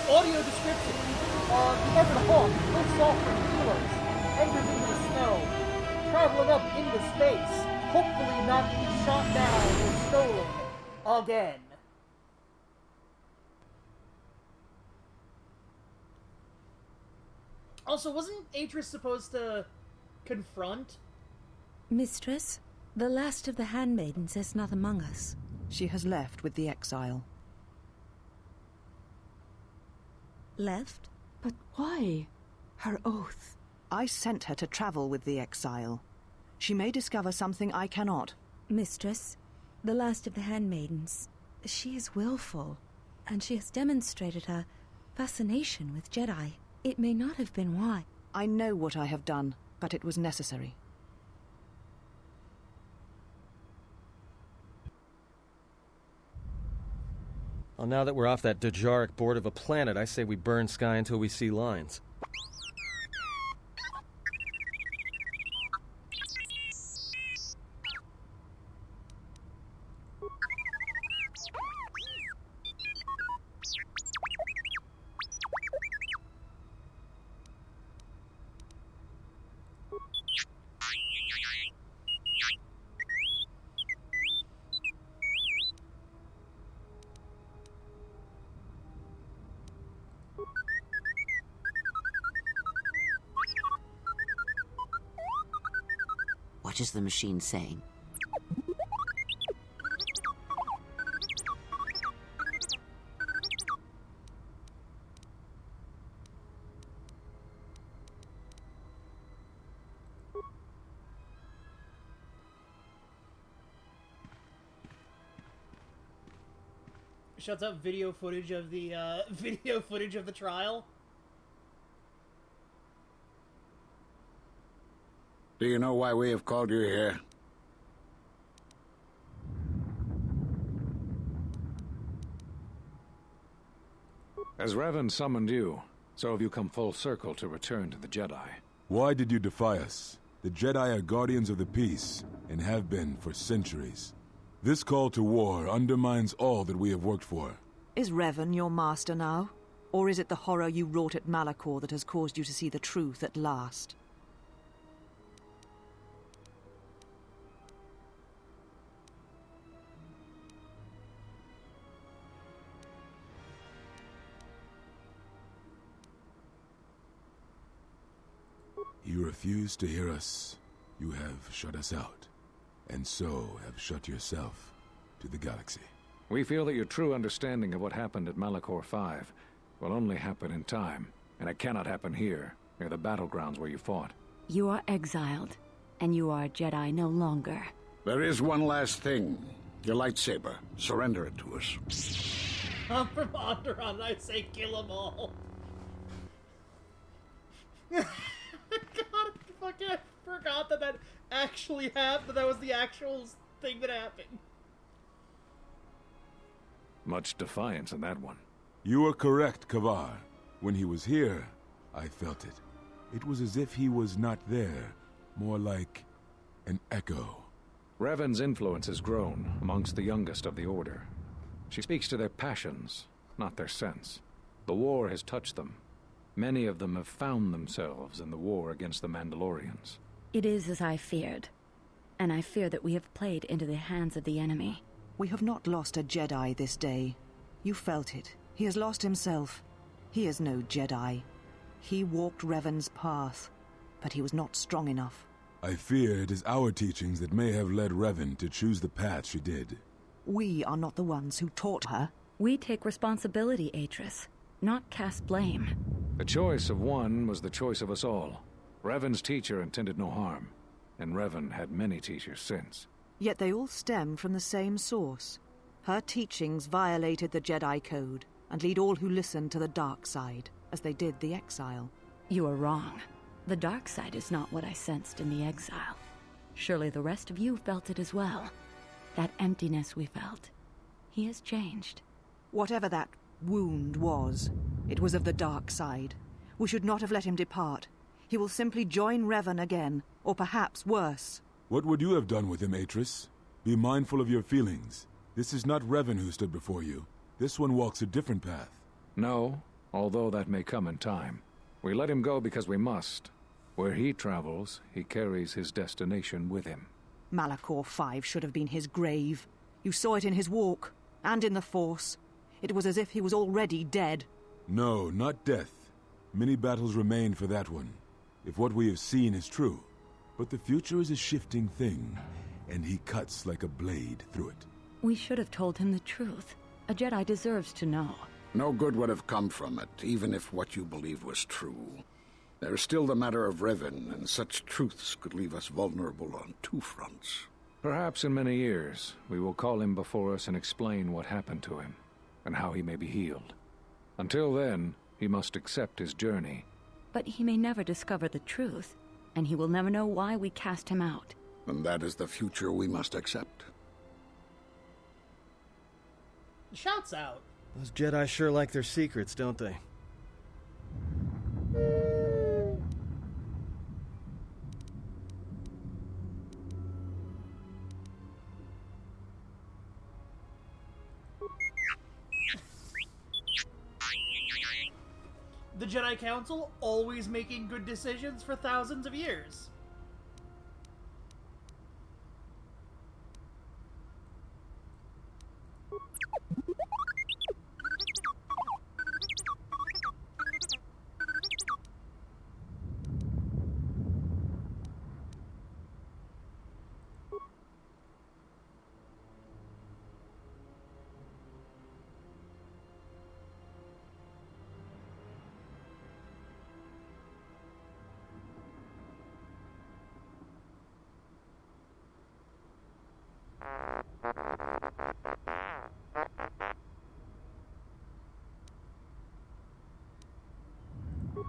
Speaker 1: Audio description. Department Hawk lifts off from Kilos, enters into the snow, traveling up into space, hopefully not to be shot down or stolen again. Also, wasn't Atris supposed to confront?
Speaker 18: Mistress, the last of the handmaidens is not among us.
Speaker 19: She has left with the exile.
Speaker 18: Left?
Speaker 19: But why? Her oath. I sent her to travel with the exile. She may discover something I cannot.
Speaker 18: Mistress, the last of the handmaidens, she is willful, and she has demonstrated her fascination with Jedi. It may not have been why.
Speaker 19: I know what I have done, but it was necessary.
Speaker 14: Well, now that we're off that Dejaric board of a planet, I say we burn Sky until we see lines.
Speaker 2: What is the machine saying?
Speaker 1: Shuts up video footage of the trial.
Speaker 21: Do you know why we have called you here? As Revan summoned you, so have you come full circle to return to the Jedi.
Speaker 12: Why did you defy us? The Jedi are guardians of the peace, and have been for centuries. This call to war undermines all that we have worked for.
Speaker 19: Is Revan your master now? Or is it the horror you wrought at Malachor that has caused you to see the truth at last?
Speaker 12: You refuse to hear us. You have shut us out, and so have shut yourself to the galaxy.
Speaker 21: We feel that your true understanding of what happened at Malachor 5 will only happen in time, and it cannot happen here, near the battlegrounds where you fought.
Speaker 10: You are exiled, and you are a Jedi no longer.
Speaker 21: There is one last thing. Your lightsaber. Surrender it to us.
Speaker 1: I'm from Onderon, and I say kill them all. God, fucking I forgot that actually happened. That was the actual thing that happened.
Speaker 21: Much defiance in that one.
Speaker 12: You are correct, Kavar. When he was here, I felt it. It was as if he was not there, more like an echo.
Speaker 21: Revan's influence has grown amongst the youngest of the Order. She speaks to their passions, not their sense. The war has touched them. Many of them have found themselves in the war against the Mandalorians.
Speaker 10: It is as I feared, and I fear that we have played into the hands of the enemy.
Speaker 19: We have not lost a Jedi this day. You felt it. He has lost himself. He is no Jedi. He walked Revan's path, but he was not strong enough.
Speaker 12: I fear it is our teachings that may have led Revan to choose the path she did.
Speaker 19: We are not the ones who taught her.
Speaker 10: We take responsibility, Atris. not cast blame.
Speaker 21: The choice of one was the choice of us all. Revan's teacher intended no harm, and Revan had many teachers since.
Speaker 19: Yet they all stem from the same source. Her teachings violated the Jedi Code and lead all who listen to the dark side, as they did the Exile.
Speaker 10: You are wrong. The dark side is not what I sensed in the exile. Surely the rest of you felt it as well. That emptiness we felt. He has changed.
Speaker 19: Whatever that wound was, it was of the dark side. We should not have let him depart. He will simply join Revan again, or perhaps worse.
Speaker 12: What would you have done with him, Atris? Be mindful of your feelings. This is not Revan who stood before you. This one walks a different path.
Speaker 21: No, although that may come in time. We let him go because we must. Where he travels, he carries his destination with him.
Speaker 19: Malachor 5 should have been his grave. You saw it in his walk, and in the Force. It was as if he was already dead.
Speaker 12: No, not death. Many battles remain for that one, if what we have seen is true. But the future is a shifting thing, and he cuts like a blade through it.
Speaker 10: We should have told him the truth. A Jedi deserves to know.
Speaker 4: No good would have come from it, even if what you believed was true. There's still the matter of Revan, and such truths could leave us vulnerable on two fronts.
Speaker 21: Perhaps in many years, we will call him before us and explain what happened to him, and how he may be healed. Until then, he must accept his journey.
Speaker 10: But he may never discover the truth, and he will never know why we cast him out.
Speaker 4: And that is the future we must accept.
Speaker 1: Shouts out.
Speaker 3: Those Jedi sure like their secrets, don't they?
Speaker 1: The Jedi Council always making good decisions for thousands of years.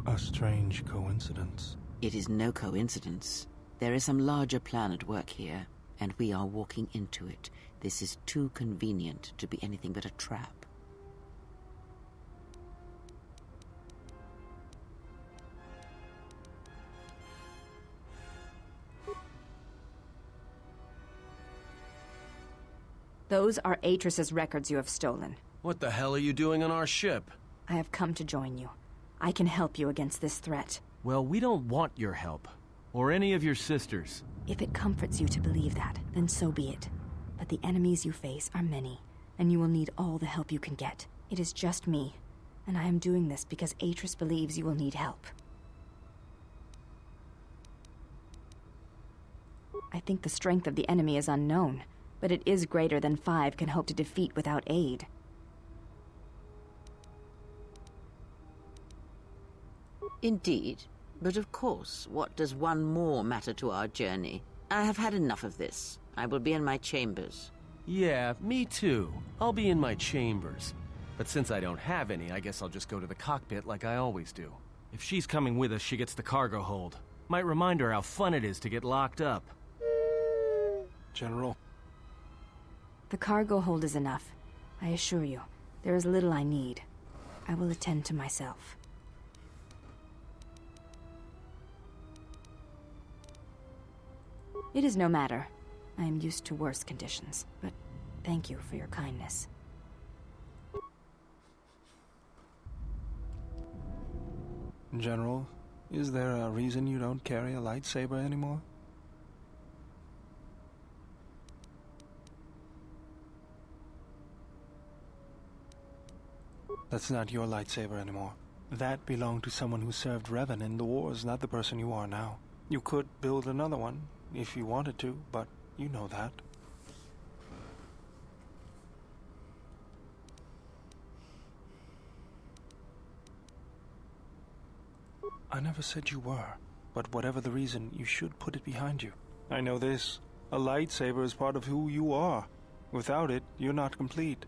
Speaker 13: A strange coincidence.
Speaker 2: It is no coincidence. There is some larger plan at work here, and we are walking into it. This is too convenient to be anything but a trap.
Speaker 22: Those are Atris's records you have stolen.
Speaker 3: What the hell are you doing on our ship?
Speaker 22: I have come to join you. I can help you against this threat.
Speaker 3: Well, we don't want your help. Or any of your sisters.
Speaker 22: If it comforts you to believe that, then so be it. But the enemies you face are many, and you will need all the help you can get. It is just me, and I am doing this because Atris believes you will need help. I think the strength of the enemy is unknown, but it is greater than 5 can hope to defeat without aid.
Speaker 2: Indeed. But of course, what does one more matter to our journey? I have had enough of this. I will be in my chambers.
Speaker 3: Yeah, me too. I'll be in my chambers. But since I don't have any, I guess I'll just go to the cockpit like I always do. If she's coming with us, she gets the cargo hold. Might remind her how fun it is to get locked up.
Speaker 13: General.
Speaker 22: The cargo hold is enough. I assure you, there is little I need. I will attend to myself. It is no matter. I am used to worse conditions, but thank you for your kindness.
Speaker 13: General, is there a reason you don't carry a lightsaber anymore? That's not your lightsaber anymore. That belonged to someone who served Revan in the wars, not the person you are now. You could build another one, if you wanted to, but you know that. I never said you were, but whatever the reason, you should put it behind you. I know this. A lightsaber is part of who you are. Without it, you're not complete.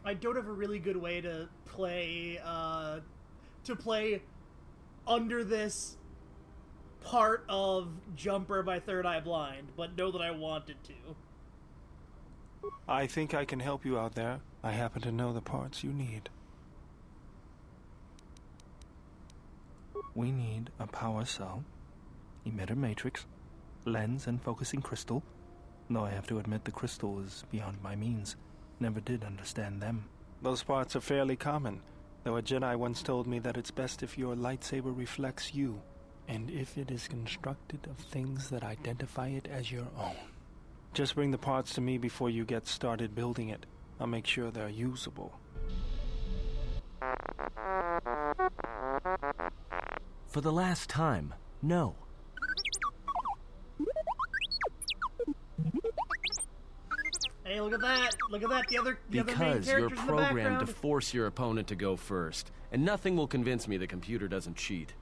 Speaker 1: I don't have a really good way to play under this part of Jumper by Third Eye Blind, but know that I wanted to.
Speaker 13: I think I can help you out there. I happen to know the parts you need. We need a power cell, emitter matrix, lens and focusing crystal. Though I have to admit the crystal is beyond my means. Never did understand them. Those parts are fairly common, though a Jedi once told me that it's best if your lightsaber reflects you, and if it is constructed of things that identify it as your own. Just bring the parts to me before you get started building it. I'll make sure they're usable.
Speaker 14: For the last time, no.
Speaker 1: Hey, look at that! Look at that! The other main
Speaker 3: Because you're
Speaker 1: characters in the
Speaker 3: programmed to
Speaker 1: background.
Speaker 3: force your opponent to go first, and nothing will convince me the computer doesn't cheat.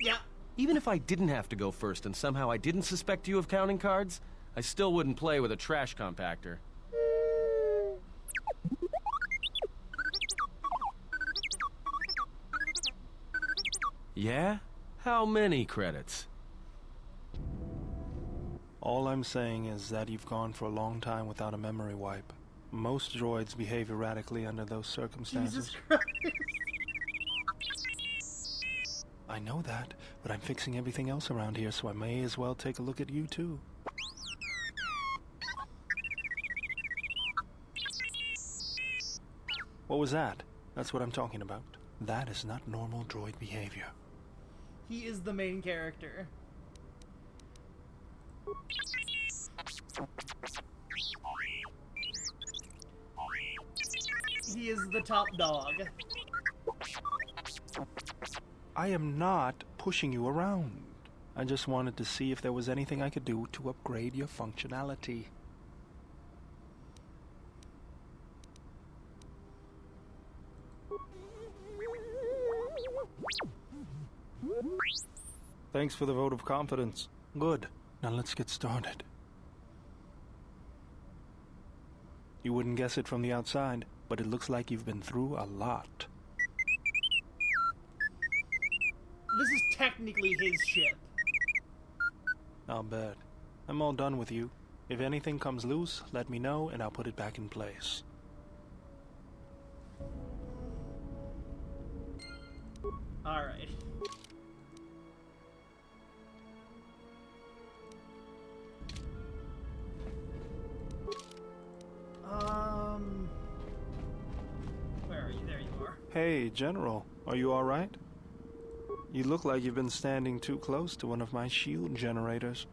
Speaker 1: Yeah.
Speaker 3: Even if I didn't have to go first and somehow I didn't suspect you of counting cards, I still wouldn't play with a trash compactor. Yeah? How many credits?
Speaker 13: All I'm saying is that you've gone for a long time without a memory wipe. Most droids behave erratically under those circumstances.
Speaker 1: Jesus Christ.
Speaker 13: I know that, but I'm fixing everything else around here, so I may as well take a look at you too. What was that? That's what I'm talking about. That is not normal droid behavior.
Speaker 1: He is the main character. He is the top dog.
Speaker 13: I am not pushing you around. I just wanted to see if there was anything I could do to upgrade your functionality. Thanks for the vote of confidence. Good. Now let's get started. You wouldn't guess it from the outside, but it looks like you've been through a lot.
Speaker 1: This is technically his ship.
Speaker 13: I'll bet. I'm all done with you. If anything comes loose, let me know and I'll put it back in place.
Speaker 1: Alright. Where are you? There you are.
Speaker 13: Hey, General. Are you alright? You look like you've been standing too close to one of my shield generators.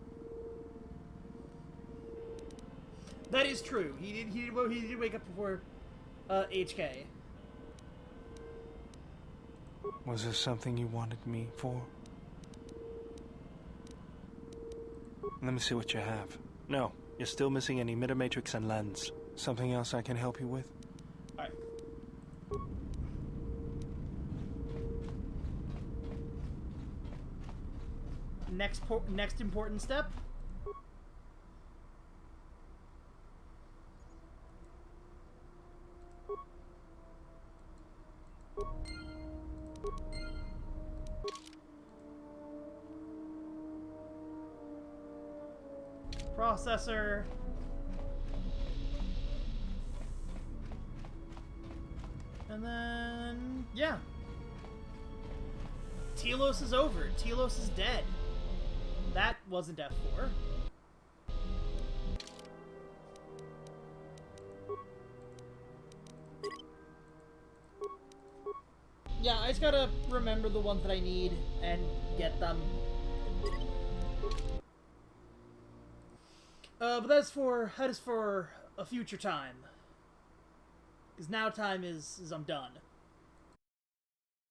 Speaker 1: That is true. He did wake up before HK.
Speaker 13: Was there something you wanted me for? Let me see what you have. No, you're still missing an emitter matrix and lens. Something else I can help you with?
Speaker 1: Alright. Next important step. Processor. And then, yeah. Telos is over. Telos is dead. That wasn't F4. Yeah, I just gotta remember the ones that I need and get them. But that is for a future time. Because now time is I'm done.